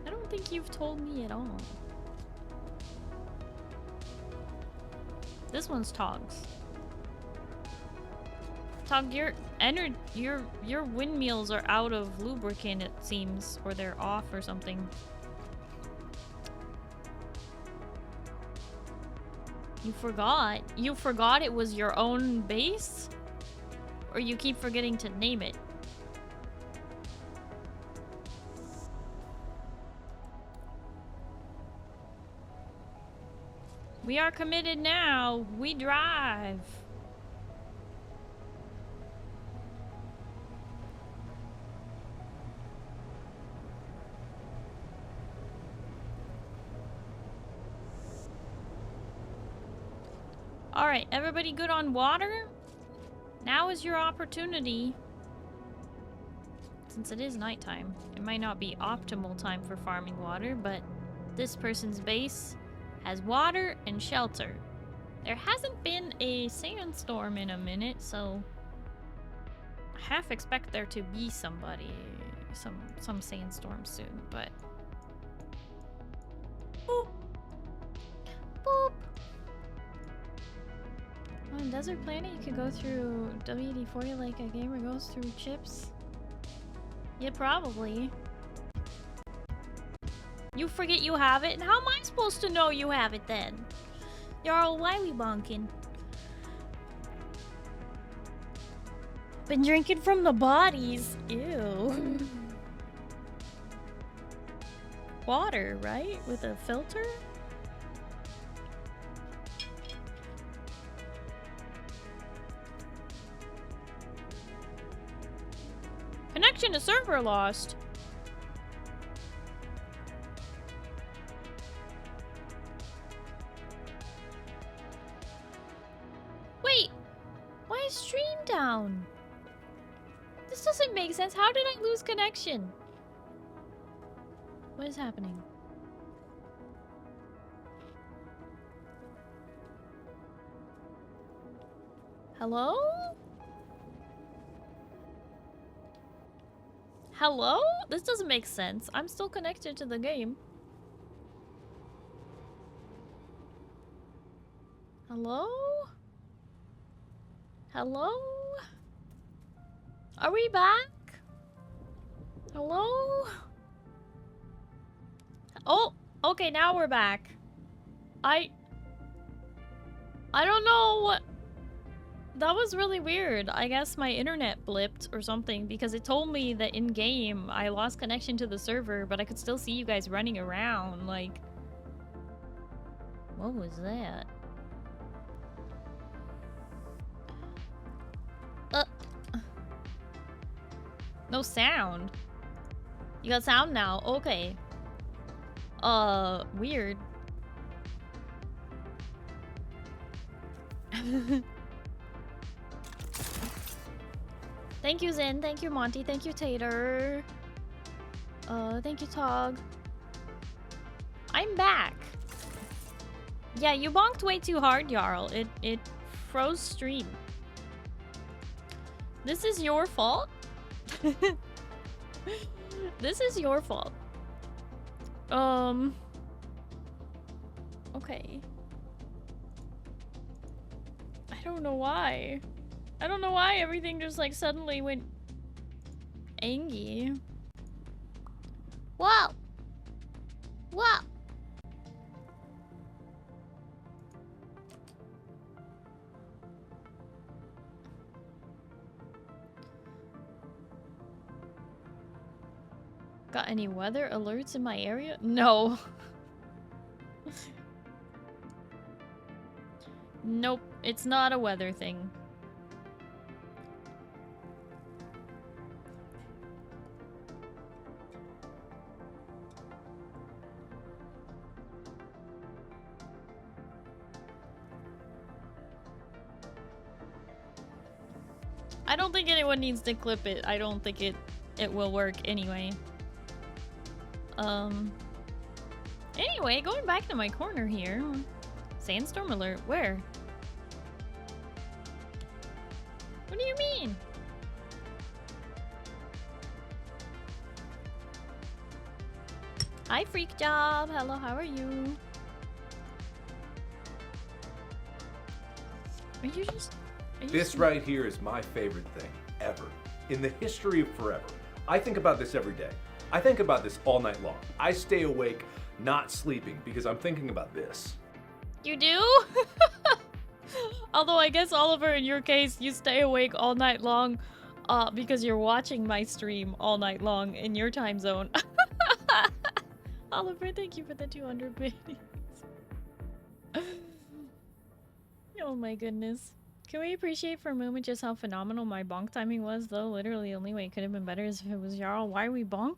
I don't think you've told me at all. This one's Tog's. Tog, your windmills are out of lubricant, it seems, or they're off or something. You forgot? You forgot it was your own base? Or you keep forgetting to name it? We are committed now. We drive. Alright, everybody good on water? Now is your opportunity. Since it is nighttime, it might not be optimal time for farming water, but this person's base has water and shelter. There hasn't been a sandstorm in a minute, so I half expect there to be some sandstorm soon, but boop. Boop. On Desert Planet, you could go through WD-40 like a gamer goes through chips. Yeah, probably. You forget you have it, and how am I supposed to know you have it then? Jarl, why we bonking? Been drinking from the bodies. Ew. Water, right? With a filter? Connection to server lost. Wait, why is stream down? This doesn't make sense. How did I lose connection? What is happening? Hello? Hello? This doesn't make sense. I'm still connected to the game. Hello? Hello? Are we back? Hello? Oh, okay, now we're back. I don't know what... That was really weird. I guess my internet blipped or something because it told me that in-game I lost connection to the server, but I could still see you guys running around, like... What was that? No sound. You got sound now? Okay. Weird. Thank you, Zen. Thank you, Monty. Thank you, Tater. Thank you, Tog. I'm back. Yeah, you bonked way too hard, Jarl. It froze stream. This is your fault? This is your fault. Okay. I don't know why. I don't know why everything just like suddenly went angry. Whoa! Whoa! Got any weather alerts in my area? No. Nope, it's not a weather thing. I don't think anyone needs to clip it. I don't think it will work anyway. Anyway, going back to my corner here. Sandstorm alert, where? What do you mean? Hi, Freak Job. Hello, how are you? Are you just... This right here is my favorite thing ever in the history of forever. I think about this every day. I think about this all night long. I stay awake, not sleeping, because I'm thinking about this. You do? Although I guess, Oliver, in your case, you stay awake all night long because you're watching my stream all night long in your time zone. Oliver, thank you for the 200 biddies. Oh my goodness. Can we appreciate for a moment just how phenomenal my bonk timing was, though? Literally, the only way it could have been better is if it was Jarl. Why are we bonk?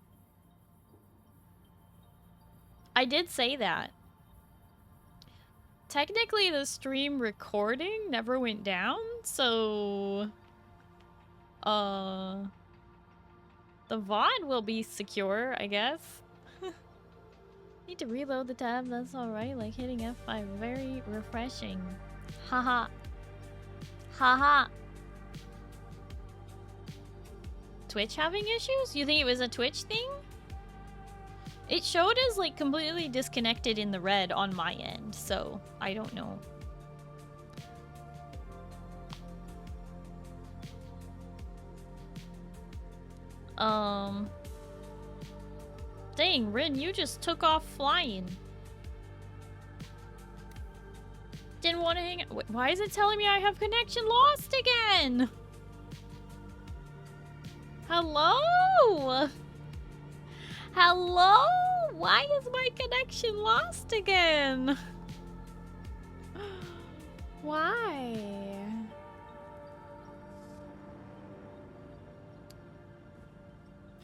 I did say that. Technically, the stream recording never went down, so... the VOD will be secure, I guess. Need to reload the tab, that's alright. Like hitting F5, very refreshing. Haha. Haha. Twitch having issues? You think it was a Twitch thing? It showed as like completely disconnected in the red on my end, so I don't know. Dang, Rin, you just took off flying. Didn't want to hang out. Wait, why is it telling me I have connection lost again? Hello? Hello? Why is my connection lost again? Why?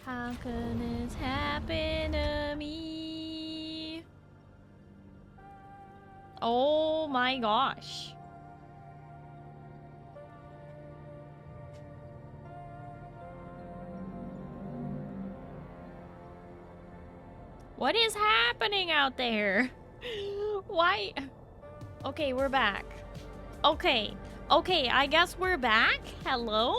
How could this happen to me? Oh my gosh. What is happening out there? Why? Okay, we're back. Okay, I guess we're back. Hello?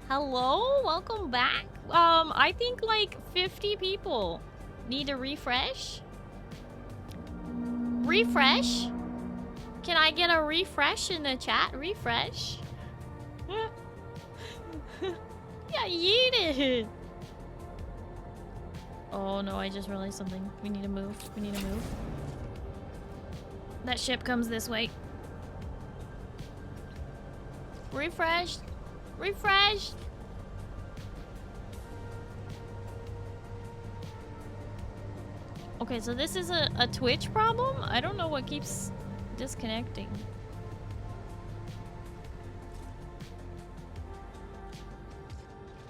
Hello? Welcome back. I think like 50 people need a refresh. Refresh? Can I get a refresh in the chat? Refresh? Yeah, yeet it. Oh no, I just realized something. We need to move. We need to move. That ship comes this way. Refreshed. Refreshed. Okay, so this is a Twitch problem? I don't know what keeps disconnecting.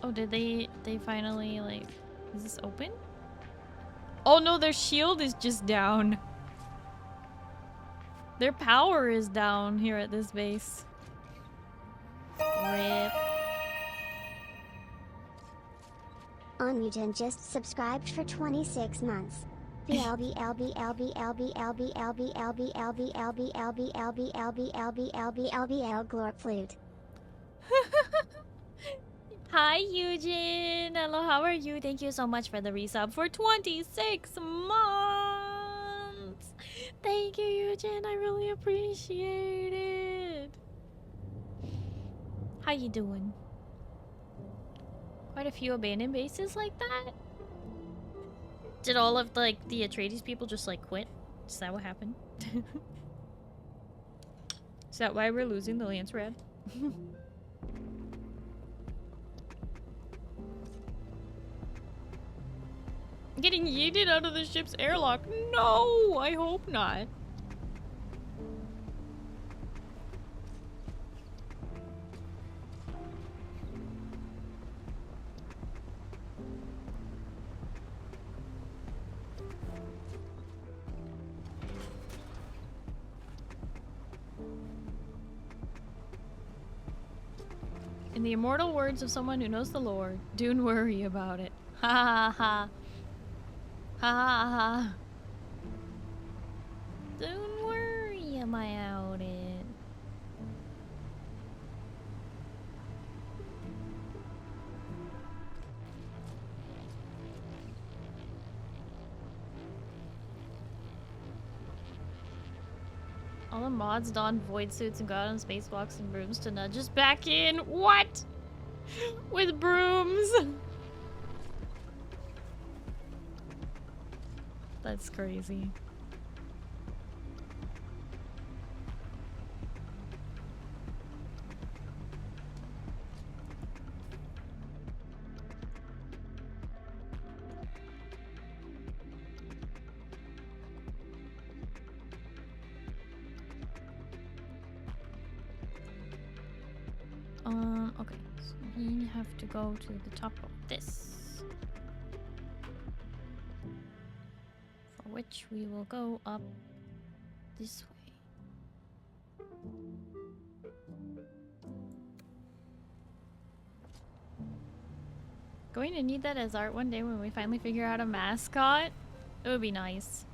Oh, did they finally, like... Is this open? Oh no, their shield is just down. Their power is down here at this base. RIP. Onmuten just subscribed for 26 months. BLB LB LB LB LB LB LB LB LB LB LB LB LB LB LB L Glorp Flute. Hi Eugene! Hello, how are you? Thank you so much for the resub for 26 months! Thank you, Eugene. I really appreciate it. How you doing? Quite a few abandoned bases like that? Did all of the Atreides people just like quit? Is that what happened? Is that why we're losing the Lance Red? Getting yeeted out of the ship's airlock. No, I hope not. In the immortal words of someone who knows the lore, don't worry about it. Ha ha ha. Ha ha ha. Don't worry about it. All the mods don void suits and got on spacewalks and brooms to nudge us back in. What? With brooms? That's crazy. We have to go to the top of this. For which we will go up this way. Going to need that as art one day when we finally figure out a mascot. It would be nice.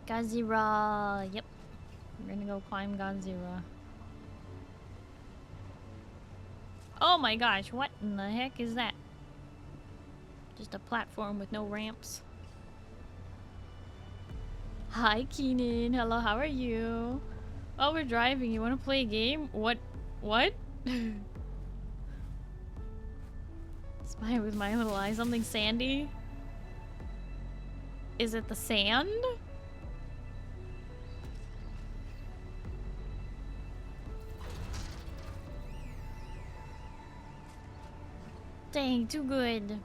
Godzilla. Yep. We're gonna go climb Godzilla. Oh my gosh, what in the heck is that? Just a platform with no ramps. Hi Keenan. Hello, how are you? Oh, we're driving. You wanna play a game? What? Spy with my little eye. Something sandy? Is it the sand? Dang, too good.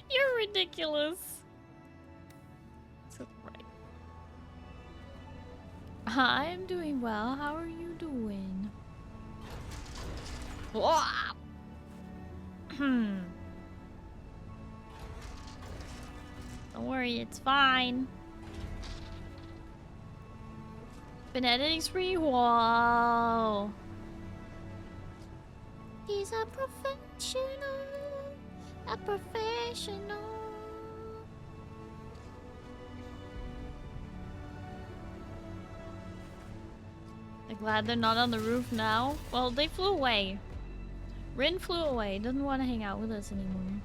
You're ridiculous. So right. I'm doing well. How are you doing? Don't worry, it's fine. Been editing spree? Whoa. He's a professional. A professional. I'm glad they're not on the roof now. Well, they flew away. Rin flew away. Doesn't want to hang out with us anymore.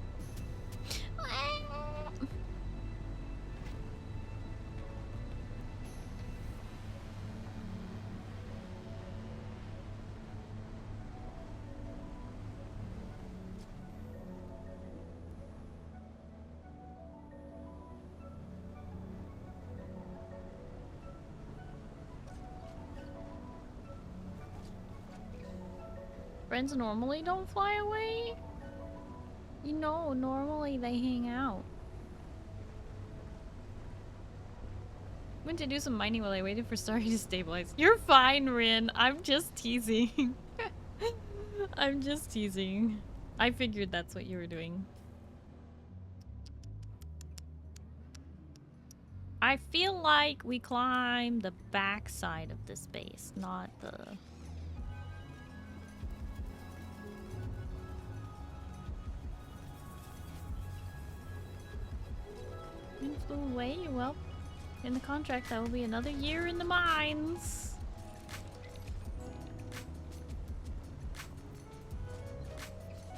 Friends normally don't fly away? You know, normally they hang out. Went to do some mining while I waited for Starry to stabilize. You're fine, Rin. I'm just teasing. I'm just teasing. I figured that's what you were doing. I feel like we climb the back side of this base, not the... Flew away. Well, in the contract that will be another year in the mines.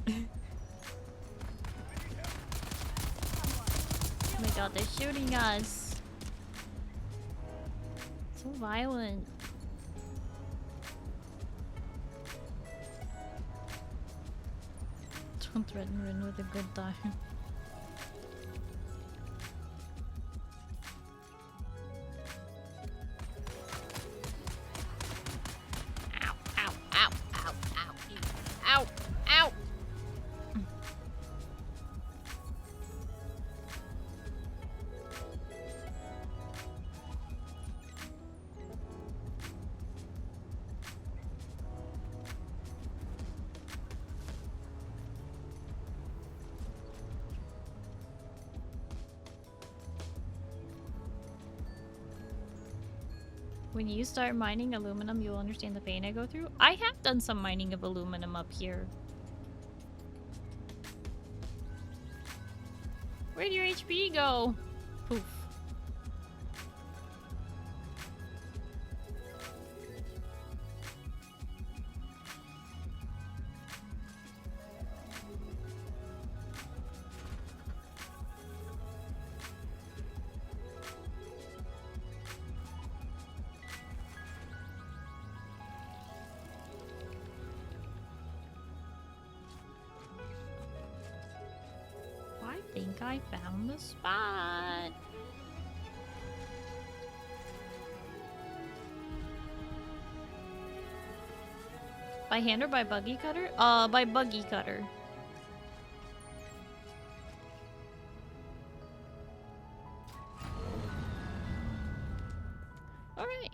Oh my god, they're shooting us. So violent. Don't threaten Rin with a good time. When you start mining aluminum, you'll understand the pain I go through. I have done some mining of aluminum up here. Where'd your HP go? Poof. I think I found the spot. By hand or by buggy cutter? By buggy cutter. Alright.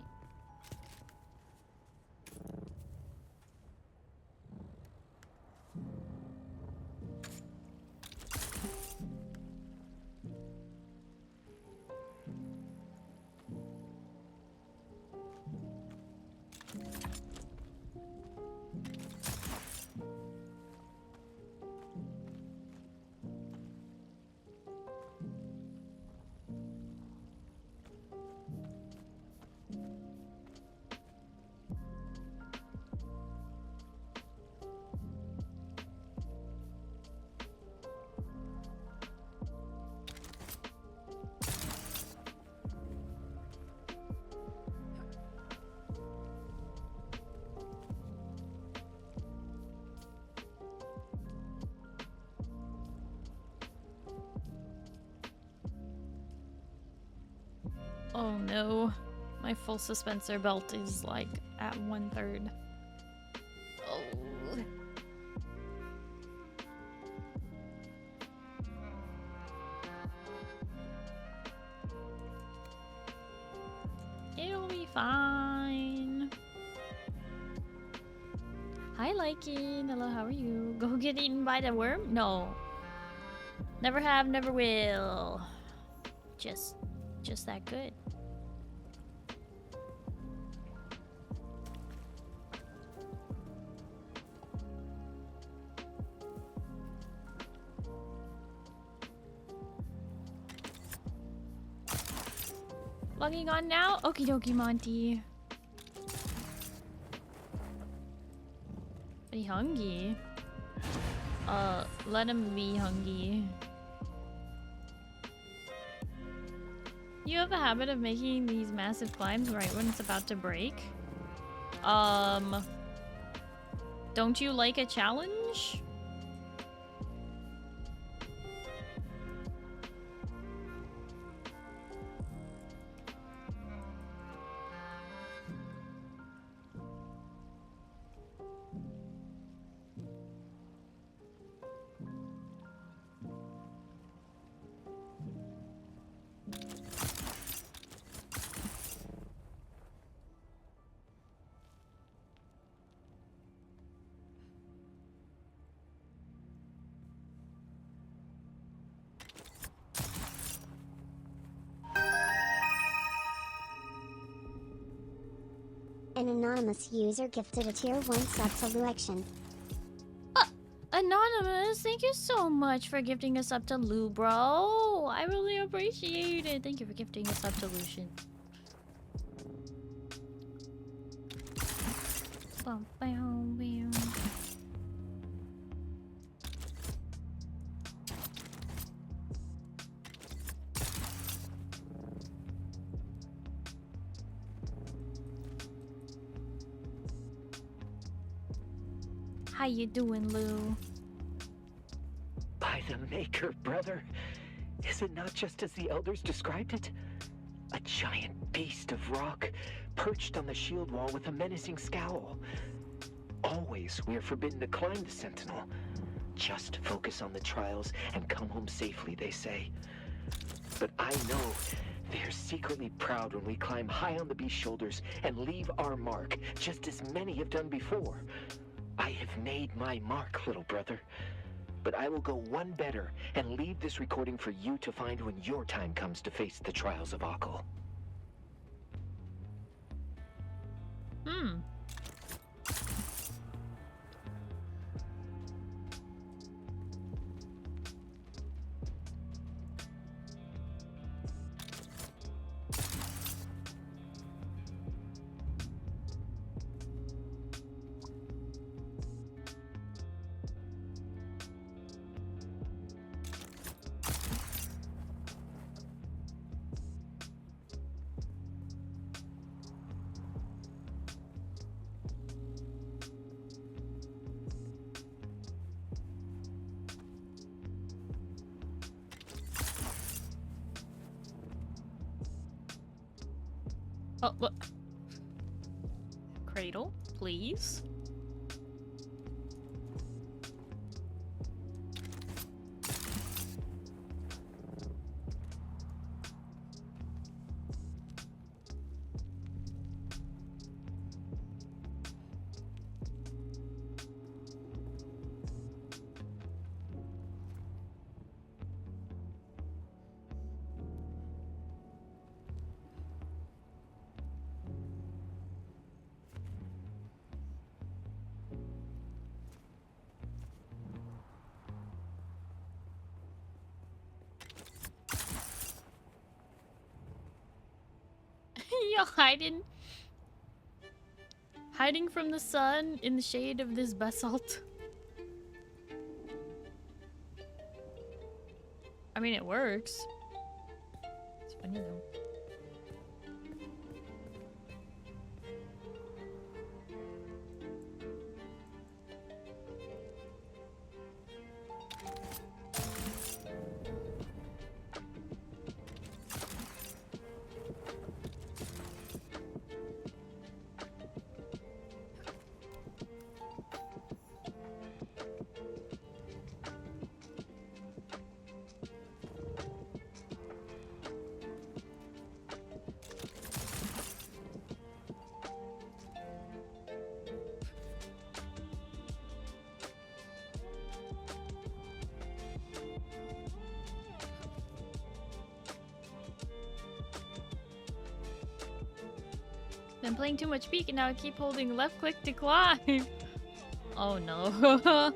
Oh no, my full suspensor belt is like at 1/3. Oh. It'll be fine. Hi, Lycan. Hello, how are you? Go get eaten by the worm? No. Never have, never will. Just that good. Logging on now? Okie dokie, Monty. Are you hungry? Let him be hungry. You have a habit of making these massive climbs right when it's about to break? Don't you like a challenge? An anonymous user gifted a tier 1 sub to Luection. Anonymous, thank you so much for gifting us up to Lu, bro. I really appreciate it. Thank you for gifting us up to Lucian. Bum, bam, bam. How you doing, Lou? By the Maker, brother. Is it not just as the elders described it? A giant beast of rock, perched on the shield wall with a menacing scowl. Always we are forbidden to climb the Sentinel. Just focus on the trials and come home safely, they say. But I know they are secretly proud when we climb high on the beast's shoulders and leave our mark, just as many have done before. I have made my mark, little brother. But I will go one better and leave this recording for you to find when your time comes to face the trials of Akal. Oh, look. Cradle, please. you hiding from the sun in the shade of this basalt? I mean, it works. It's funny though. Been playing too much Peek and now I keep holding left click to climb. Oh no.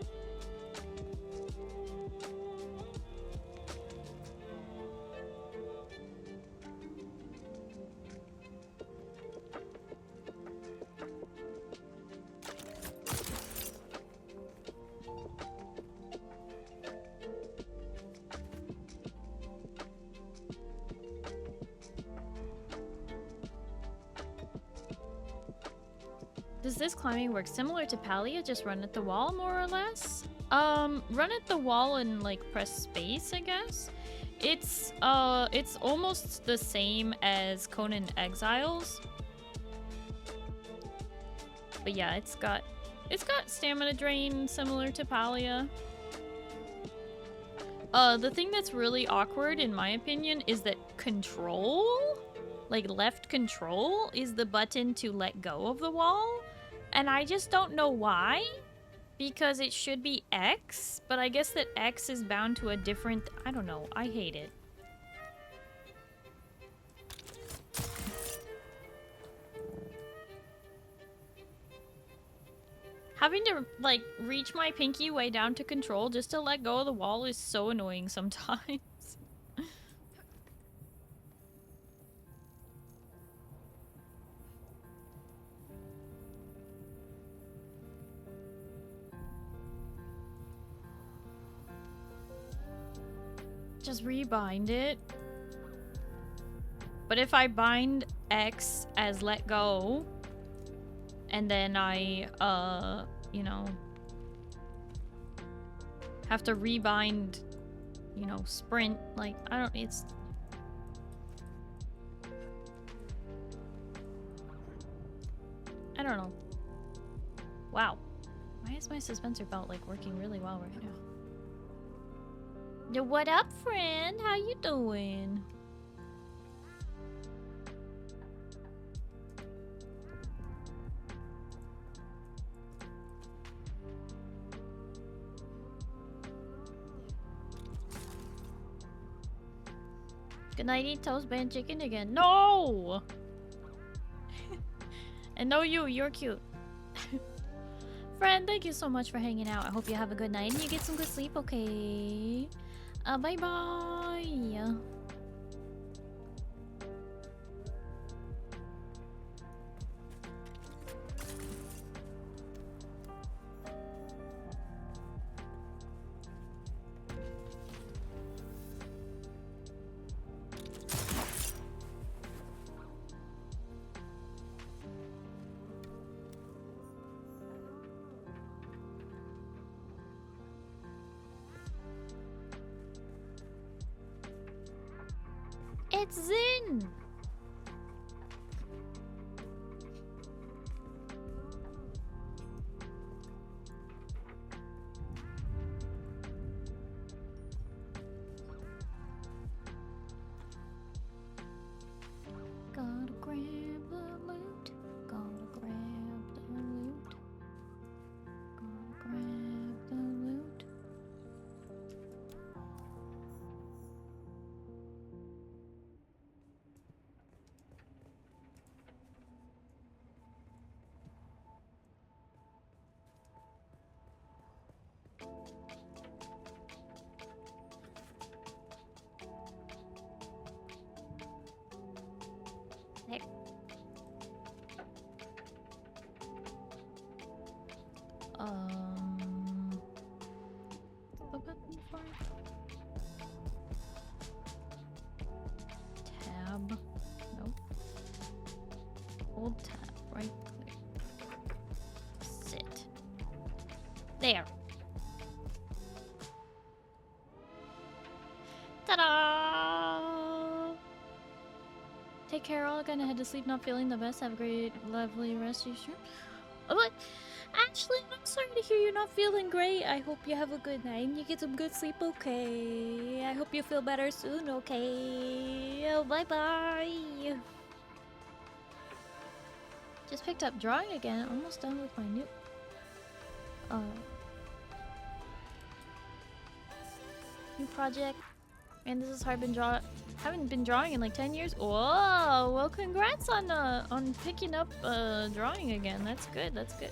Does this climbing work similar to Palia? Just run at the wall more or less? Run at the wall and like press space, I guess. It's almost the same as Conan Exiles. But yeah, it's got stamina drain similar to Palia. The thing that's really awkward in my opinion is that control, like left control, is the button to let go of the wall. And I just don't know why, because it should be X, but I guess that X is bound to a different, I don't know, I hate it. Having to, like, reach my pinky way down to control just to let go of the wall is so annoying sometimes. Just rebind it. But if I bind X as let go, and then I, you know, have to rebind, you know, sprint, like, I don't, it's... I don't know. Wow. Why is my suspensor belt, like, working really well right now? Yo, what up, friend? How you doing? Good night, eat toast, band chicken again. No! And no, you're cute. Friend, thank you so much for hanging out. I hope you have a good night and you get some good sleep, okay? Bye-bye. It's Zin! Gotta grab the loot. Gotta grab the loot. Gotta grab the loot. There. The button for it? Tab. Nope. Hold tab. Right click. Sit. There. Ta-da! Take care, all. Gonna head to sleep, not feeling the best. Have a great, lovely rest. You sure? Oh, but Ashley, I'm sorry to hear you're not feeling great. I hope you have a good night and you get some good sleep, okay? I hope you feel better soon, okay? Oh, bye-bye. Just picked up drawing again. Almost done with my new... new project. And this is hard. Haven't been drawing in like 10 years. Whoa! Well, congrats on picking up drawing again. That's good. That's good.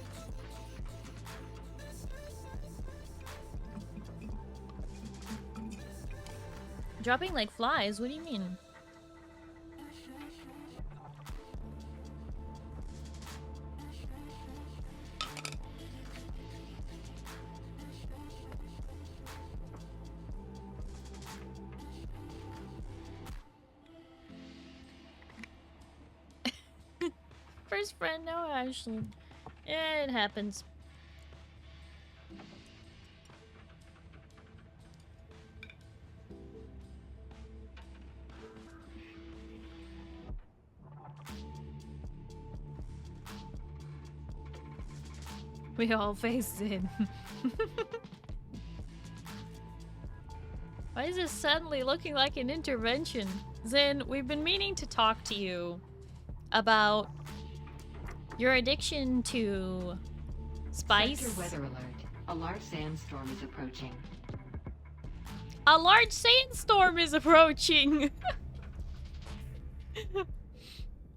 Dropping like flies? What do you mean? First friend, now Ashley. Yeah, it happens. We all face it. Why is this suddenly looking like an intervention? Zin, we've been meaning to talk to you about your addiction to spice. Sector weather alert. A large sandstorm is approaching. A large sandstorm is approaching.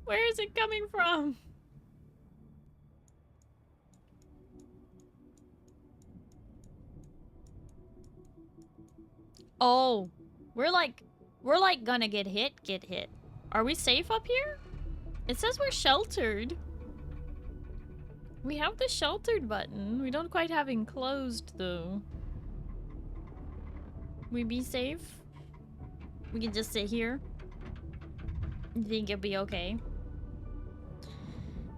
Where is it coming from? Oh, we're like gonna get hit. Are we safe up here? It says we're sheltered. We have the sheltered button. We don't quite have enclosed though. We be safe? We can just sit here? You think it'll be okay?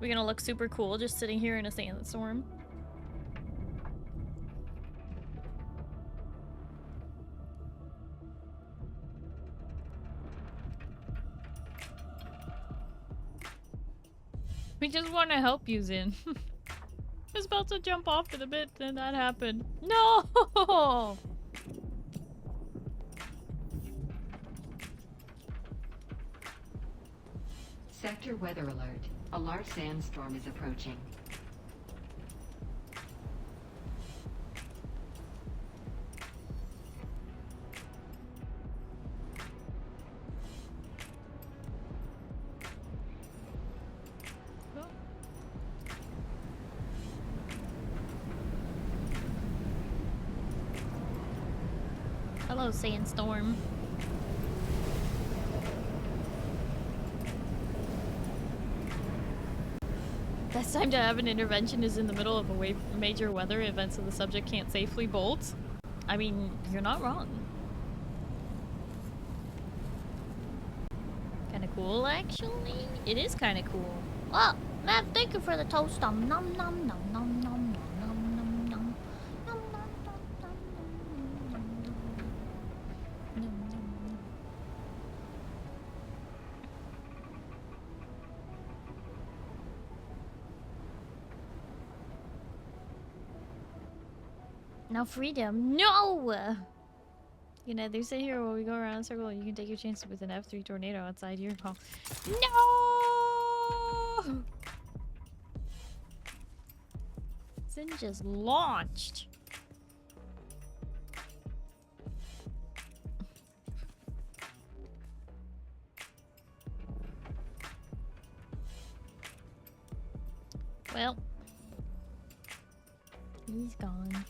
We're gonna look super cool just sitting here in a sandstorm. We just want to help you, Zin. I was about to jump off in a bit, and that happened. No! Sector weather alert. A large sandstorm is approaching. Hello, sandstorm. Best time to have an intervention is in the middle of a major weather event so the subject can't safely bolt. I mean, you're not wrong. Kinda cool, actually. It is kinda cool. Oh, man, thank you for the toast. Nom nom nom nom nom nom nom nom nom nom. No freedom. No! You can either sit here while we go around in a circle, or you can take your chances with an F3 tornado outside your home. No! Sin just launched. Well, he's gone.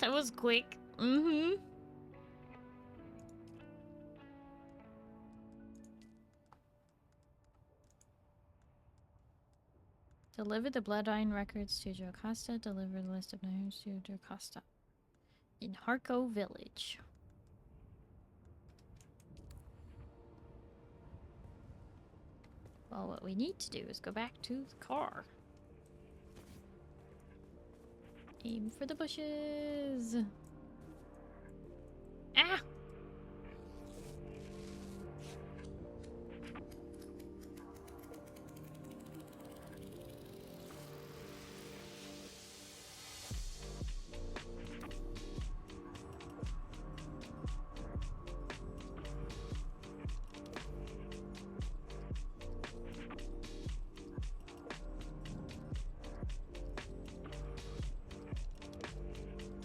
That was quick. Mm-hmm. Deliver the Bloodline records to Jocasta. Deliver the list of names to Jocasta. In Harko Village. Well, what we need to do is go back to the car. Aim for the bushes. Ah!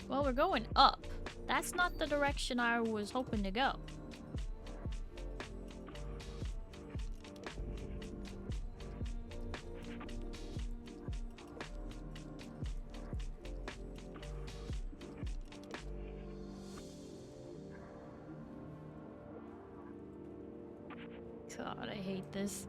Well, we're going up. That's not the direction I was hoping to go. God, I hate this.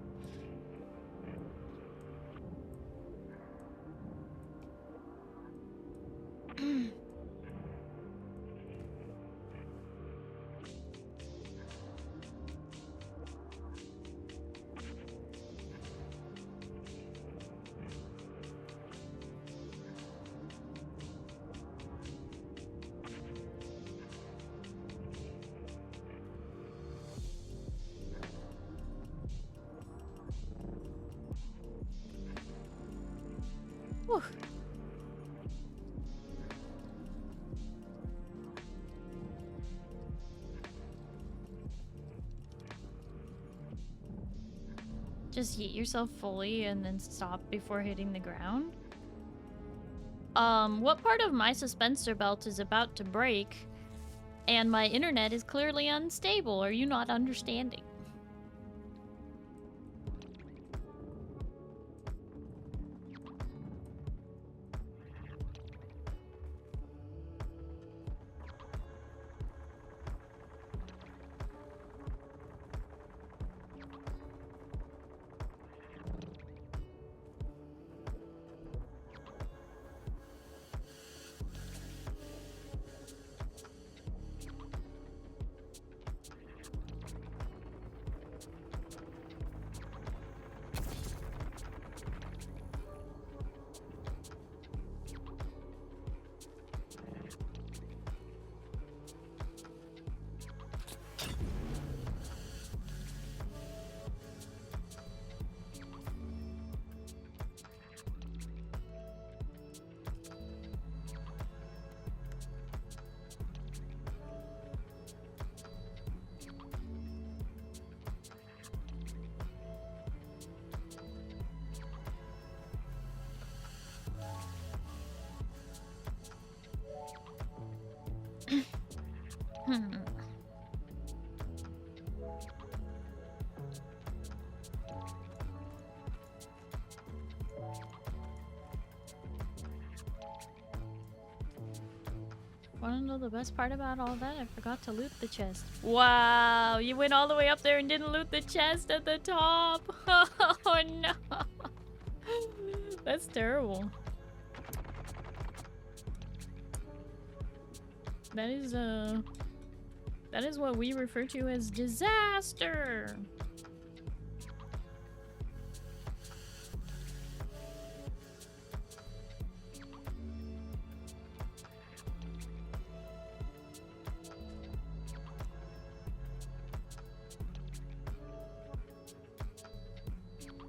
Whew. Just yeet yourself fully and then stop before hitting the ground? What part of my suspensor belt is about to break and my internet is clearly unstable? Are you not understanding? Wanna know the best part about all that? I forgot to loot the chest. Wow, you went all the way up there and didn't loot the chest at the top. Oh no. That's terrible. That is what we refer to as disaster.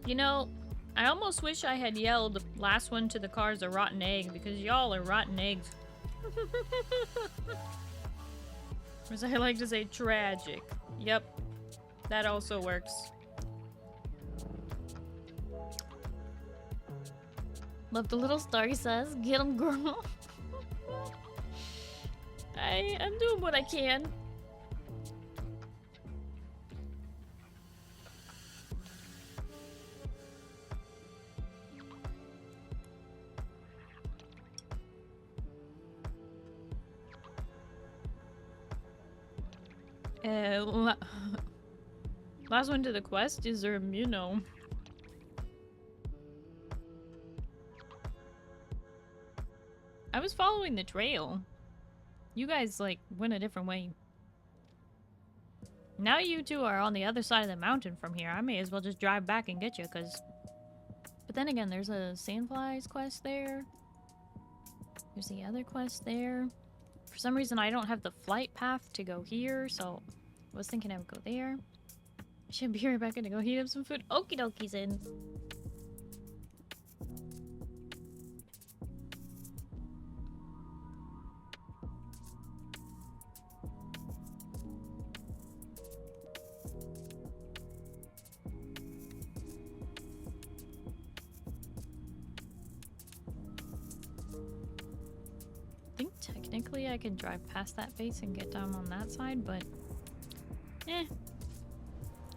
You know, I almost wish I had yelled last one to the car's a rotten egg because y'all are rotten eggs. Or as I like to say, tragic. Yep, that also works. Love the little Starry says, get 'em, girl. I'm doing what I can. Last one to the quest is Numiieo. I was following the trail. You guys, like, went a different way. Now you two are on the other side of the mountain from here. I may as well just drive back and get you, because... But then again, there's a Sandflies quest there. There's the other quest there. For some reason, I don't have the flight path to go here, so... I was thinking I would go there. I should be right back to go heat up some food. Okie dokies in. I think technically I can drive past that base and get down on that side, but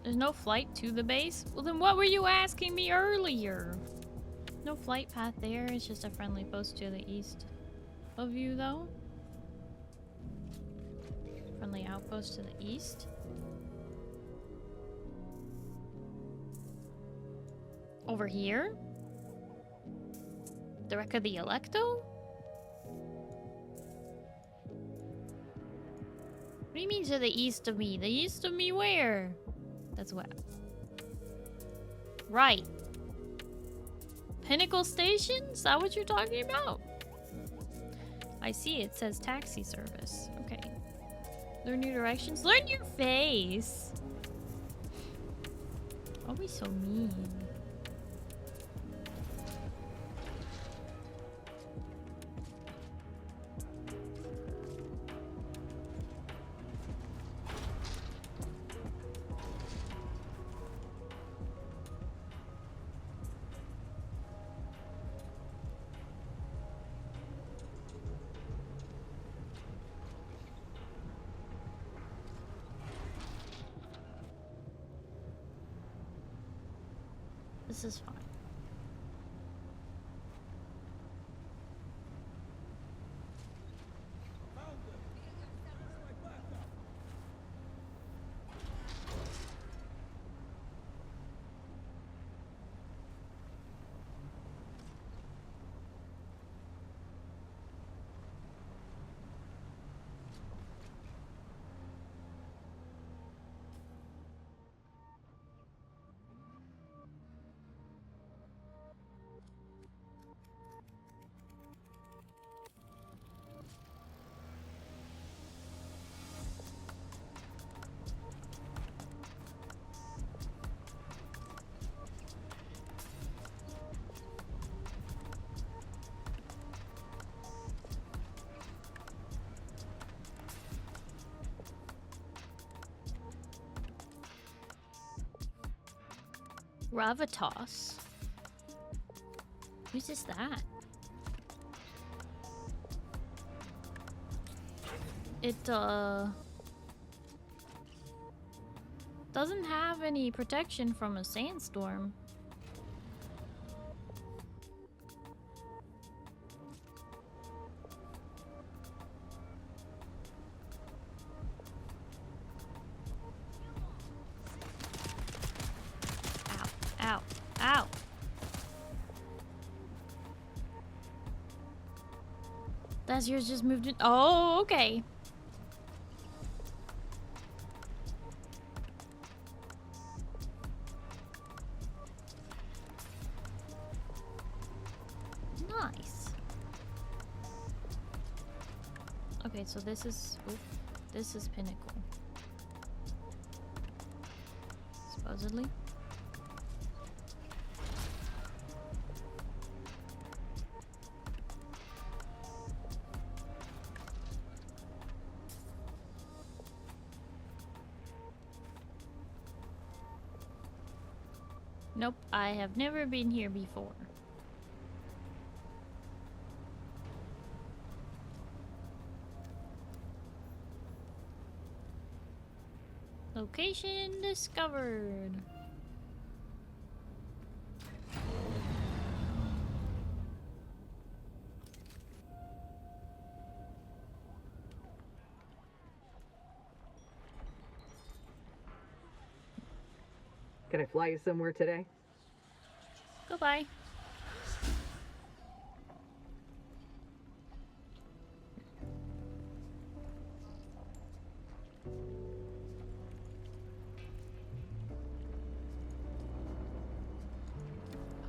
there's no flight to the base? Well, then what were you asking me earlier? No flight path there. It's just a friendly post to the east of you, though. Friendly outpost to the east. Over here? The wreck of the Electo? What do you mean to the east of me? The east of me where? That's what. Right. Pinnacle Station? Is that what you're talking about? I see it says taxi service. Okay. Learn new directions. Learn your face! Always so mean. This is fine. Gravitas. Who's this that? It doesn't have any protection from a sandstorm. Ow. Ow. That's yours just moved in. Oh, okay. Nice. Okay, so this is Pinnacle. Supposedly. Nope, I have never been here before. Location discovered. Can I fly you somewhere today? Goodbye.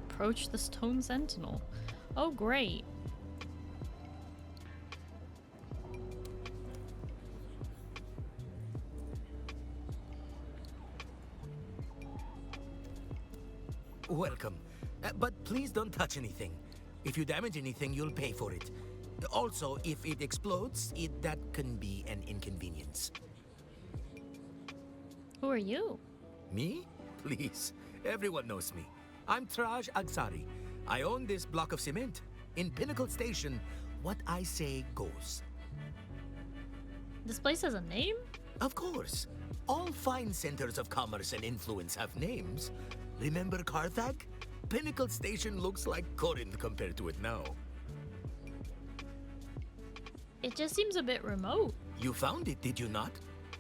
Approach the Stone Sentinel. Oh, great. Welcome. But please don't touch anything. If you damage anything, you'll pay for it. Also, if it explodes, that can be an inconvenience. Who are you? Me? Please. Everyone knows me. I'm Traj Agsari. I own this block of cement. In Pinnacle Station, what I say goes. This place has a name? Of course. All fine centers of commerce and influence have names. Remember Carthag? Pinnacle Station looks like Corinth compared to it now. It just seems a bit remote. You found it, did you not?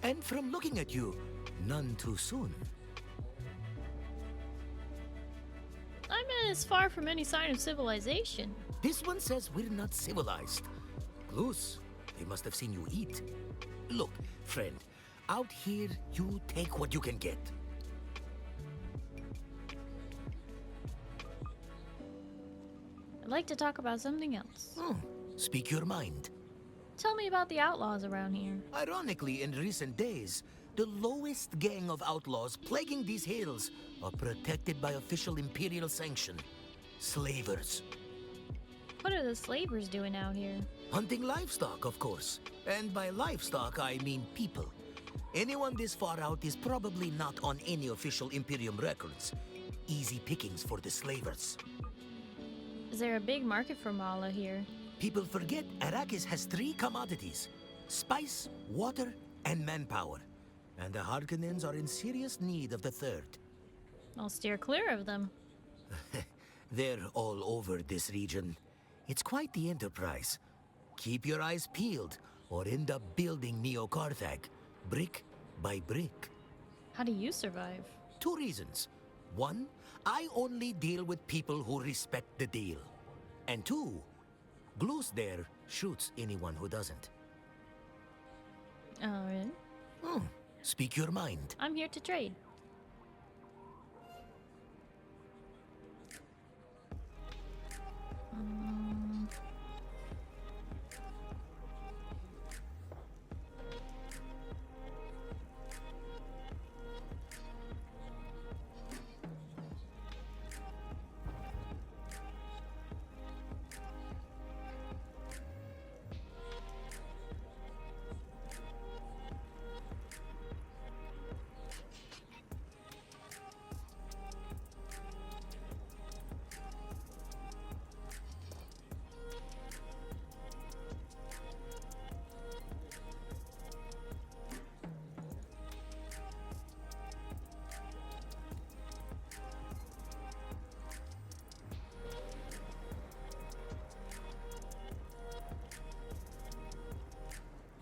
And from looking at you, none too soon. I'm as far from any sign of civilization. This one says we're not civilized. Glus, they must have seen you eat. Look, friend, out here you take what you can get. I'd like to talk about something else. Speak your mind. Tell me about the outlaws around here. Ironically, in recent days, the lowest gang of outlaws plaguing these hills are protected by official imperial sanction. Slavers. What are the slavers doing out here? Hunting livestock, of course. And by livestock, I mean people. Anyone this far out is probably not on any official Imperium records. Easy pickings for the slavers. Is there a big market for mala here? People forget Arrakis has 3 commodities: spice, water, and manpower. And the Harkonnens are in serious need of the 3rd. I'll steer clear of them. They're all over this region. It's quite the enterprise. Keep your eyes peeled, or end up building Neo-Carthag, brick by brick. How do you survive? 2 reasons. 1, I only deal with people who respect the deal. And 2, Glus there shoots anyone who doesn't. Oh, really? Speak your mind. I'm here to trade.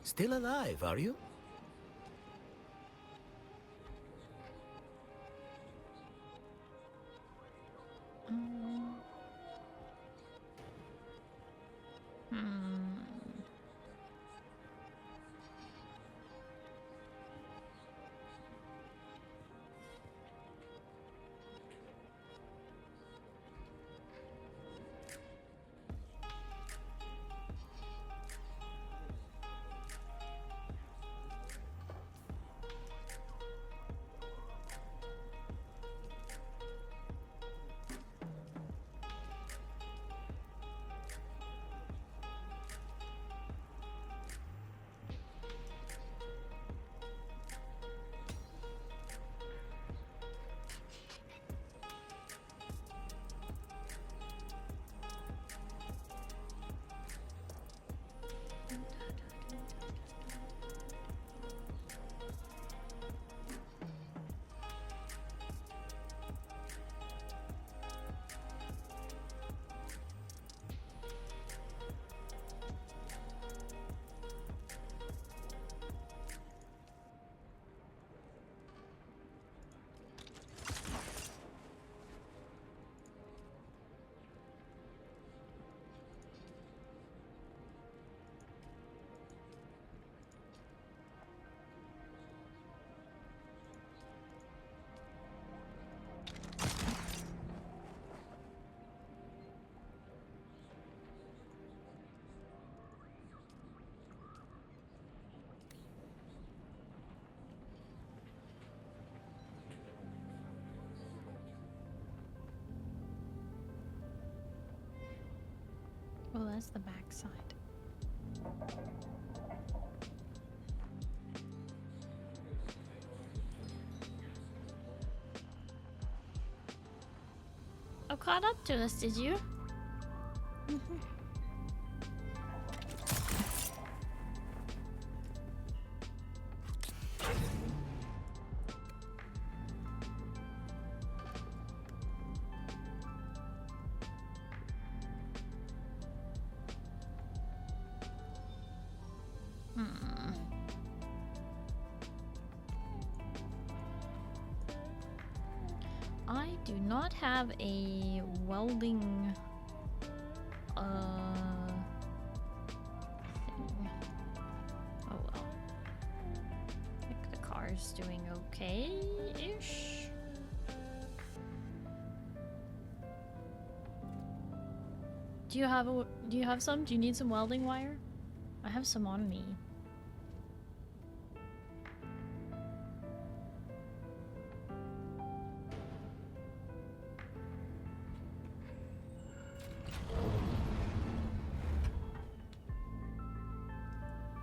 Still alive, are you? that's the back side. Oh, caught up to us, did you? I do not have a welding thing. Oh well. I think the car's doing okay-ish. Do you have some? Do you need some welding wire? I have some on me.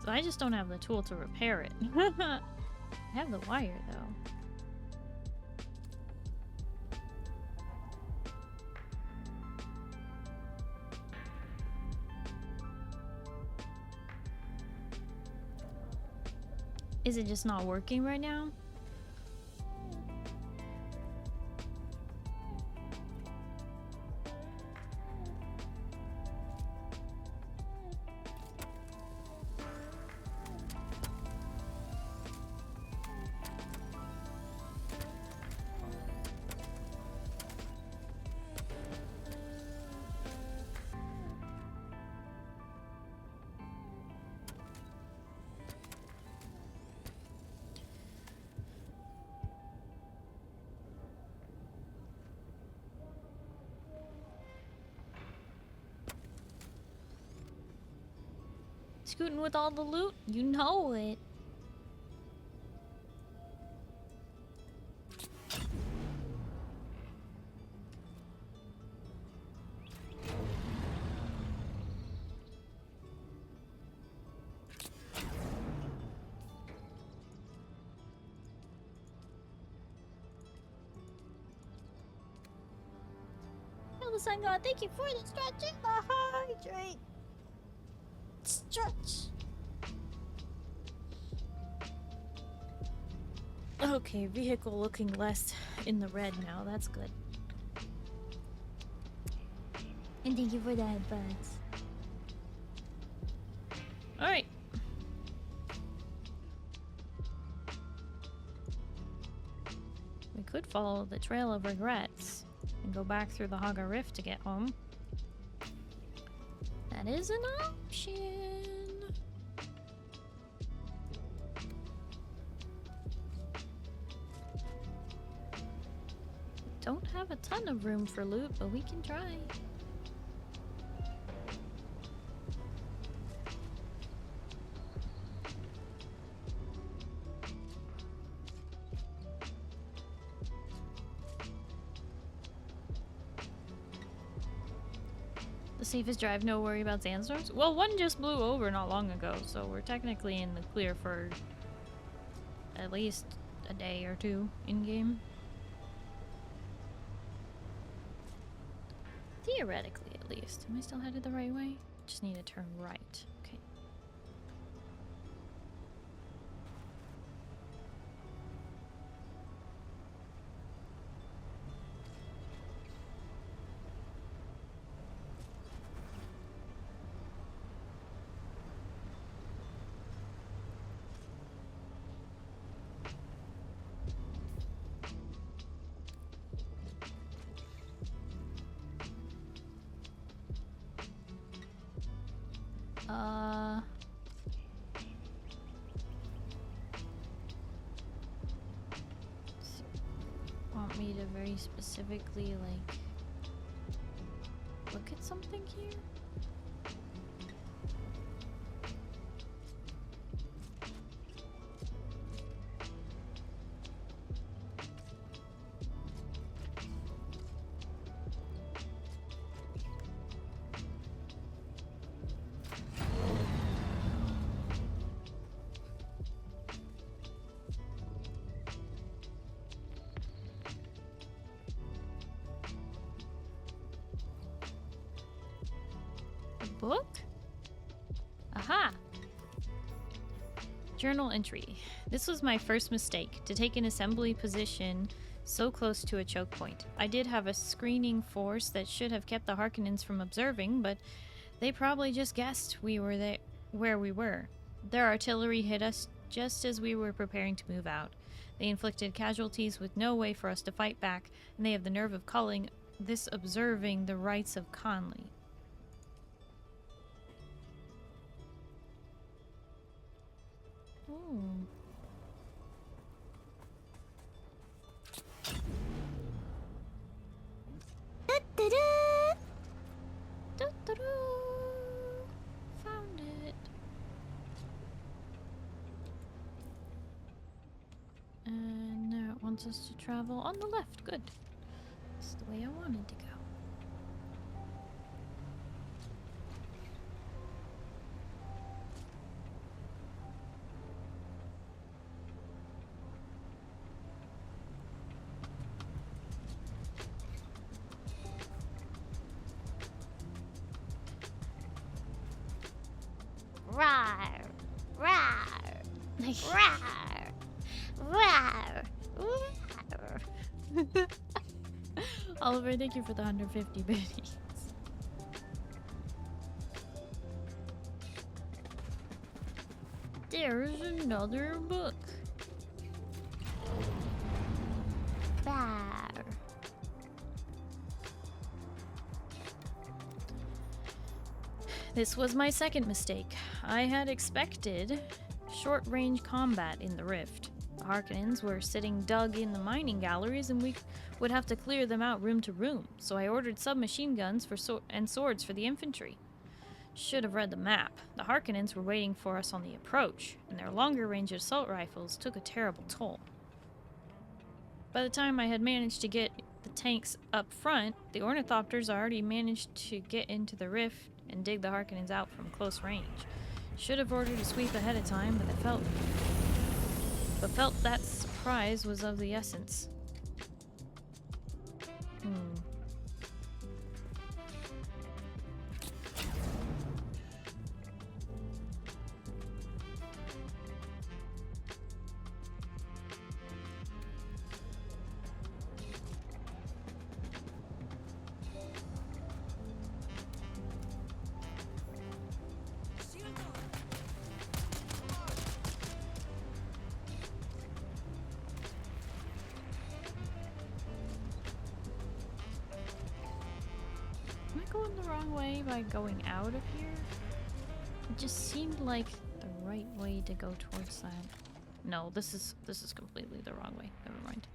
So I just don't have the tool to repair it. I have the wire though. Is it just not working right now? Scooting with all the loot? You know it. Hello, the sun god. Thank you for the stretching. Hydrate. Stretch. Okay, vehicle looking less in the red now. That's good. And thank you for the headbuds. Alright. We could follow the trail of regrets and go back through the Haga Rift to get home. That is an option. Don't have a ton of room for loot, but we can try. The safest drive, no worry about sandstorms. Well, one just blew over not long ago, so we're technically in the clear for at least a day or two in-game. Theoretically, at least. Am I still headed the right way? Just need to turn right. Okay. Want me to very specifically, like, look at something here? Journal entry. This was my first mistake, to take an assembly position so close to a choke point. I did have a screening force that should have kept the Harkonnens from observing, but they probably just guessed we were there where we were. Their artillery hit us just as we were preparing to move out. They inflicted casualties with no way for us to fight back, and they have the nerve of calling this observing the rights of Conley. Ooh. Found it. And now it wants us to travel on the left. Good. That's the way I wanted to go. Rawr, rawr, rawr, rawr, rawr. Oliver, thank you for the 150 biddies. There's another book. Rawr. This was my second mistake. I had expected short-range combat in the rift. The Harkonnens were sitting dug in the mining galleries, and we would have to clear them out room to room, so I ordered submachine guns and swords for the infantry. Should have read the map. The Harkonnens were waiting for us on the approach, and their longer-range assault rifles took a terrible toll. By the time I had managed to get the tanks up front, the Ornithopters already managed to get into the rift and dig the Harkonnens out from close range. Should have ordered a sweep ahead of time, but felt that surprise was of the essence. Am I going the wrong way by going out of here? It just seemed like the right way to go towards that. No, this is completely the wrong way. Never mind.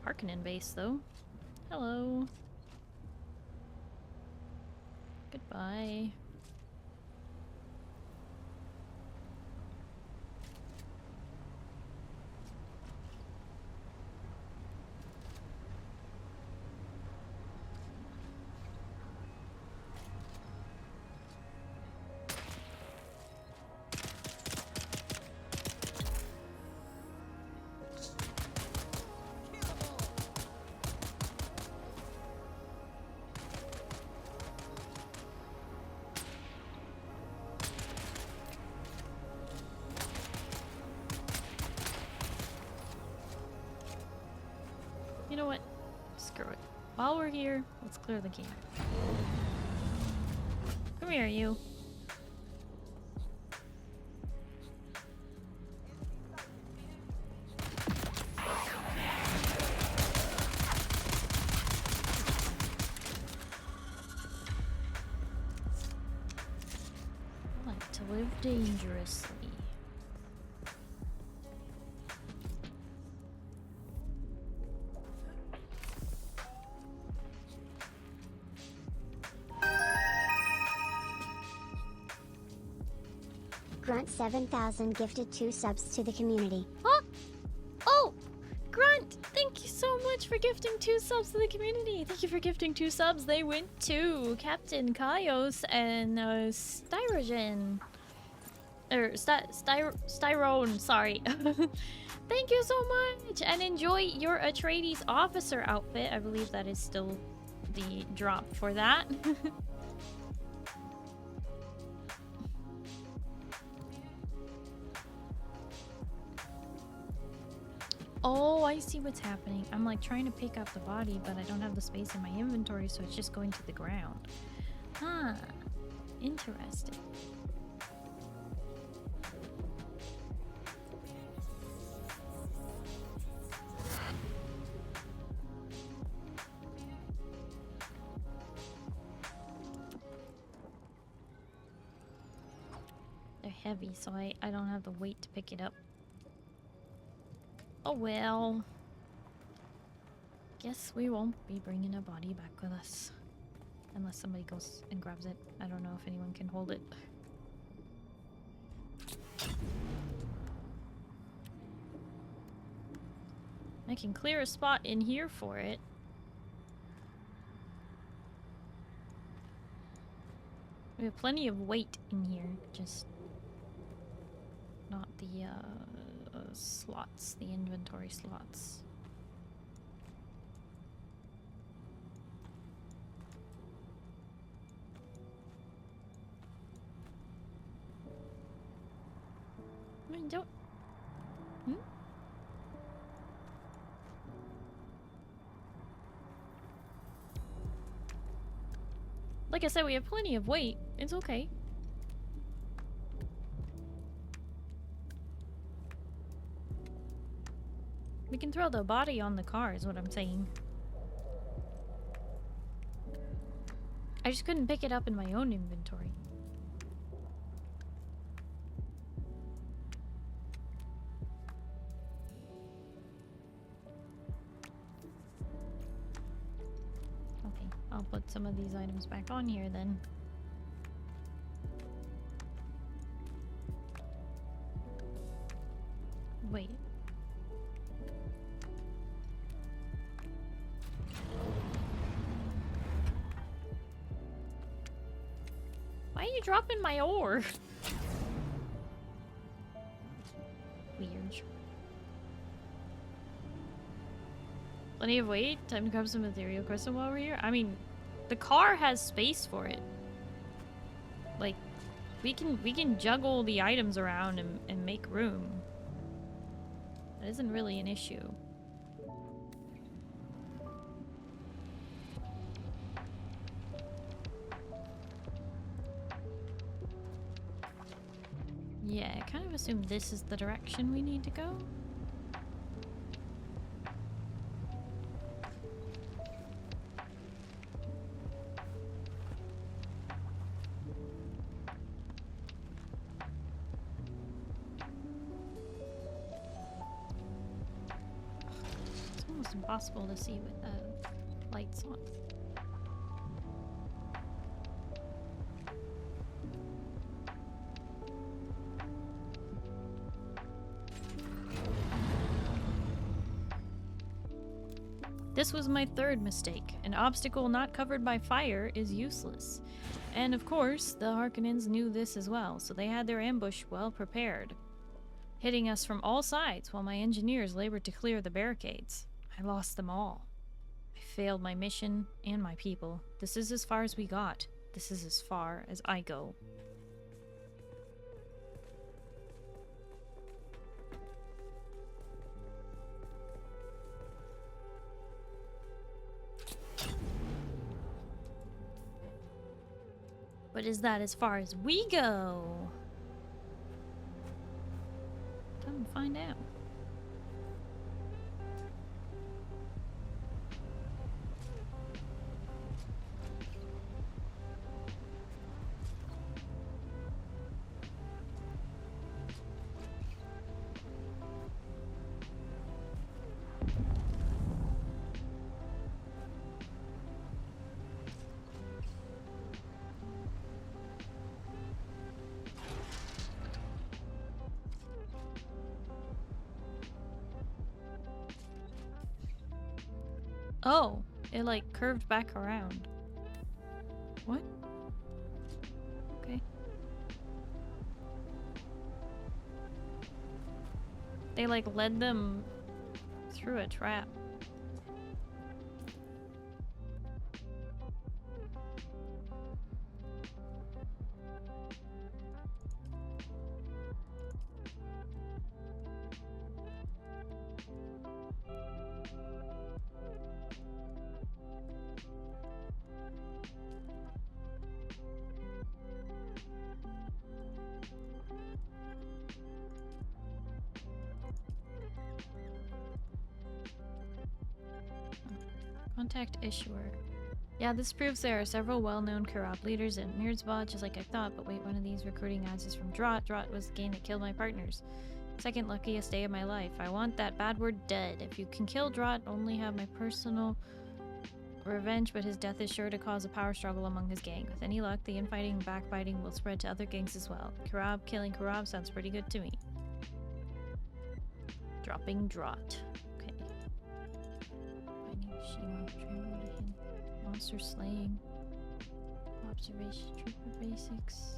Harkonnen base though. Hello. Goodbye. You know what? Screw it. While we're here, let's clear the game. Come here, you. I like to live dangerously. Grunt 7000 gifted 2 subs to the community. Huh? Oh! Grunt! Thank you so much for gifting 2 subs to the community. Thank you for gifting 2 subs. They went to Captain Kaios and Styrogen. Or Styrone, sorry. Thank you so much! And enjoy your Atreides officer outfit. I believe that is still the drop for that. Oh, I see what's happening. I'm like trying to pick up the body, but I don't have the space in my inventory, so it's just going to the ground. Huh. Interesting. They're heavy, so I don't have the weight to pick it up. Oh well. Guess we won't be bringing a body back with us. Unless somebody goes and grabs it. I don't know if anyone can hold it. I can clear a spot in here for it. We have plenty of weight in here, just not the slots, the inventory slots. I mean, don't... Hmm? Like I said, we have plenty of weight. It's okay. We can throw the body on the car is what I'm saying. I just couldn't pick it up in my own inventory. Okay, I'll put some of these items back on here then. Wait. Why are you dropping my ore? Weird. Plenty of weight. Time to grab some ethereal crystal while we're here. I mean, the car has space for it. Like, we can juggle the items around and make room. That isn't really an issue. Yeah, I kind of assume this is the direction we need to go. It's almost impossible to see with the lights on. This was my third mistake. An obstacle not covered by fire is useless. And of course, the Harkonnens knew this as well, so they had their ambush well prepared, hitting us from all sides while my engineers labored to clear the barricades. I lost them all. I failed my mission and my people. This is as far as we got. This is as far as I go. But is that as far as we go? Time to find out. Oh, it like curved back around. What? Okay. They like led them through a trap. Contact issuer. Yeah, this proves there are several well-known Kirab leaders in Mirzba, just like I thought, but wait, one of these recruiting ads is from Drot. Drot was the gang that killed my partners. Second luckiest day of my life. I want that bad word dead. If you can kill Drot, only have my personal revenge, but his death is sure to cause a power struggle among his gang. With any luck, the infighting and backbiting will spread to other gangs as well. Kirab killing Kirab sounds pretty good to me. Dropping Drot. Okay. Finding Shima, monster slaying. Observation, trooper basics.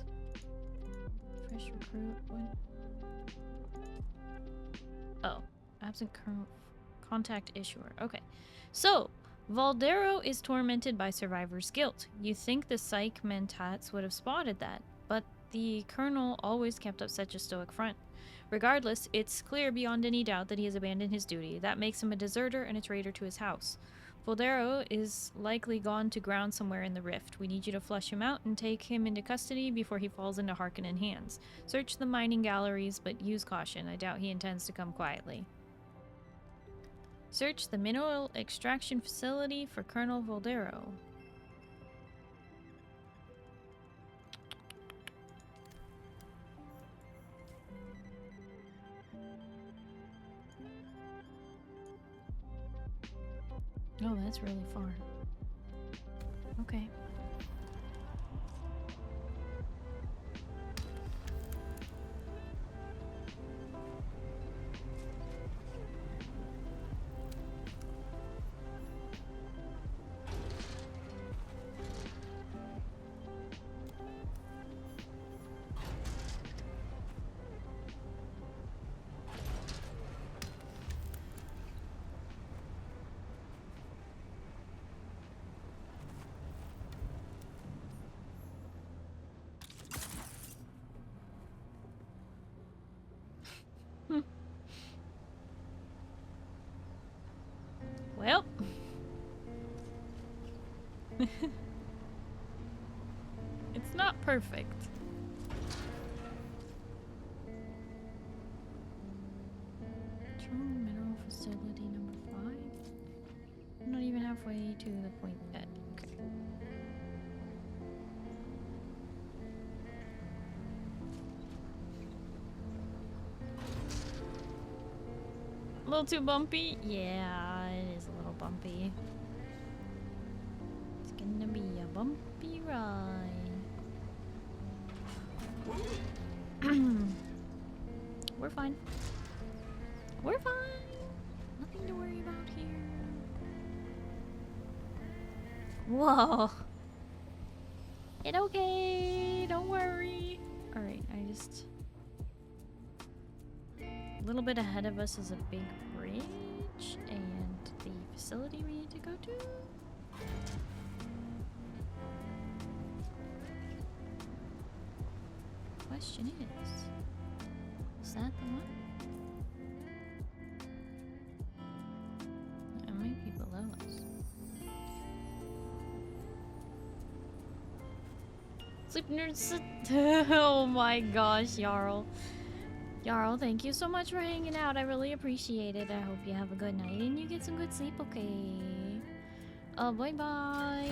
Fresh recruit. What? Oh, absent contact issuer. Okay. So, Valdero is tormented by survivor's guilt. You think the psych mentats would have spotted that, but the colonel always kept up such a stoic front. Regardless, it's clear beyond any doubt that he has abandoned his duty. That makes him a deserter and a traitor to his house. Valdero is likely gone to ground somewhere in the rift. We need you to flush him out and take him into custody before he falls into Harkonnen hands. Search the mining galleries, but use caution. I doubt he intends to come quietly. Search the mineral extraction facility for Colonel Valdero. Oh, that's really far. Okay. Well. It's not perfect. Terminal mineral facility number 5. I'm not even halfway to the point yet. Okay. A little too bumpy? Yeah, it is a little bumpy. It's gonna be a bumpy ride. We're fine. We're fine. Nothing to worry about here. Whoa. It's okay. Don't worry. Alright, I just... A little bit ahead of us is a big bridge and the facility we need to go to. Question is that the one? It might be below us. Sleep nerds. Oh my gosh, Jarl. Jarl, thank you so much for hanging out. I really appreciate it. I hope you have a good night and you get some good sleep, okay? Bye-bye.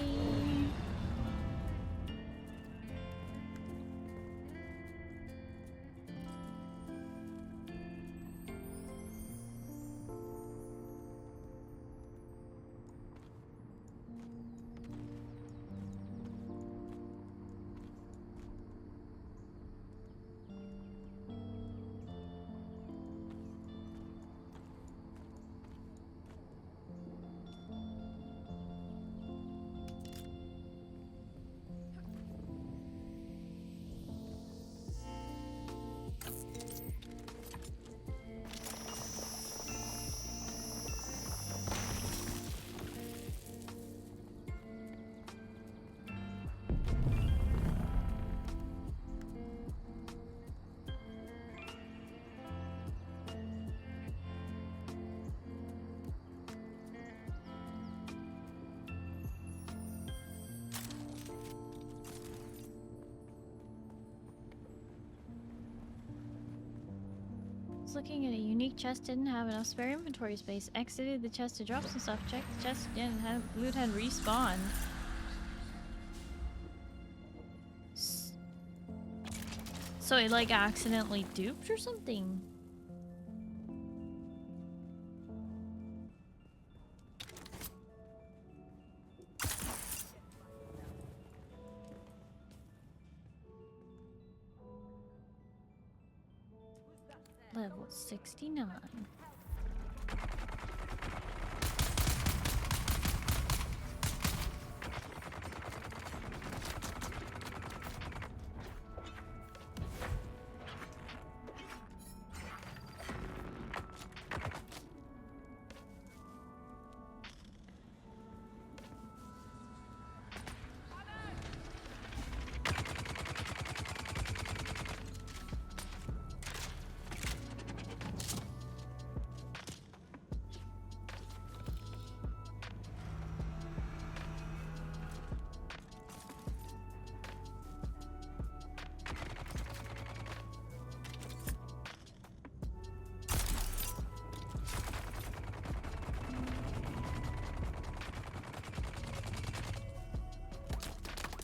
Was looking at a unique chest, didn't have enough spare inventory space. Exited the chest to drop some stuff. Checked the chest again and loot had respawned. So it like accidentally duped or something? Level 69.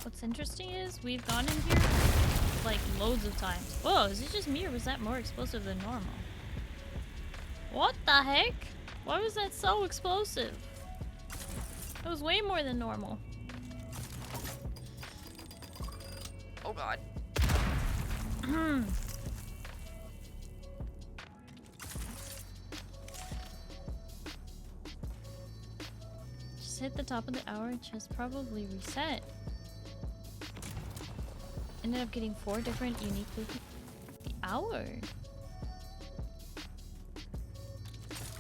What's interesting is we've gone in here like loads of times. Whoa, is it just me or was that more explosive than normal? What the heck? Why was that so explosive? It was way more than normal. Oh god. Just hit the top of the hour and just probably reset. Ended up getting 4 different unique loot the hour.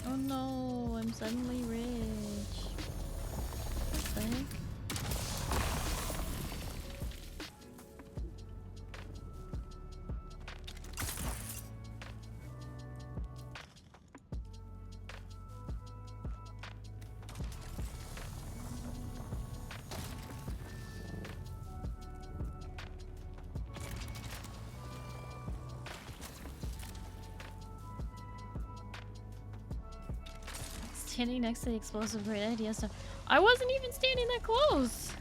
Oh no, I'm suddenly rich. What the heck? Standing next to the explosive, great idea stuff. I wasn't even standing that close.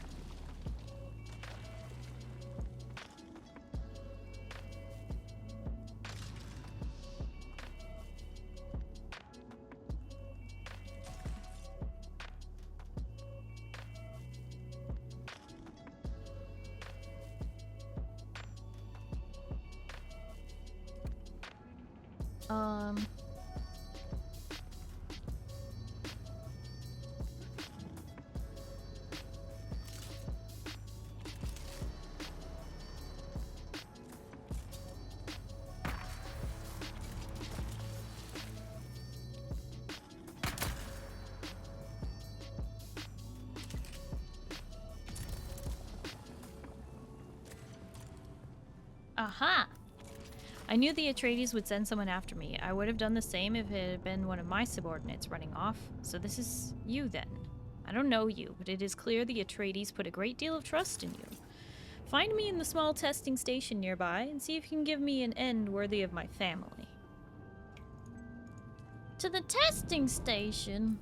Aha! I knew the Atreides would send someone after me. I would have done the same if it had been one of my subordinates running off. So this is you then. I don't know you, but it is clear the Atreides put a great deal of trust in you. Find me in the small testing station nearby and see if you can give me an end worthy of my family. To the testing station?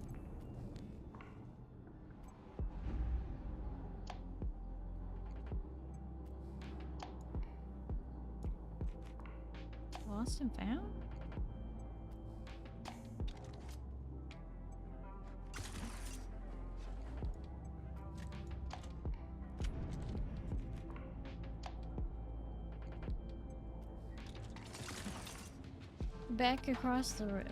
Lost and found? Back across the rift.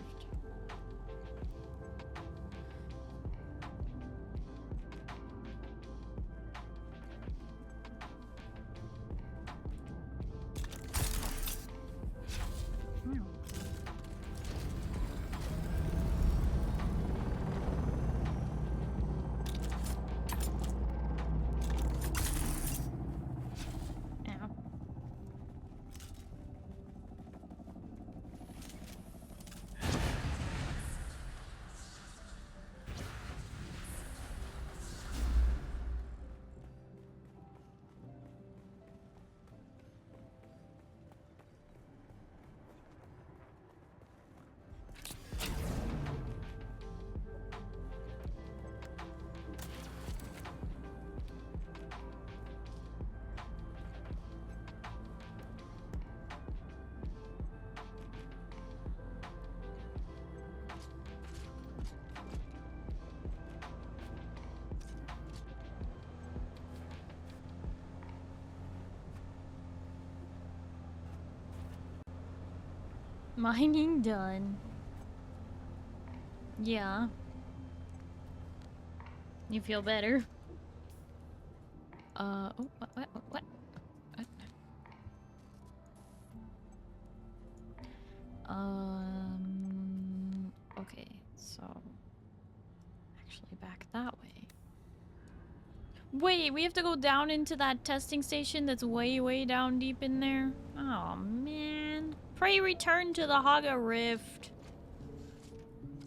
Mining done. Yeah. You feel better? Oh, what? Okay, so actually back that way. Wait, we have to go down into that testing station that's way down deep in there? Oh, man. Pray return to the Haga Rift.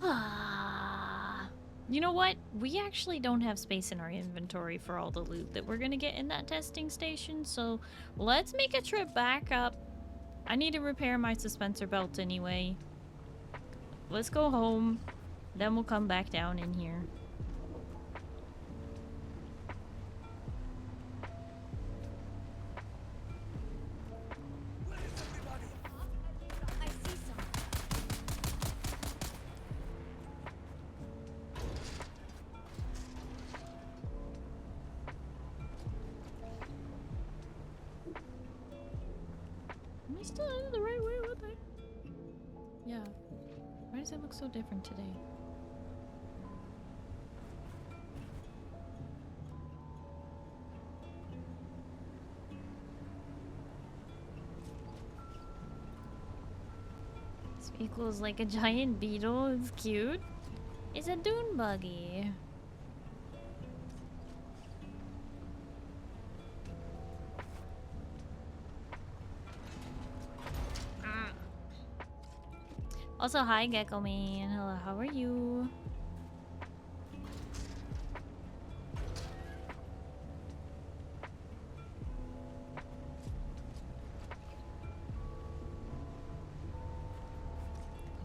Ah. You know what? We actually don't have space in our inventory for all the loot that we're gonna get in that testing station, so let's make a trip back up. I need to repair my suspensor belt anyway. Let's go home, then we'll come back down in here. Am I still in the right way? What the heck? Yeah. Why does it look so different today? This vehicle is like a giant beetle. It's cute. It's a dune buggy. Also, hi Gecko Man. Hello, how are you?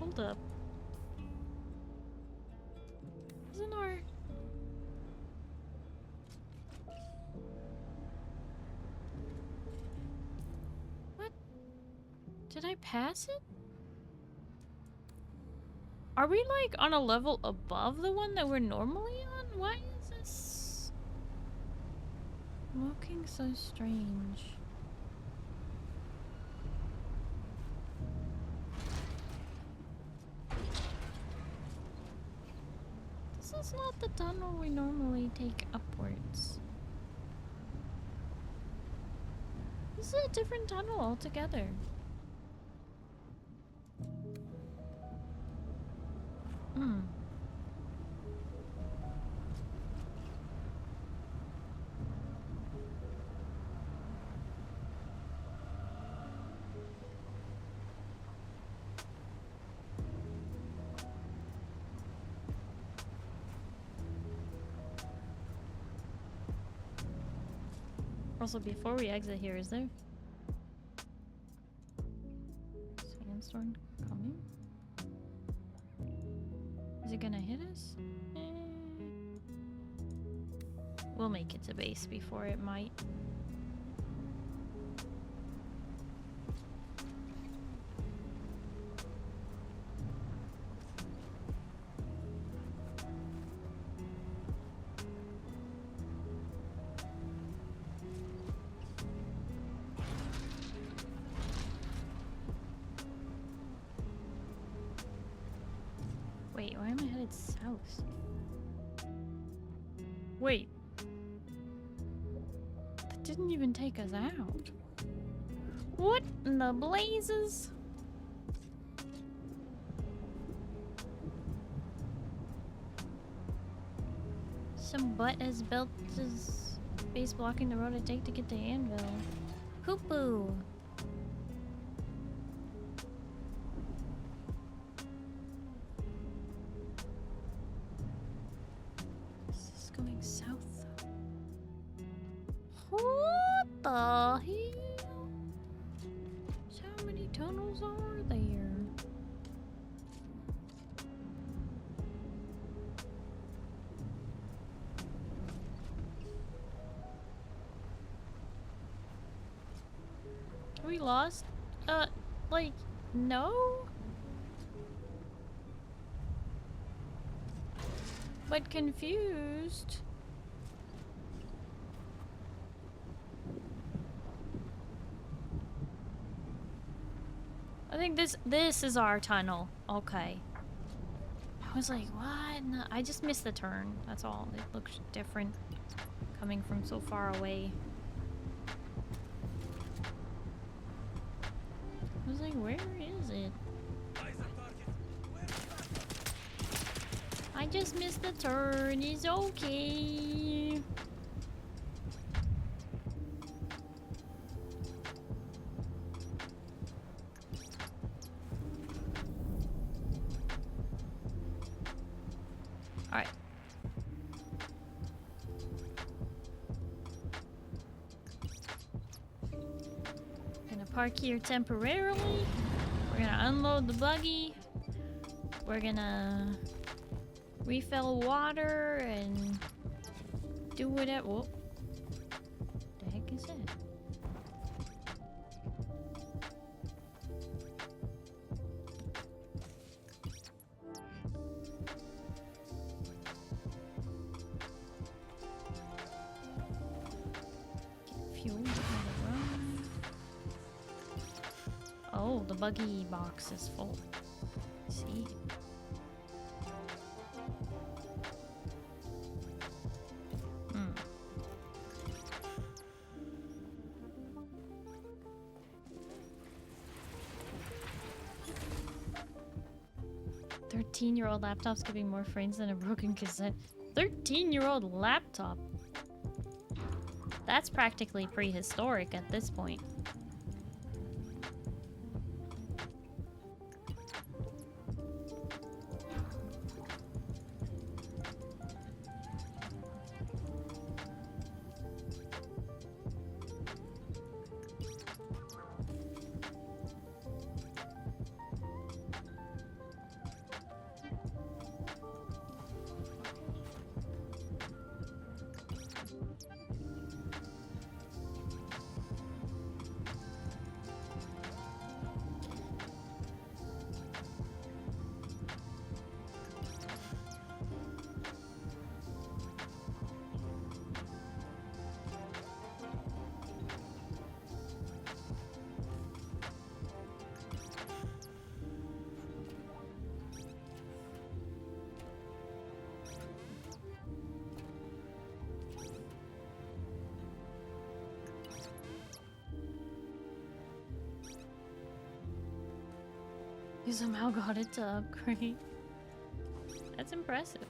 Hold up. Isn't our... What? Did I pass it? Are we like on a level above the one that we're normally on? Why is this looking so strange? This is not the tunnel we normally take upwards. This is a different tunnel altogether. Hmm. Also, before we exit here, is there sandstorm coming? Is it gonna hit us? We'll make it to base before it might. Wait, why am I headed south? Wait. That didn't even take us out. What in the blazes? Some butt has built his base blocking the road I take to get to Anvil. Poo-poo. Going south. What the hell? So how many tunnels are there? Are we lost? Like, no? But confused. think this is our tunnel. Okay. I was like, what? No, I just missed the turn. That's all. It looks different coming from so far away. I was like, where is it? I just missed the turn. It's okay. Alright. Gonna park here temporarily. We're gonna unload the buggy. We're gonna refill water and do whatever. Whoa. The heck is that? Fuel. Oh, the buggy box is full. See. Hmm. "13-year-old laptop's giving more frames than a broken cassette." 13-year-old laptop? That's practically prehistoric at this point. You somehow got it to upgrade. That's impressive.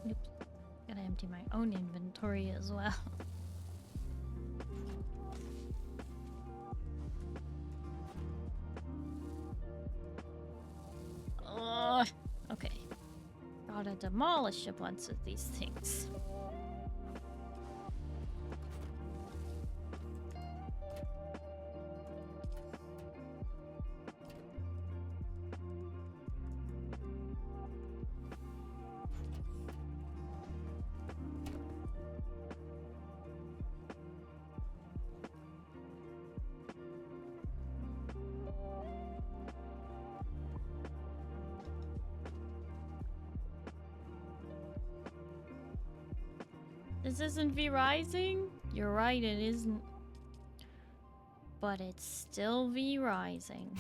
Oops. Gotta empty my own inventory as well. Okay. Gotta demolish a bunch of these things. This isn't V Rising? You're right, it isn't. But it's still V Rising.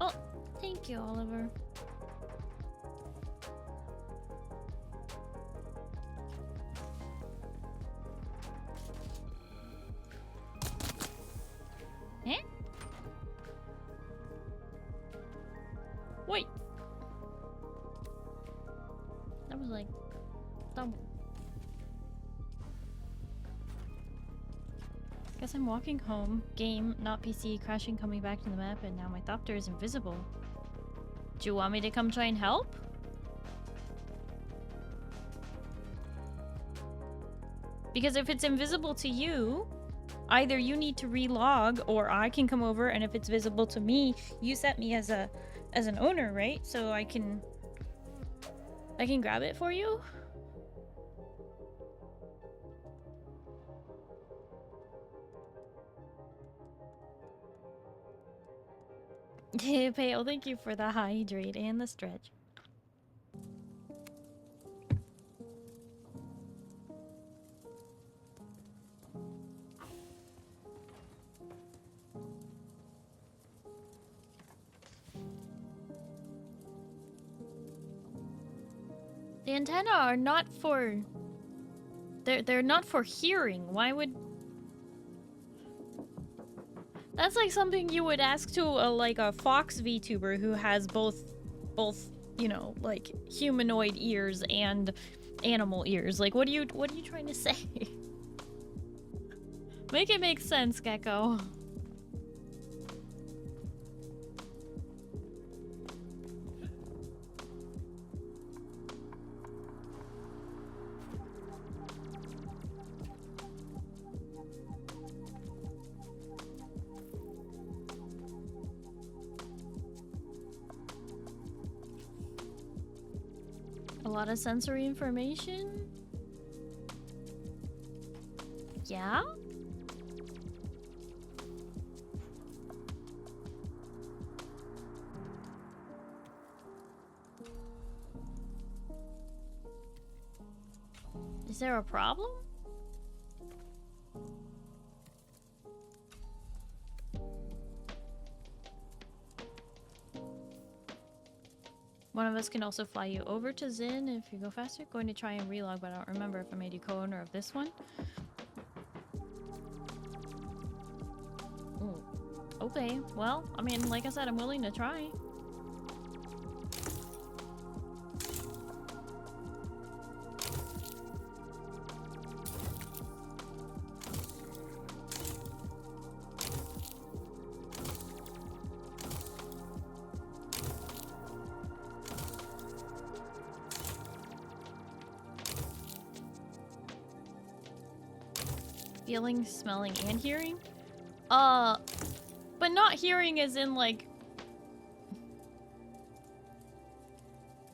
Oh, thank you, Oliver. Eh? Wait. That was like dumb. Guess I'm walking home. Game, not PC, crashing, coming back to the map, and now my thopter is invisible. Do you want me to come try and help? Because if it's invisible to you, either you need to relog or I can come over, and if it's visible to me, you set me as an owner, right? So I can grab it for you? Pale, thank you for the hydrate and the stretch. The antennae are not for... They're not for hearing. Why would... That's like something you would ask to a Fox VTuber who has both, you know, like humanoid ears and animal ears. Like, what are you trying to say? Make it make sense, Gecko. A lot of sensory information? Yeah? Is there a problem? One of us can also fly you over to Zin if you go faster. Going to try and relog, but I don't remember if I made you co-owner of this one. Ooh. Okay, well, I mean, like I said, I'm willing to try. Feeling, smelling, and hearing? But not hearing as in, like...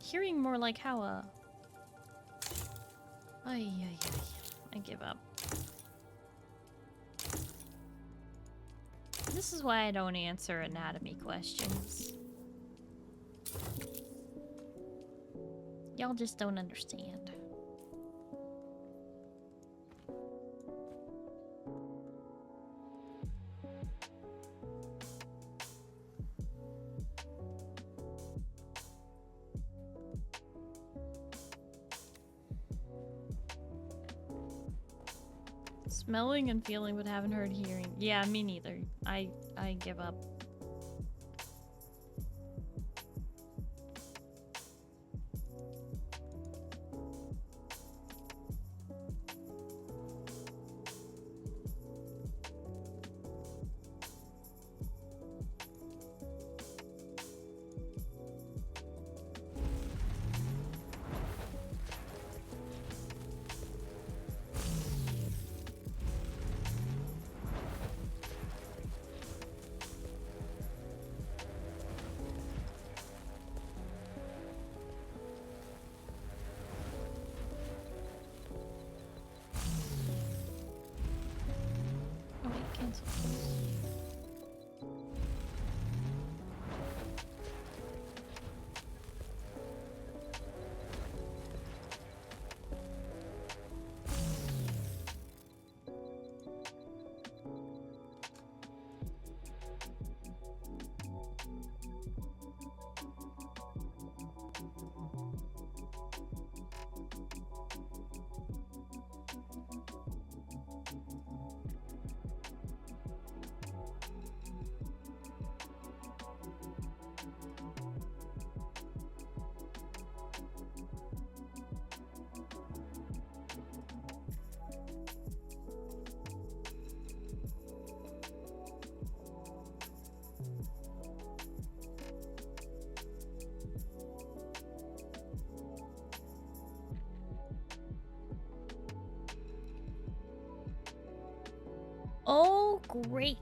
Hearing more like how a... I give up. This is why I don't answer anatomy questions. Y'all just don't understand. Smelling and feeling but haven't heard hearing. Yeah, me neither. I give up. Oh, great.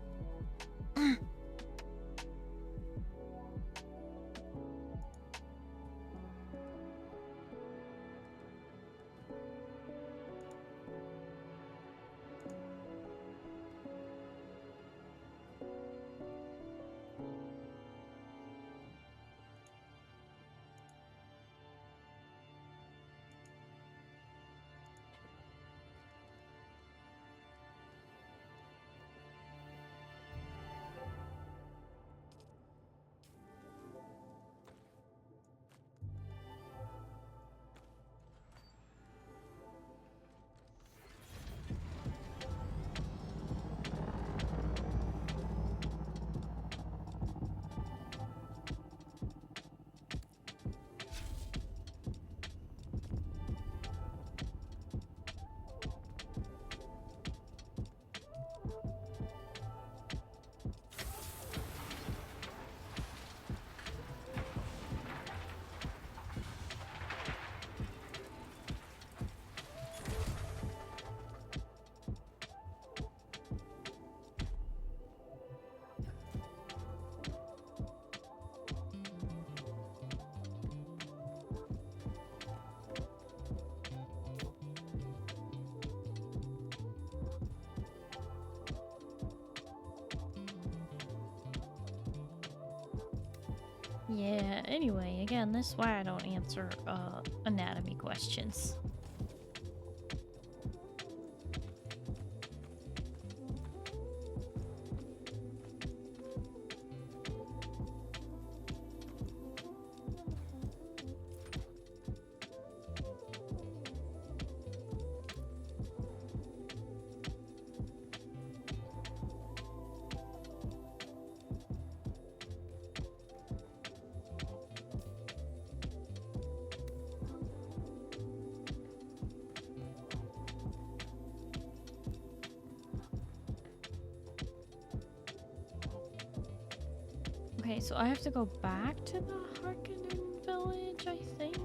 Yeah, anyway, again, this is why I don't answer anatomy questions. Okay, so I have to go back to the Harkonnen village, I think.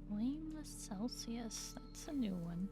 Blameless Celsius. That's a new one.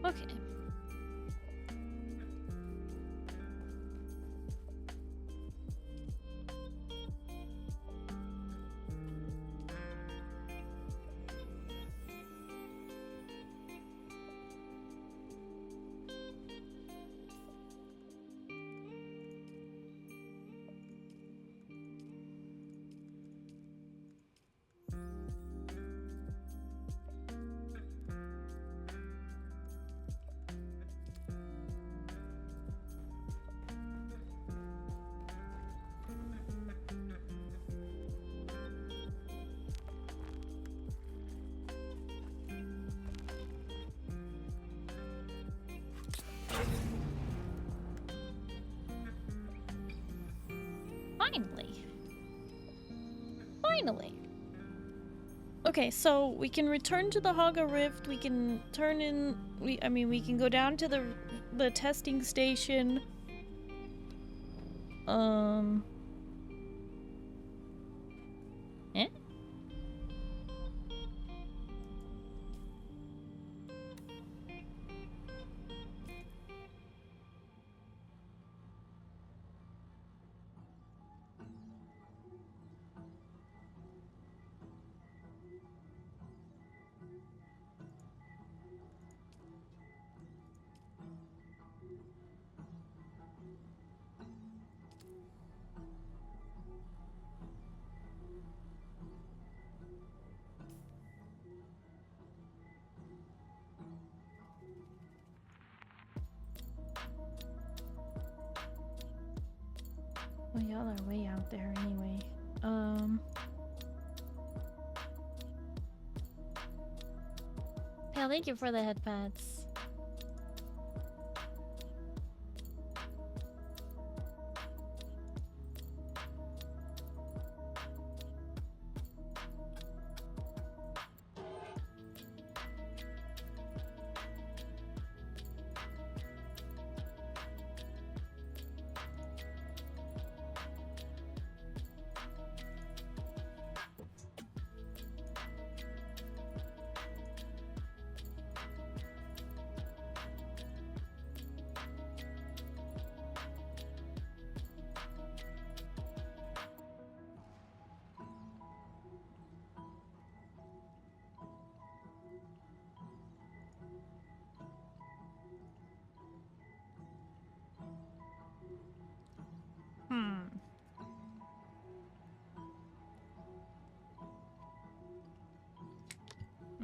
Okay. Finally. Finally. Okay, so we can return to the Haga Rift. We can turn in. We can go down to the testing station. Eh? Well, y'all are way out there anyway. Yeah, thank you for the head pats.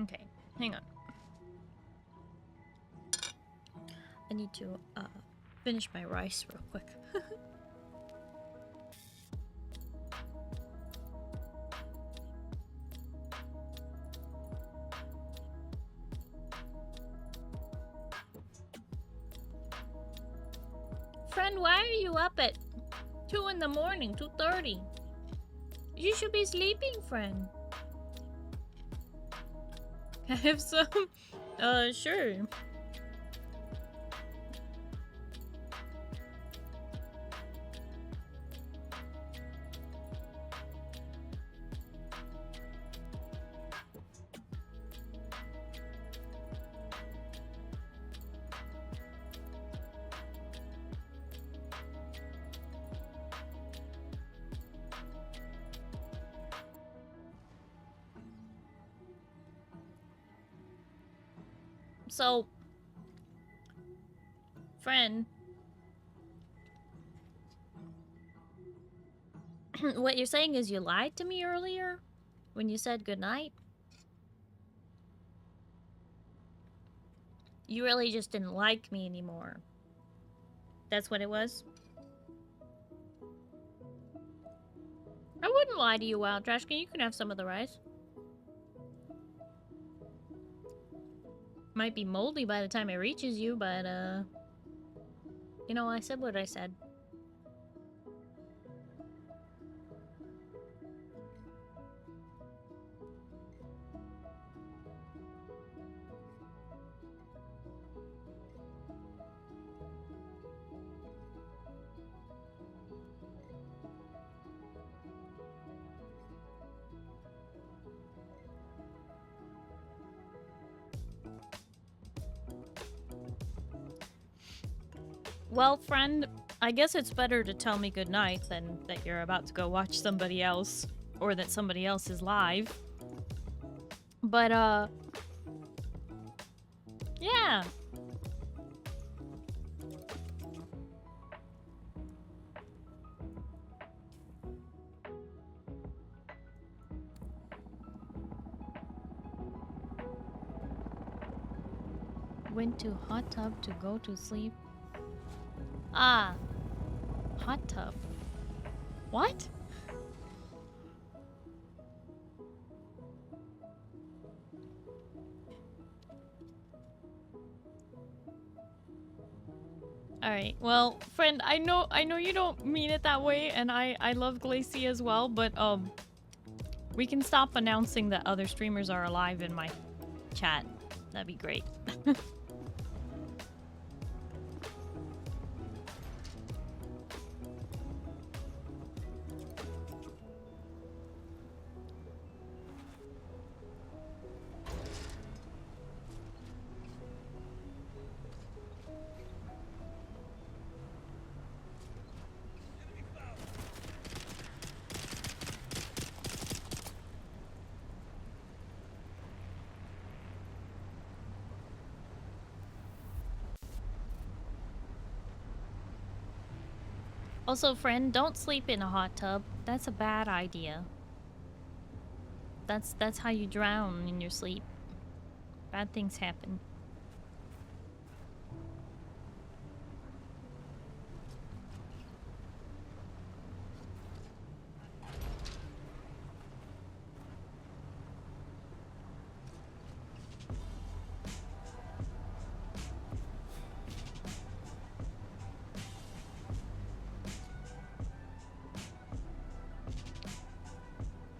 Okay, hang on. I need to finish my rice real quick. Friend, why are you up at 2 in the morning, 2:30? You should be sleeping, friend. Have some? Sure. So, friend, What you're saying is you lied to me earlier when you said goodnight? You really just didn't like me anymore. That's what it was? I wouldn't lie to you, Wild Trashkin. You can have some of the rice. Might be moldy by the time it reaches you, but, you know, I said what I said. Well, friend, I guess it's better to tell me goodnight than that you're about to go watch somebody else, or that somebody else is live. But, yeah. Went to hot tub to go to sleep. Ah, hot tub. What? All right. Well, friend, I know you don't mean it that way, and I love Glacy as well, but we can stop announcing that other streamers are alive in my chat. That'd be great. Also, friend, don't sleep in a hot tub. That's a bad idea. That's how you drown in your sleep. Bad things happen.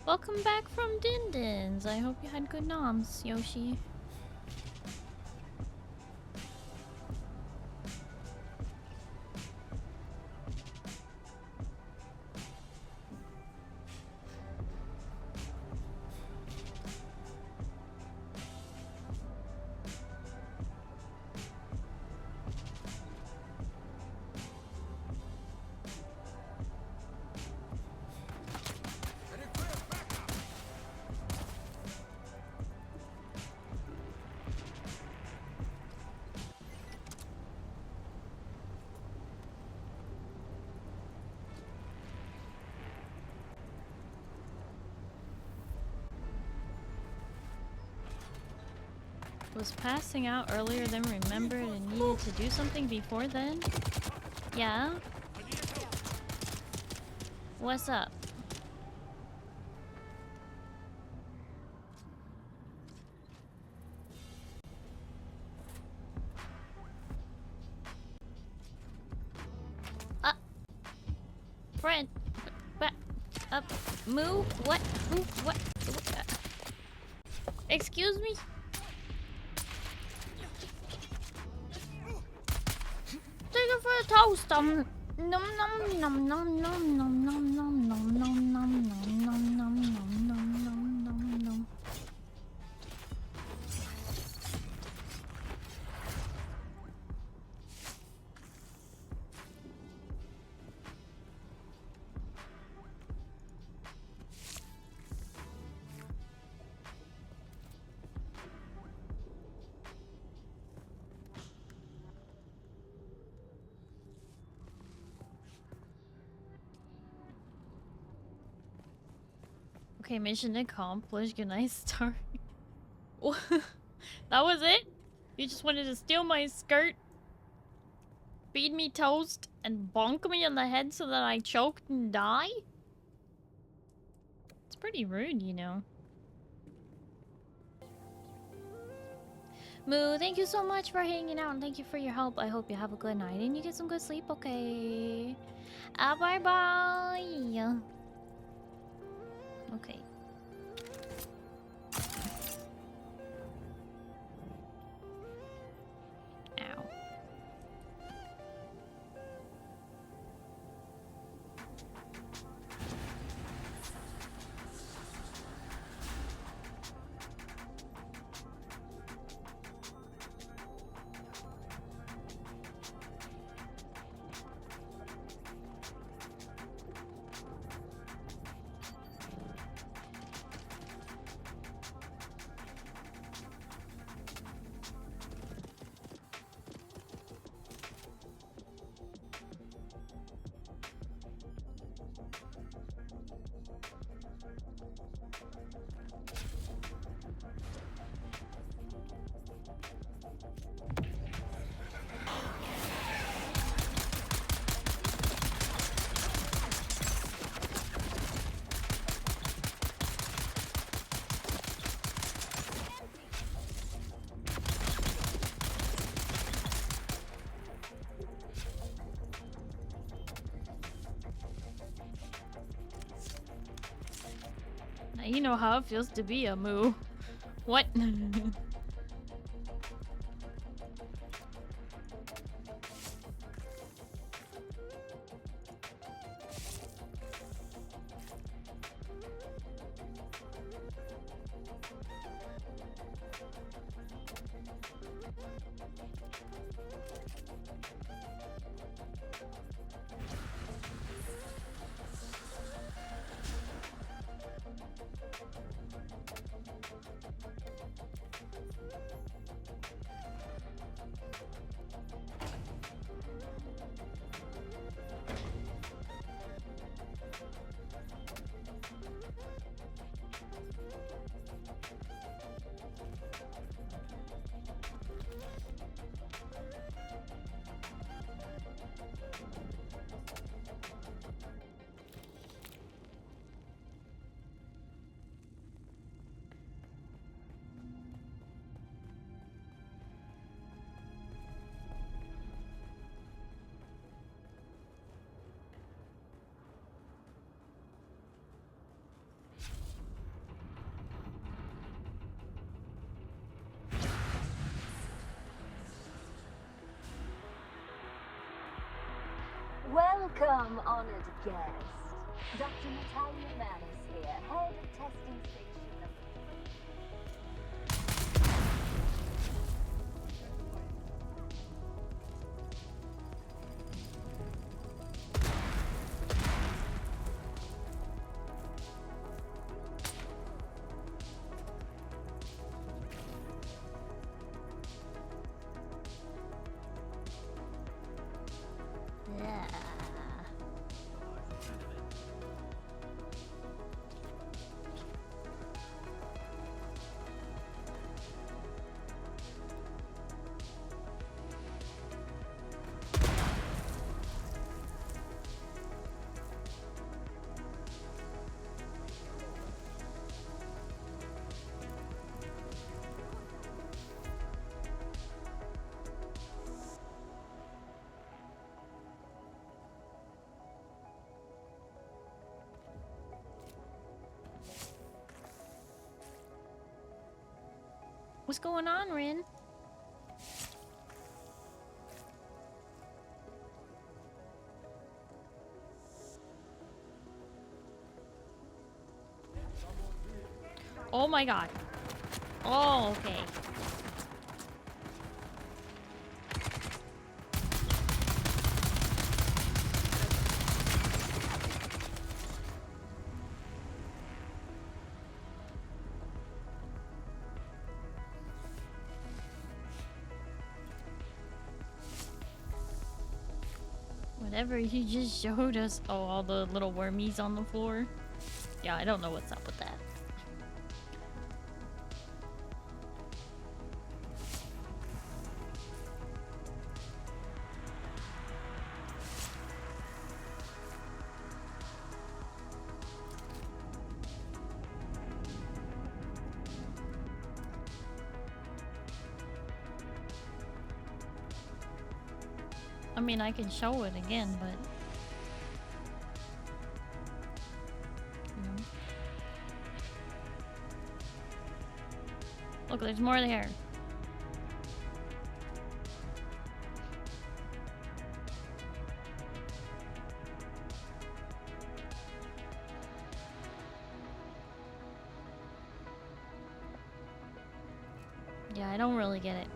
Welcome back from Dindins. I hope you had good noms, Yoshi. Was passing out earlier than remembered and needed to do something before then? Yeah? What's up? Friend, back up, move, what, move, what, excuse me? Take it for a toast, nom nom nom nom nom nom nom nom nom nom nom nom nom nom nom nom nom. Okay, mission accomplished. Good night, Starry. That was it? You just wanted to steal my skirt, feed me toast, and bonk me on the head so that I choked and die? It's pretty rude, you know. Moo, thank you so much for hanging out and thank you for your help. I hope you have a good night and you get some good sleep, okay? Bye bye. Okay. Ow. Now you know how it feels to be a Moo. What? Welcome, honored guest. Dr. Natalia Manus here, head of testing station number 3. Yeah. What's going on, Rin? Oh my god. Oh, okay. Whatever you just showed us. Oh, all the little wormies on the floor. Yeah, I don't know what's up with that. I mean, I can show it again, but... Look, there's more there. Yeah, I don't really get it.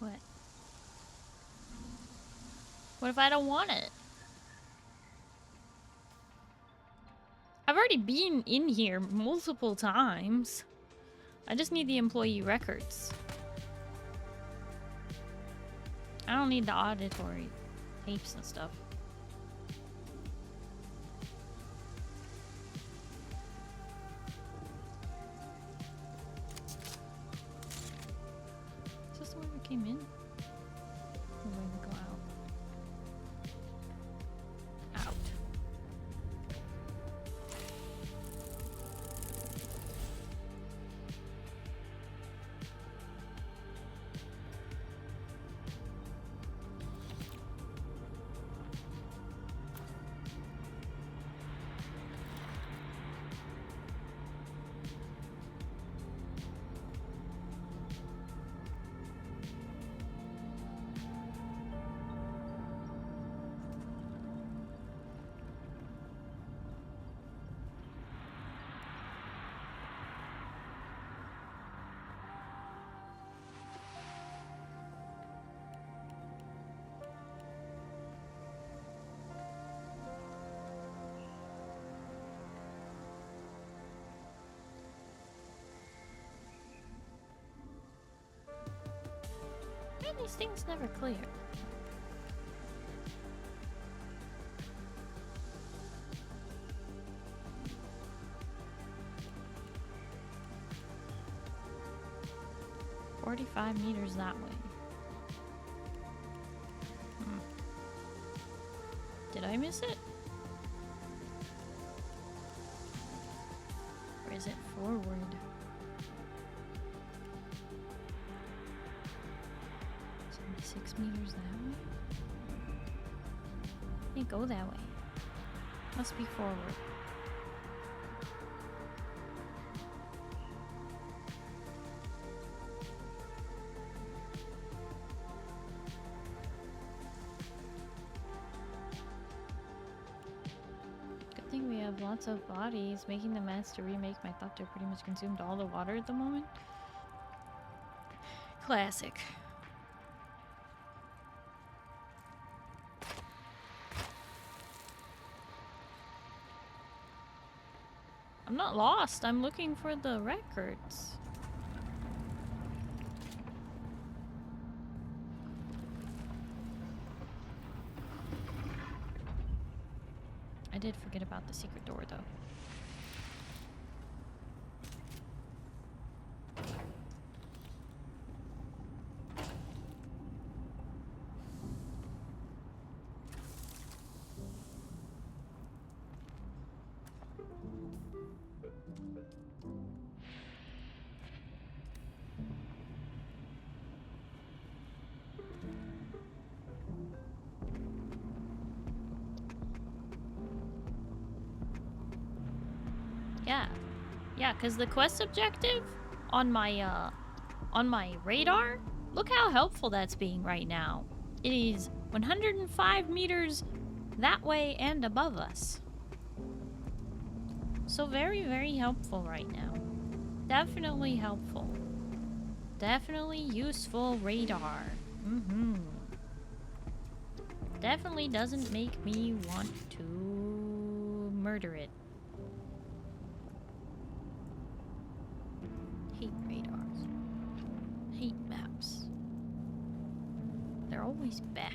What? What if I don't want it? I've already been in here multiple times. I just need the employee records. I don't need the auditory tapes and stuff. Is this the way we came in? are these things never clear? $45 that way. Did I miss it? Or is it forward? $76 that way? Can't go that way. Must be forward. Good thing we have lots of bodies. Making the mats to remake my thopter pretty much consumed all the water at the moment. Classic. I'm not lost. I'm looking for the records. I did forget about the secret door, though. Yeah, because the quest objective on my radar, look how helpful that's being right now. It is 105 meters that way and above us. So very, very helpful right now. Definitely helpful. Definitely useful radar. Definitely doesn't make me want to murder it. Hate radars. Hate maps. They're always bad.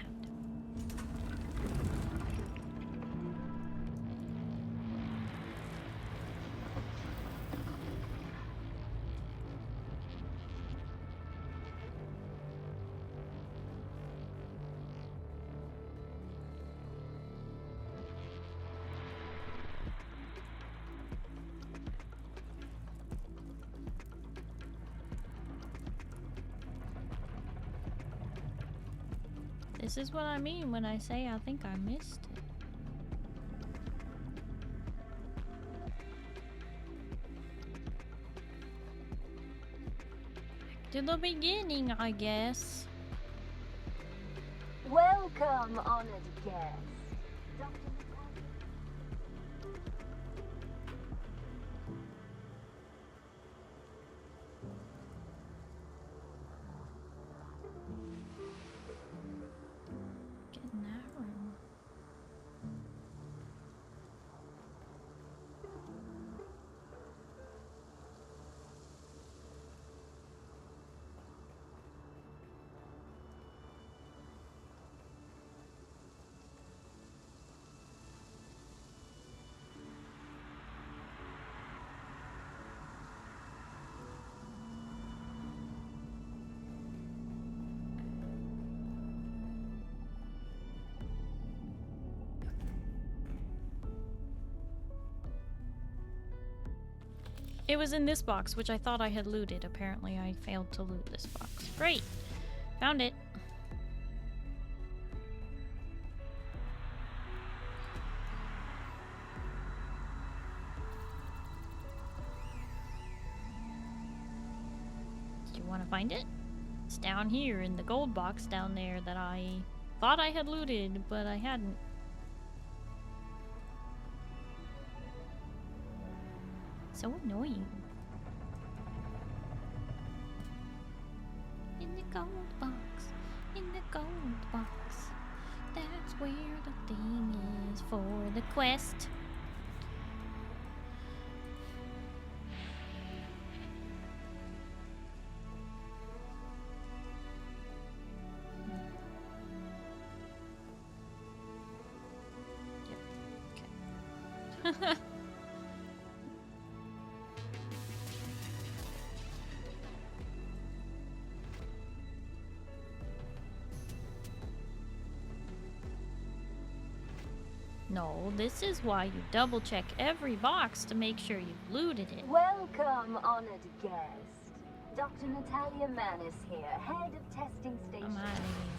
This is what I mean when I say I think I missed it. Back to the beginning, I guess. Welcome, honored guest. Dr. It was in this box, which I thought I had looted. Apparently, I failed to loot this box. Great! Found it. Do you want to find it? It's down here in the gold box down there that I thought I had looted, but I hadn't. So annoying. In the gold box, in the gold box. That's where the thing is for the quest. No, this is why you double check every box to make sure you've looted it. Welcome, honored guest. Dr. Natalia Manis here, head of testing station. I'm out of here.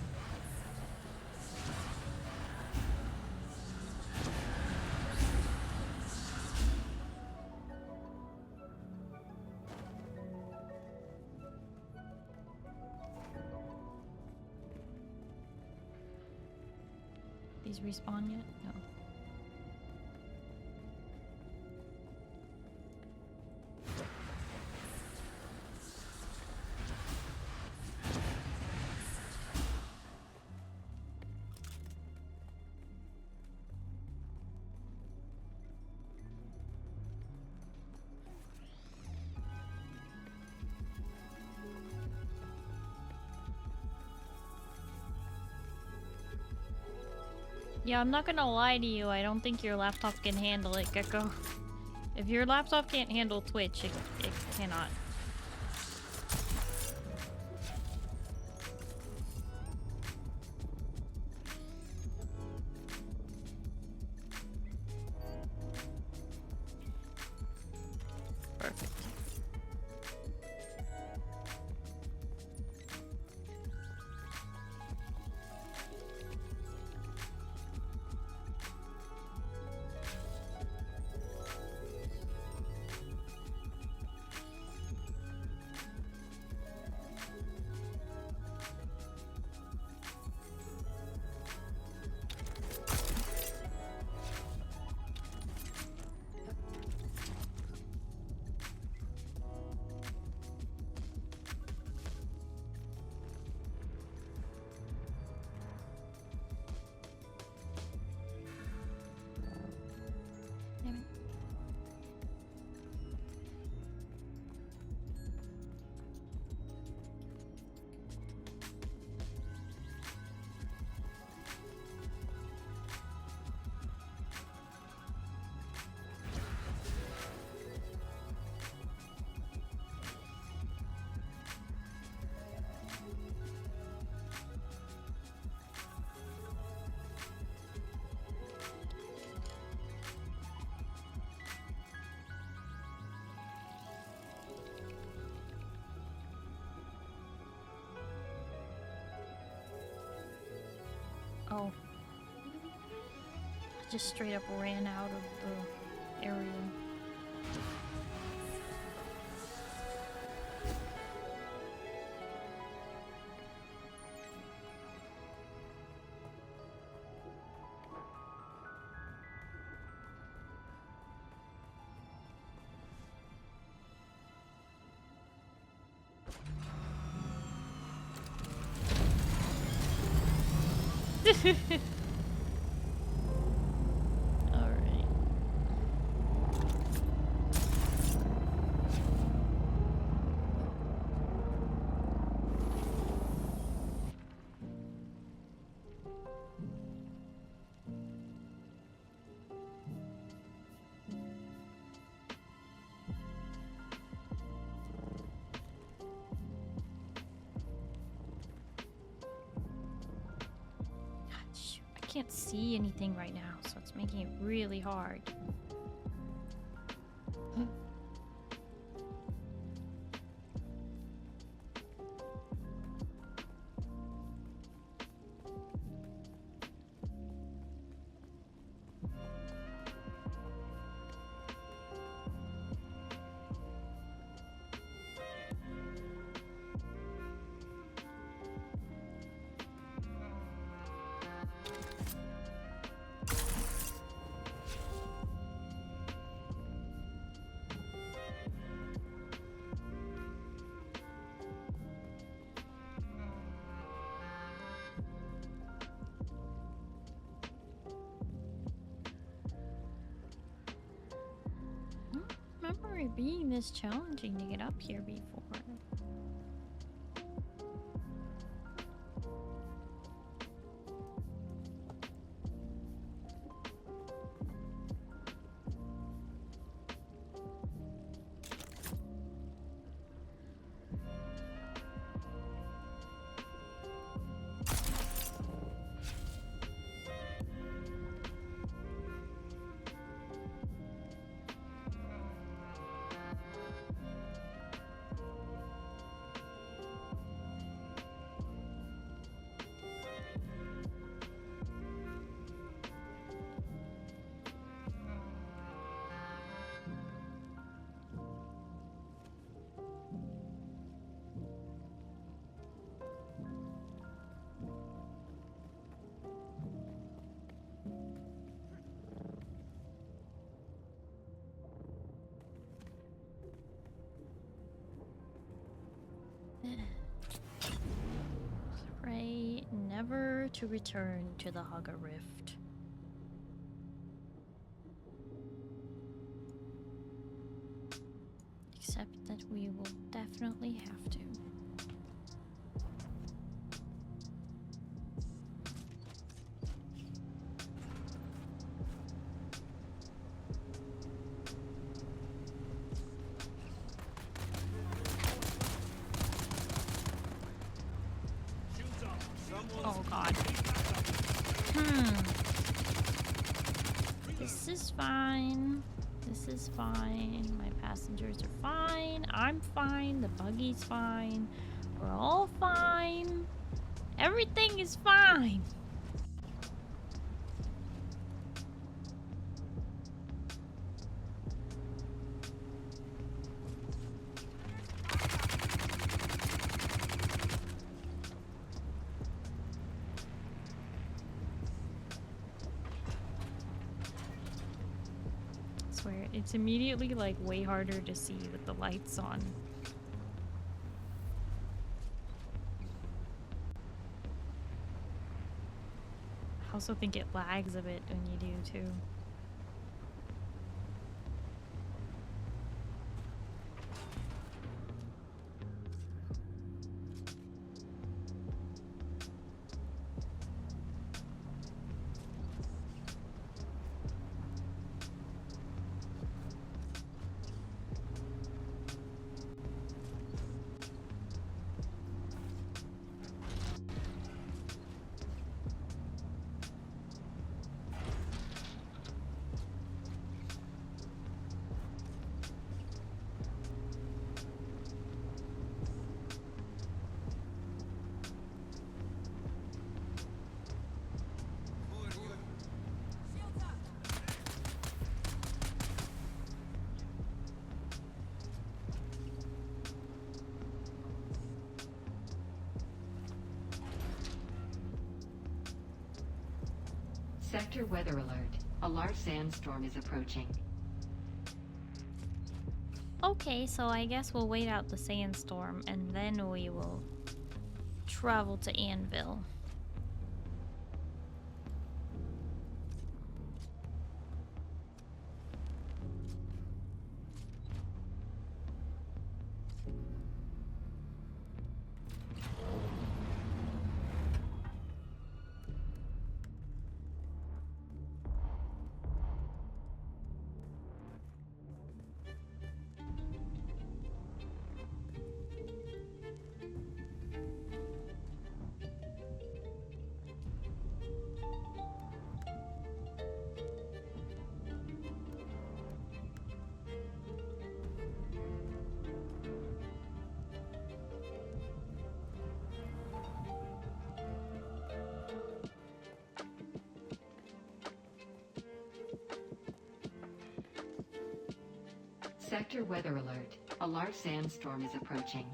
These respawn yet? No. Yeah, I'm not gonna lie to you. I don't think your laptop can handle it, Gecko. If your laptop can't handle Twitch, it cannot. Perfect. Oh. I just straight up ran out of the area. Alright. I can't see anything right now, so it's making it really hard. remember it being this challenging to get up here before. Pray never to return to the Haga Rift. Except that we will definitely have to. Oh god. This is fine. This is fine. My passengers are fine. I'm fine. The buggy's fine. We're all fine. Everything is fine. It's immediately like way harder to see with the lights on. I also think it lags a bit when you do too. Sector weather alert. A large sandstorm is approaching. Okay, so I guess we'll wait out the sandstorm and then we will travel to Anvil. Sector weather alert. A large sandstorm is approaching.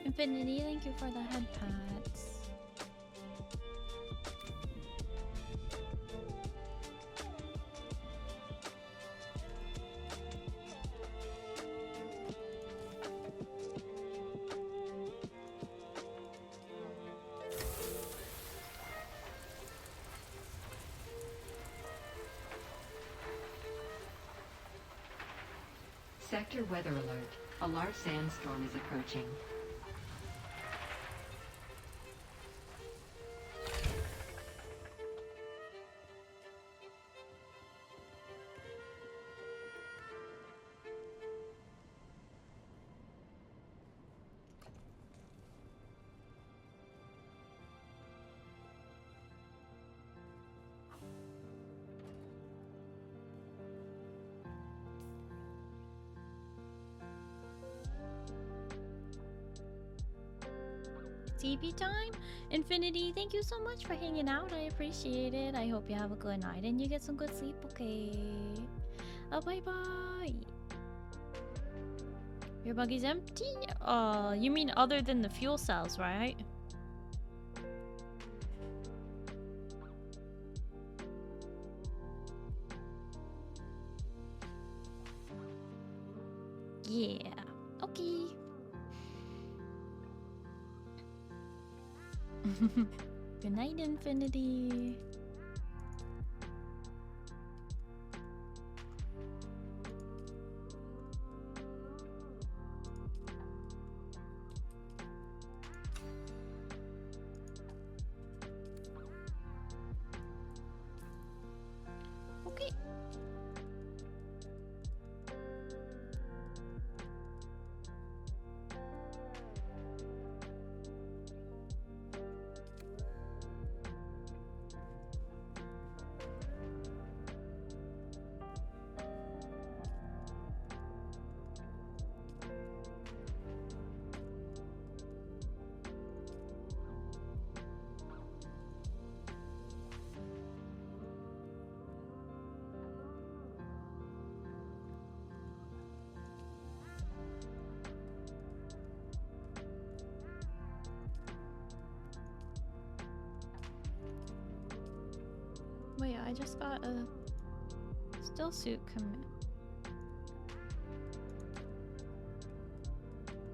Infinity, thank you for the head pats. Sector weather alert. A large sandstorm is approaching. TV time? Infinity, thank you so much for hanging out. I appreciate it. I hope you have a good night and you get some good sleep, okay? Bye bye. Your buggy's empty? You mean other than the fuel cells, right? Yeah. Okay. Good night, Infinity. Okay. Wait, I just got a still suit commit.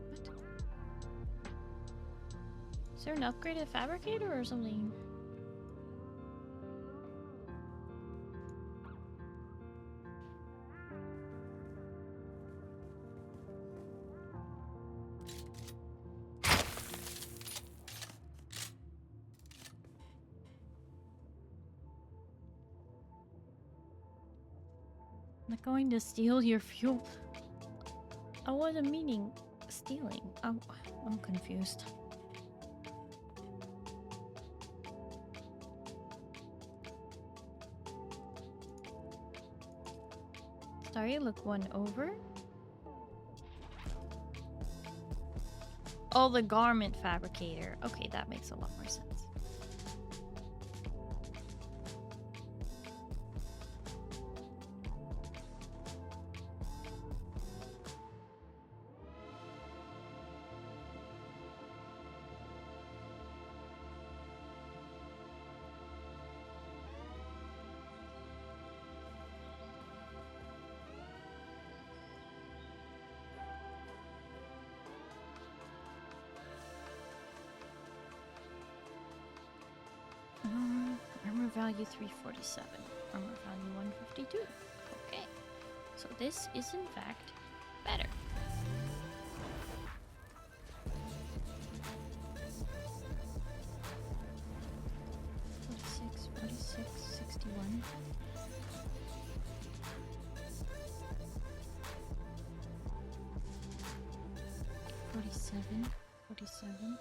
What? Is there an upgraded fabricator or something? I'm not going to steal your fuel. I wasn't meaning stealing. Oh, I'm confused. Sorry, look one over. Oh, the garment fabricator. Okay, that makes a lot more sense. Armor value 347. Armor value 152. Okay. So this is in fact better. $46, 47, 47.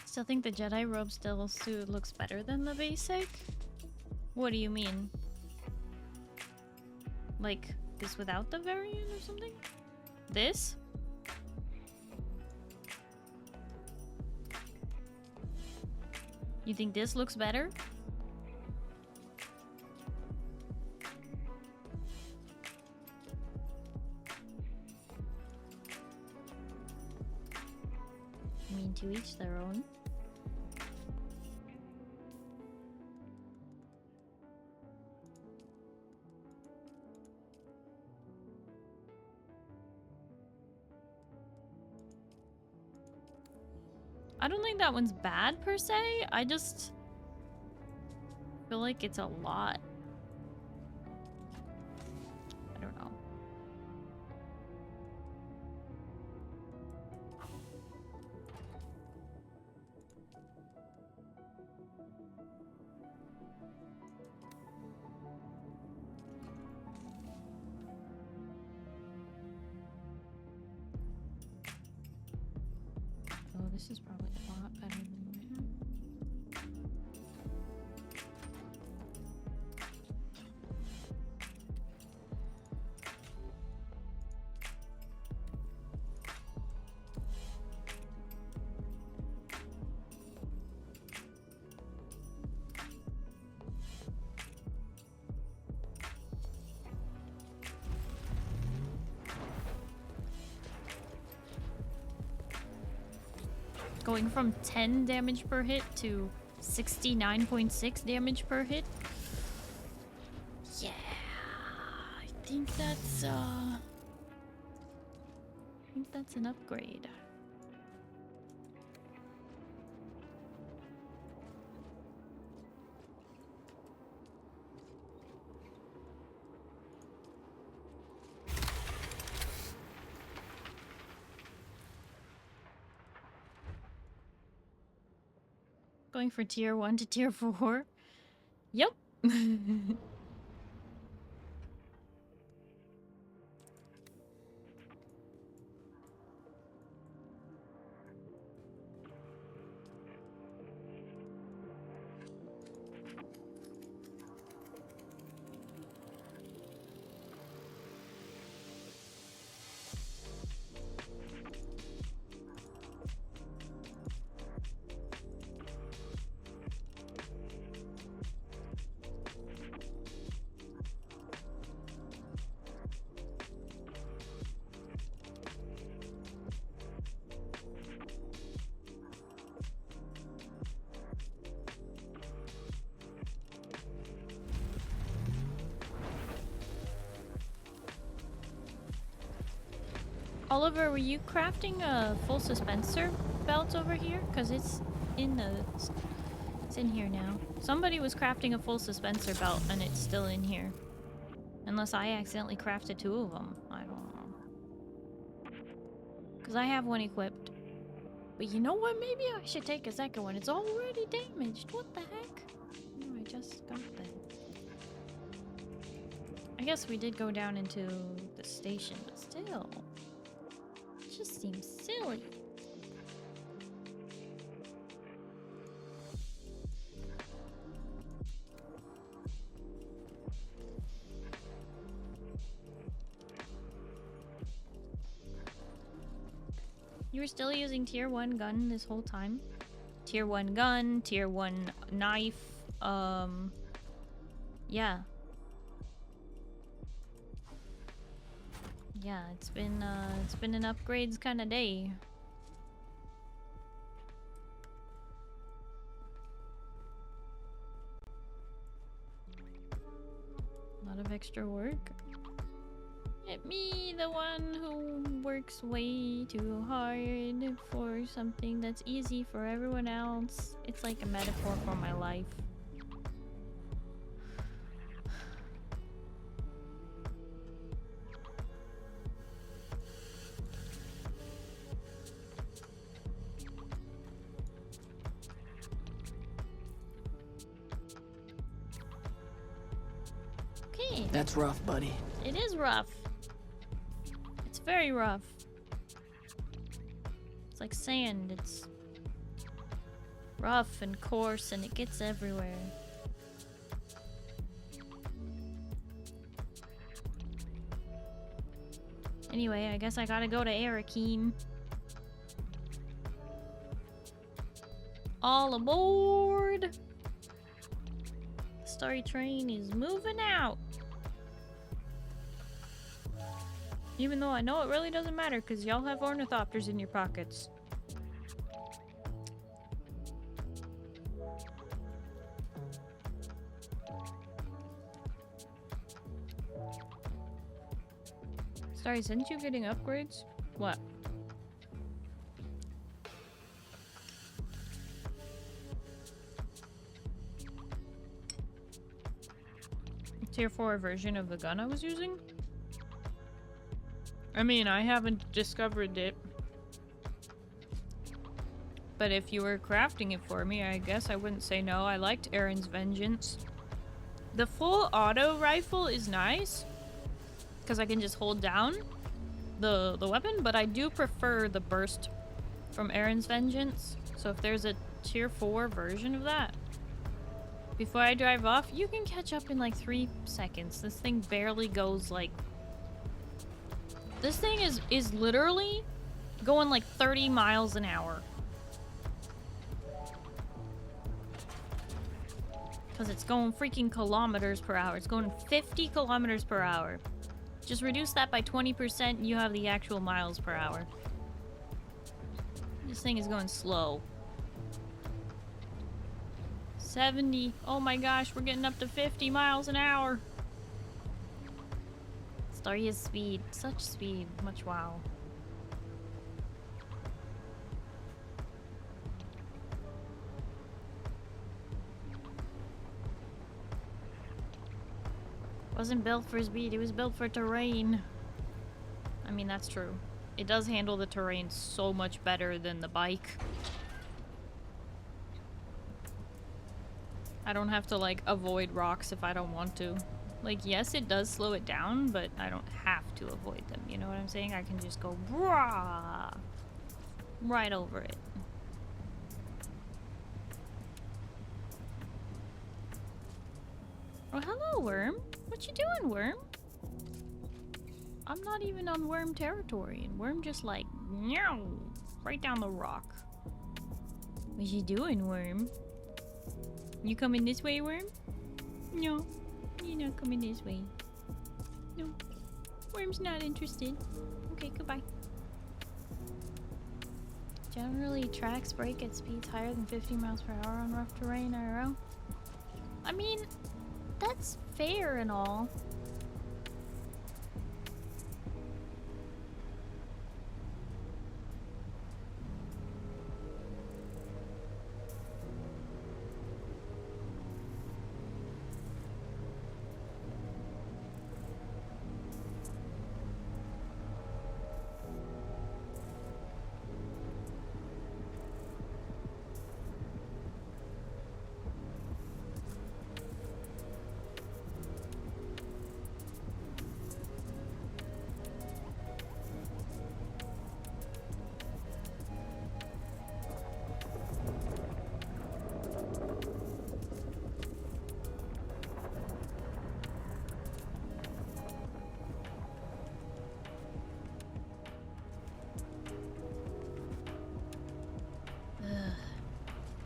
Still think the Jedi robe still suit looks better than the basic? What do you mean? Like this without the variant or something? This? You think this looks better? I mean, to each their own. I don't think that one's bad per se. I just feel like it's a lot. I don't know. Oh, this is probably a lot better than that. Going from 10 damage per hit to 69.6 damage per hit. Yeah, I think that's an upgrade. Going for tier 1 to tier 4. Yep. Oliver, were you crafting a full suspensor belt over here? Because it's in here now. Somebody was crafting a full suspensor belt and it's still in here. Unless I accidentally crafted 2 of them. I don't know. Because I have one equipped. But you know what? Maybe I should take a second one. It's already damaged. What the heck? Oh, I just got that. I guess we did go down into the station, but still. It just seems silly. You were still using tier 1 gun this whole time? Tier 1 gun, tier 1 knife, yeah. Yeah, it's been an upgrades kind of day. A lot of extra work. Me, the one who works way too hard for something that's easy for everyone else. It's like a metaphor for my life. Okay. That's rough, buddy. It is rough. It's very rough. It's like sand. It's rough and coarse and it gets everywhere. Anyway, I guess I gotta go to Arakeen. All aboard! The Starry train is moving out. Even though I know it really doesn't matter because y'all have ornithopters in your pockets. Sorry, isn't you getting upgrades? What? Tier 4 version of the gun I was using? I mean, I haven't discovered it. But if you were crafting it for me, I guess I wouldn't say no. I liked Aaron's Vengeance. The full auto rifle is nice, because I can just hold down the weapon, but I do prefer the burst from Aaron's Vengeance. So if there's a tier 4 version of that, before I drive off, you can catch up in like 3 seconds. This thing barely goes like... This thing is literally going like 30 miles an hour. Because it's going freaking kilometers per hour. It's going 50 kilometers per hour. Just reduce that by 20% and you have the actual miles per hour. This thing is going slow. 70. Oh my gosh, we're getting up to 50 miles an hour. Starry is speed. Such speed. Much wow. Wasn't built for speed, it was built for terrain. I mean, that's true. It does handle the terrain so much better than the bike. I don't have to, like, avoid rocks if I don't want to. Like, yes, it does slow it down, but I don't have to avoid them. You know what I'm saying? I can just go rah, right over it. Oh, hello, Worm. What you doing, Worm? I'm not even on Worm territory, and Worm just like, meow, right down the rock. What you doing, Worm? You coming this way, Worm? No, you're not coming this way. No, Worm's not interested. Okay, goodbye. Generally, tracks break at speeds higher than 50 miles per hour on rough terrain, IRL. I mean, that's fair and all.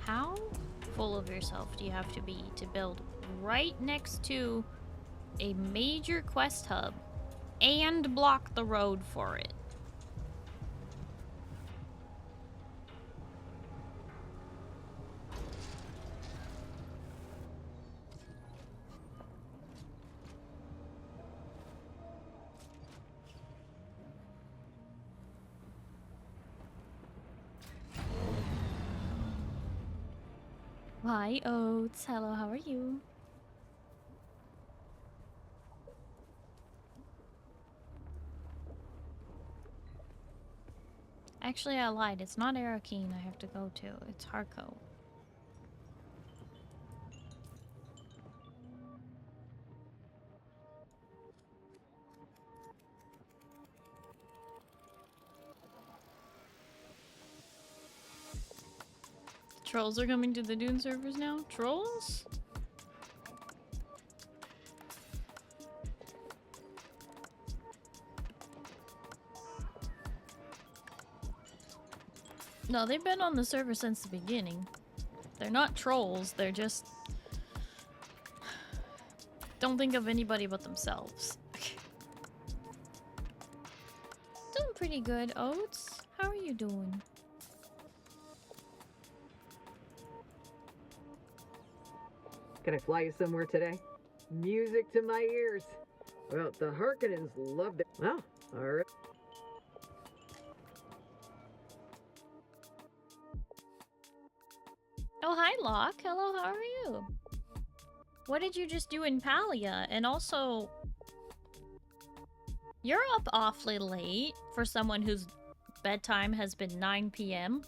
How full of yourself do you have to be to build right next to a major quest hub and block the road for it. Hi, Oats. Hello, how are you? Actually, I lied. It's not Arakeen I have to go to. It's Harco. Trolls are coming to the Dune servers now? Trolls? No, they've been on the server since the beginning. They're not trolls, they're just... don't think of anybody but themselves. Doing pretty good, Oats. How are you doing? Can I fly you somewhere today? Music to my ears. Well, the Harkonnens love it. Well, alright. Oh, hi, Locke. Hello, how are you? What did you just do in Palia? And also, you're up awfully late for someone whose bedtime has been 9 p.m.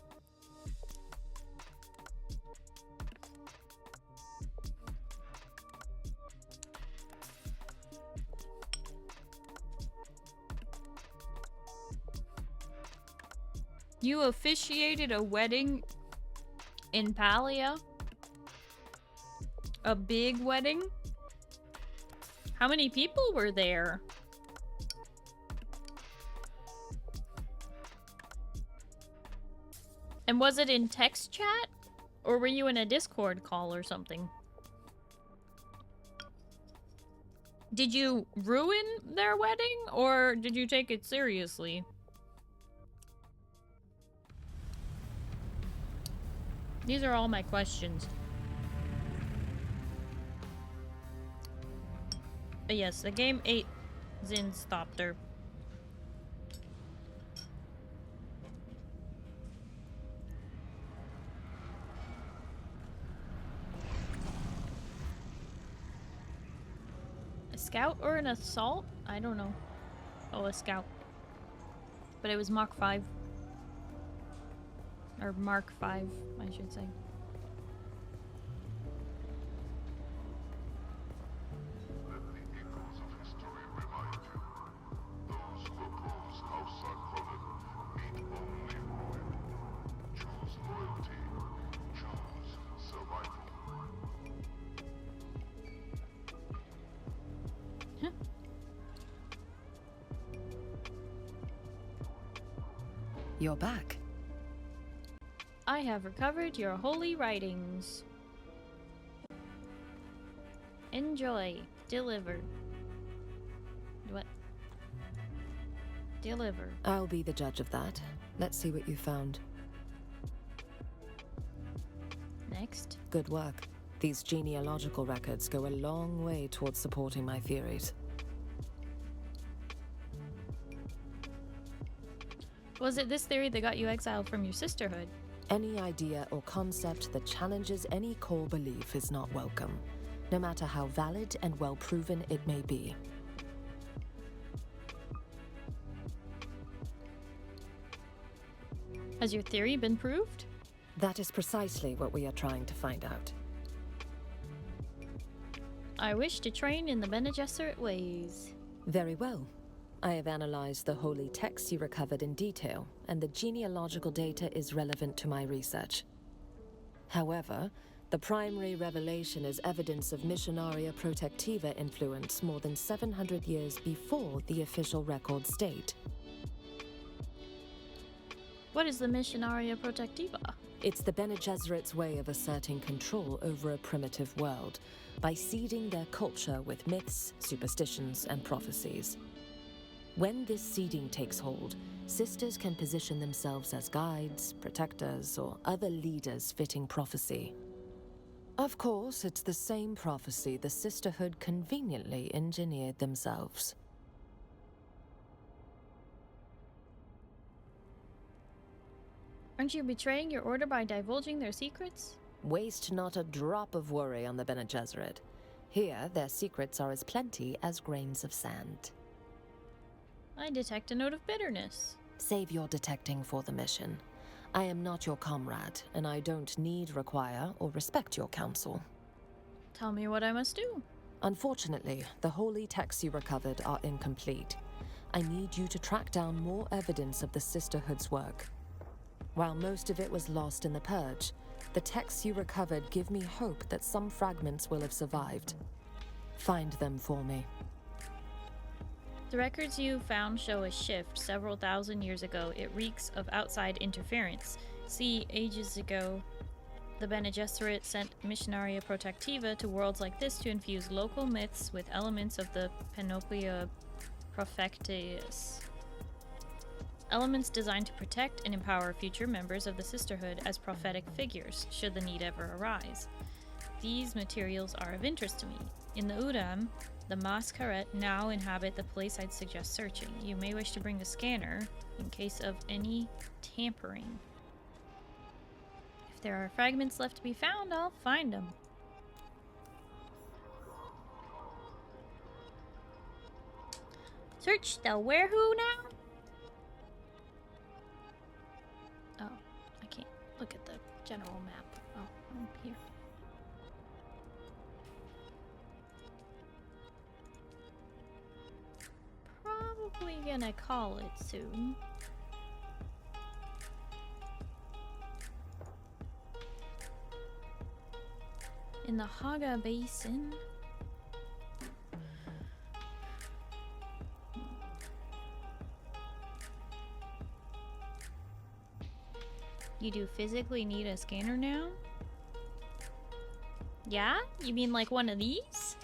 You officiated a wedding in Palia? A big wedding? How many people were there? And was it in text chat? Or were you in a Discord call or something? Did you ruin their wedding? Or did you take it seriously? These are all my questions. But yes, the game ate Zin stopped her. A scout or an assault? I don't know. Oh, a scout. But it was Mark 5. Or Mark 5, I should say. Let the echoes of history remind you. Those who oppose House Harkonnen meet only ruin. Choose loyalty. Choose survival. You're back. I have recovered your holy writings. Enjoy. Deliver. What? Deliver. I'll be the judge of that. Let's see what you found. Next. Good work. These genealogical records go a long way towards supporting my theories. Was it this theory that got you exiled from your sisterhood? Any idea or concept that challenges any core belief is not welcome, no matter how valid and well proven it may be. Has your theory been proved? That is precisely what we are trying to find out. I wish to train in the Bene Gesserit ways. Very well. I have analyzed the holy texts you recovered in detail, and the genealogical data is relevant to my research. However, the primary revelation is evidence of Missionaria Protectiva influence more than 700 years before the official records state. What is the Missionaria Protectiva? It's the Bene Gesserit's way of asserting control over a primitive world, by seeding their culture with myths, superstitions, and prophecies. When this seeding takes hold, sisters can position themselves as guides, protectors, or other leaders fitting prophecy. Of course, it's the same prophecy the Sisterhood conveniently engineered themselves. Aren't you betraying your order by divulging their secrets? Waste not a drop of worry on the Bene Gesserit. Here, their secrets are as plenty as grains of sand. I detect a note of bitterness. Save your detecting for the mission. I am not your comrade, and I don't need, require, or respect your counsel. Tell me what I must do. Unfortunately, the holy texts you recovered are incomplete. I need you to track down more evidence of the Sisterhood's work. While most of it was lost in the Purge, the texts you recovered give me hope that some fragments will have survived. Find them for me. The records you found show a shift several thousand years ago. It reeks of outside interference. See, ages ago, the Bene Gesserit sent Missionaria Protectiva to worlds like this to infuse local myths with elements of the Panoplia Propheticus. Elements designed to protect and empower future members of the Sisterhood as prophetic figures, should the need ever arise. These materials are of interest to me. In the Udam, the Mascaret now inhabit the place I'd suggest searching. You may wish to bring a scanner in case of any tampering. If there are fragments left to be found, I'll find them. Search the where who now? Oh, I can't look at the general map. Oh, I'm here. Probably gonna call it soon. In the Haga Basin. You do physically need a scanner now? Yeah? You mean like one of these?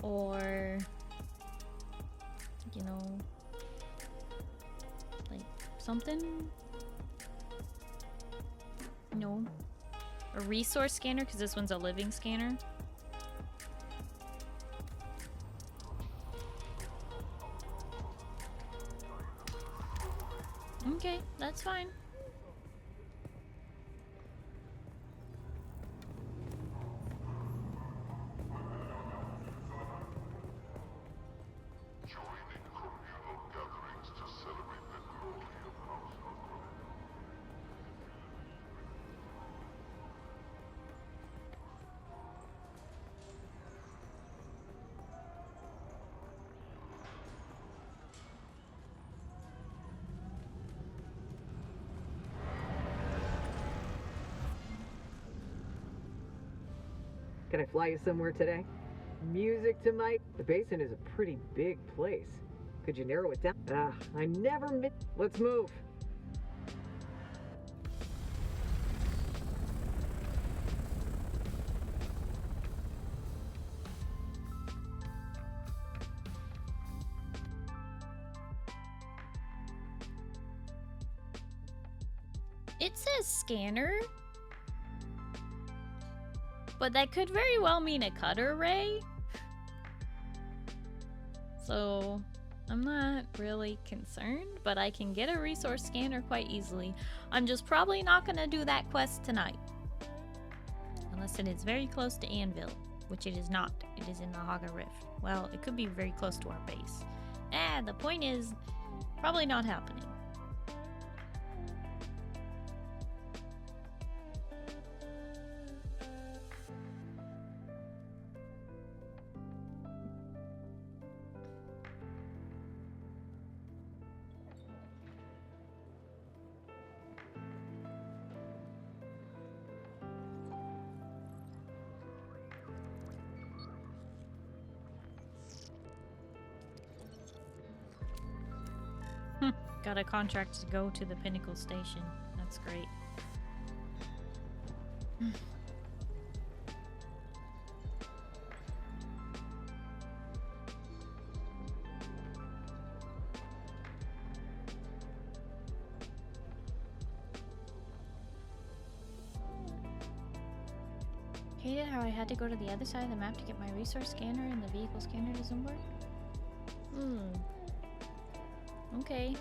Or, you know, like something? No. A resource scanner, because this one's a living scanner. Okay, that's fine. Joining communal gatherings to celebrate the glory of House Hakuna. Can I fly you somewhere today? Music to my... The basin is a pretty big place. Could you narrow it down? I never Let's move. It says scanner. But that could very well mean a cutter ray. So I'm not really concerned, but I can get a resource scanner quite easily. I'm just probably not gonna do that quest tonight. Unless it is very close to Anvil, which it is not. It is in the Haga Rift. Well, it could be very close to our base. The point is, probably not happening. Got a contract to go to the Pinnacle Station. That's great. Hated how I had to go to the other side of the map to get my resource scanner and the vehicle scanner doesn't work. Okay.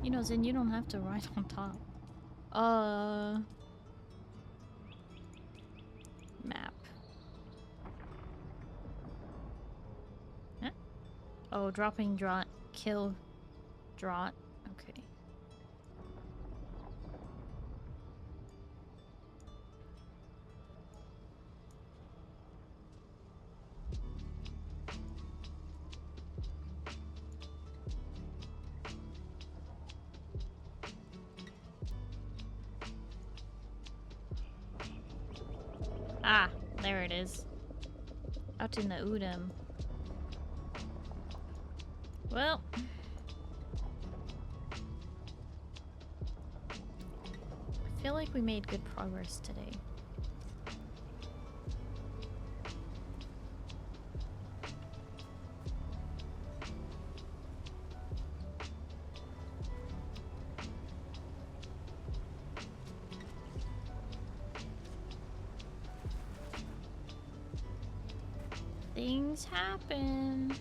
You know, Zen, you don't have to ride on top. Map. Huh? Oh, dropping draught. Kill draught. Okay. Ah, there it is. Out in the Udam. Well. I feel like we made good progress today. Things happen.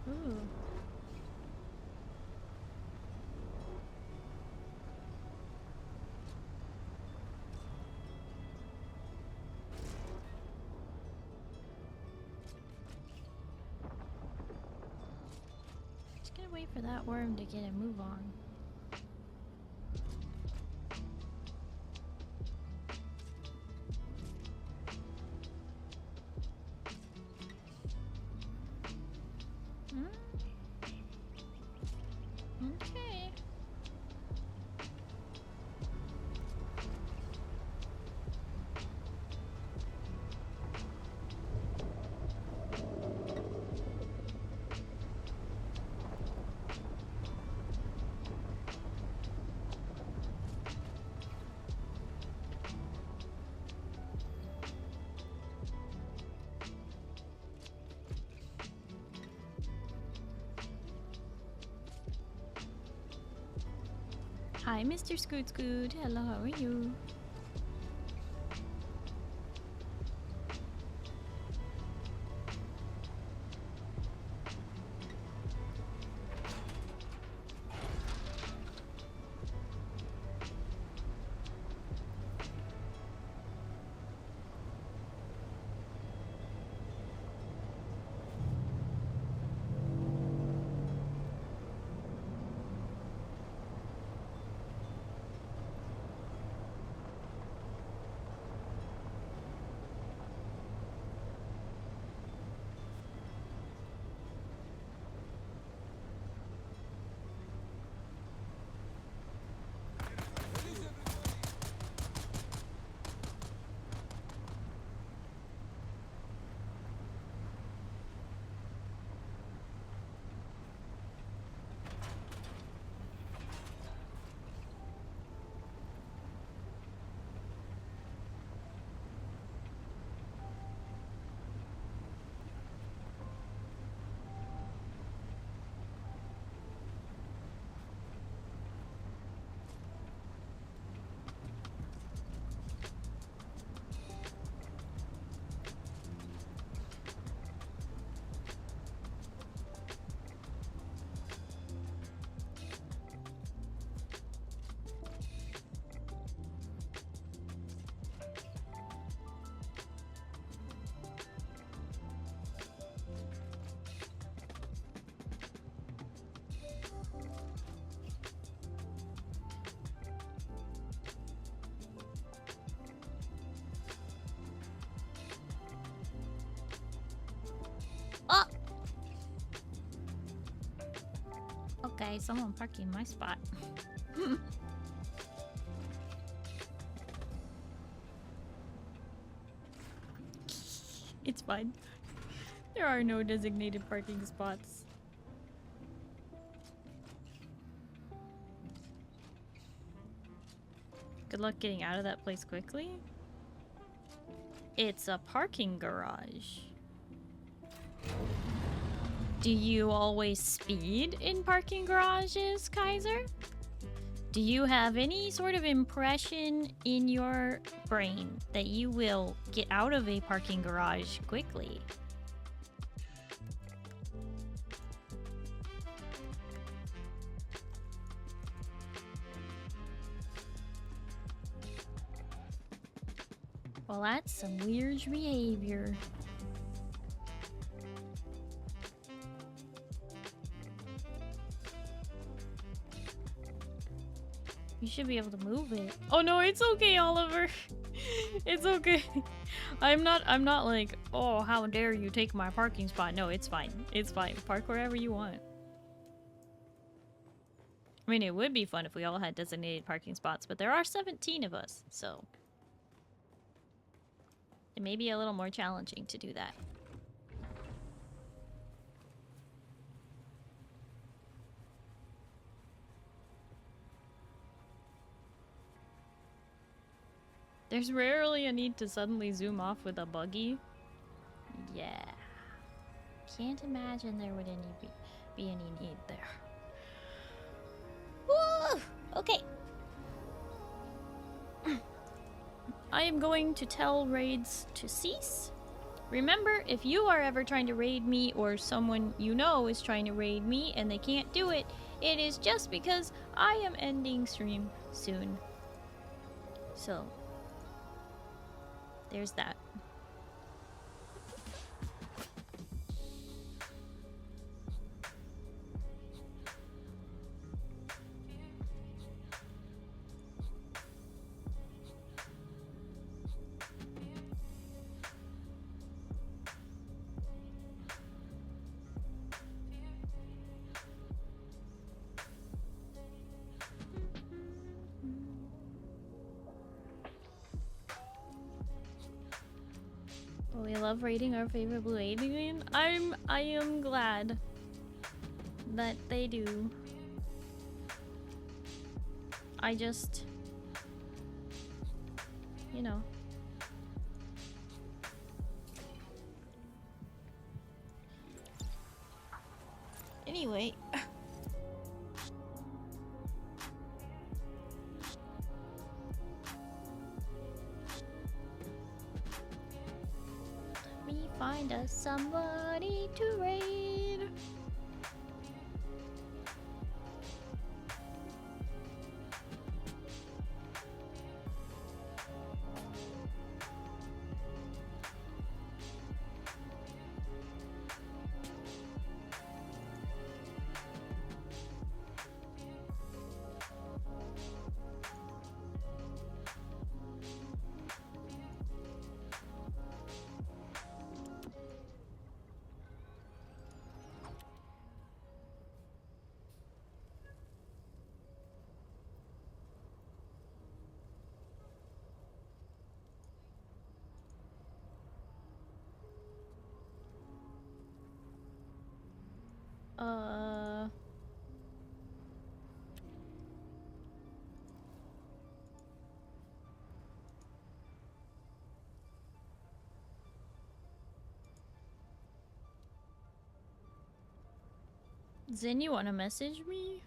Ooh. Just gonna wait for that worm to get a move on. Okay. Hi, Mr. Scoot Scoot. Hello, how are you? Hey, someone parking my spot. It's fine. There are no designated parking spots. Good luck getting out of that place quickly. It's a parking garage. Do you always speed in parking garages, Kaiser? Do you have any sort of impression in your brain that you will get out of a parking garage quickly? Well, that's some weird behavior. You should be able to move it. Oh no, it's okay, Oliver. It's okay. I'm not like, oh, how dare you take my parking spot. No, it's fine. It's fine. Park wherever you want. I mean, it would be fun if we all had designated parking spots, but there are 17 of us, so it may be a little more challenging to do that. There's rarely a need to suddenly zoom off with a buggy. Yeah. Can't imagine there would be any need there. Woo! Okay. I am going to tell raids to cease. Remember, if you are ever trying to raid me or someone you know is trying to raid me and they can't do it, it is just because I am ending stream soon. So, there's that. We love raiding our favorite blue alien. I am glad that they do. I just, you know. Anyway. Find us somebody to raid. Zen, you wanna message me?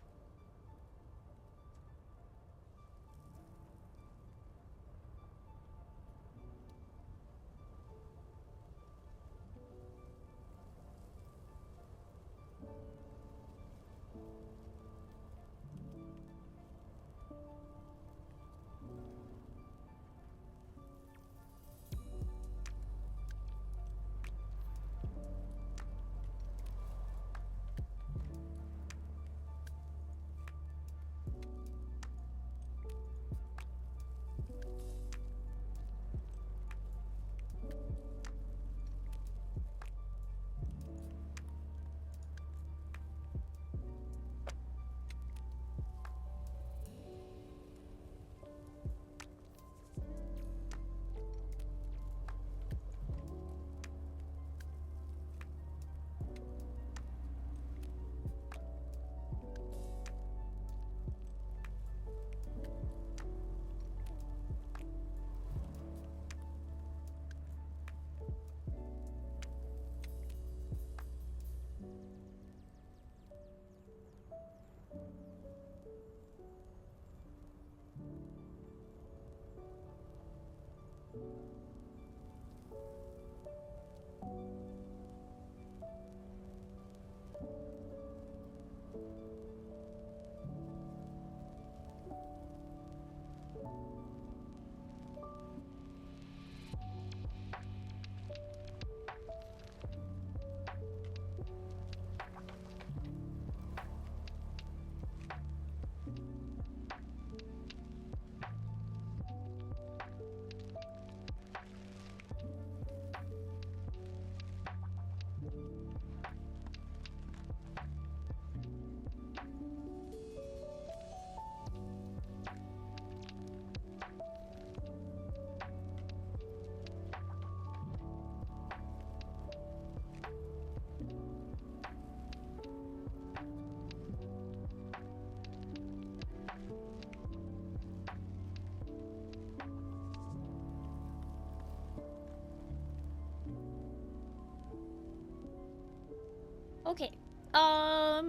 Okay. As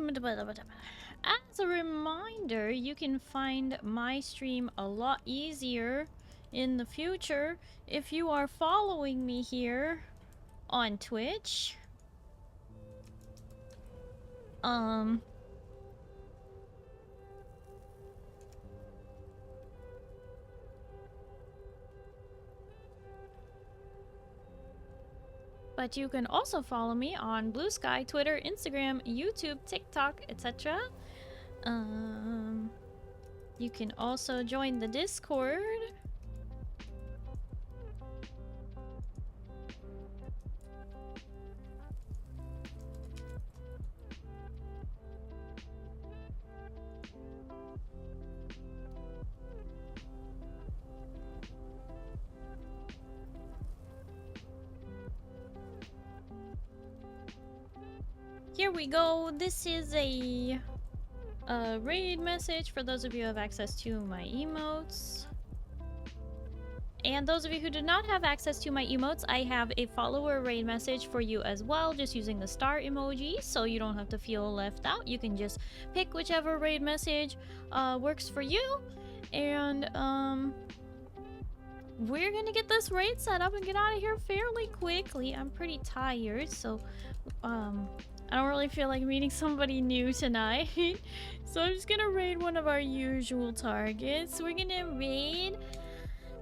a reminder, you can find my stream a lot easier in the future if you are following me here on Twitch. But you can also follow me on Blue Sky, Twitter, Instagram, YouTube, TikTok, etc. You can also join the Discord. Here we go. This is a raid message for those of you who have access to my emotes. And those of you who do not have access to my emotes, I have a follower raid message for you as well, just using the star emoji, so you don't have to feel left out. You can just pick whichever raid message works for you. And we're gonna get this raid set up and get out of here fairly quickly. I'm pretty tired, so I don't really feel like meeting somebody new tonight. So I'm just gonna raid one of our usual targets. We're gonna raid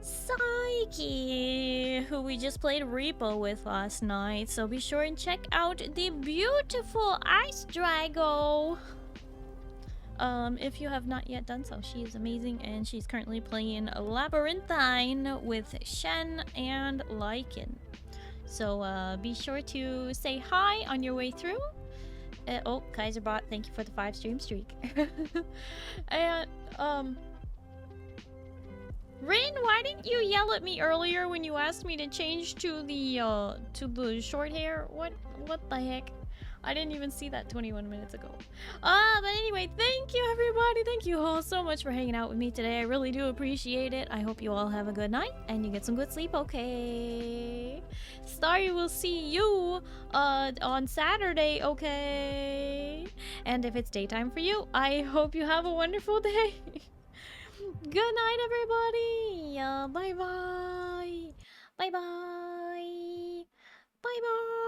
Psyche, who we just played Repo with last night. So be sure and check out the beautiful Ice Drago. If you have not yet done so, she is amazing, and she's currently playing Labyrinthine with Shen and Lycan. So be sure to say hi on your way through. Oh, Kaiserbot, thank you for the 5 stream streak. And Rin, why didn't you yell at me earlier when you asked me to change to the short hair? What the heck? I didn't even see that 21 minutes ago. But anyway, thank you everybody. Thank you all so much for hanging out with me today. I really do appreciate it. I hope you all have a good night and you get some good sleep, okay? Starry will see you on Saturday, okay? And if it's daytime for you, I hope you have a wonderful day. Good night, everybody. Bye-bye. Bye-bye. Bye-bye.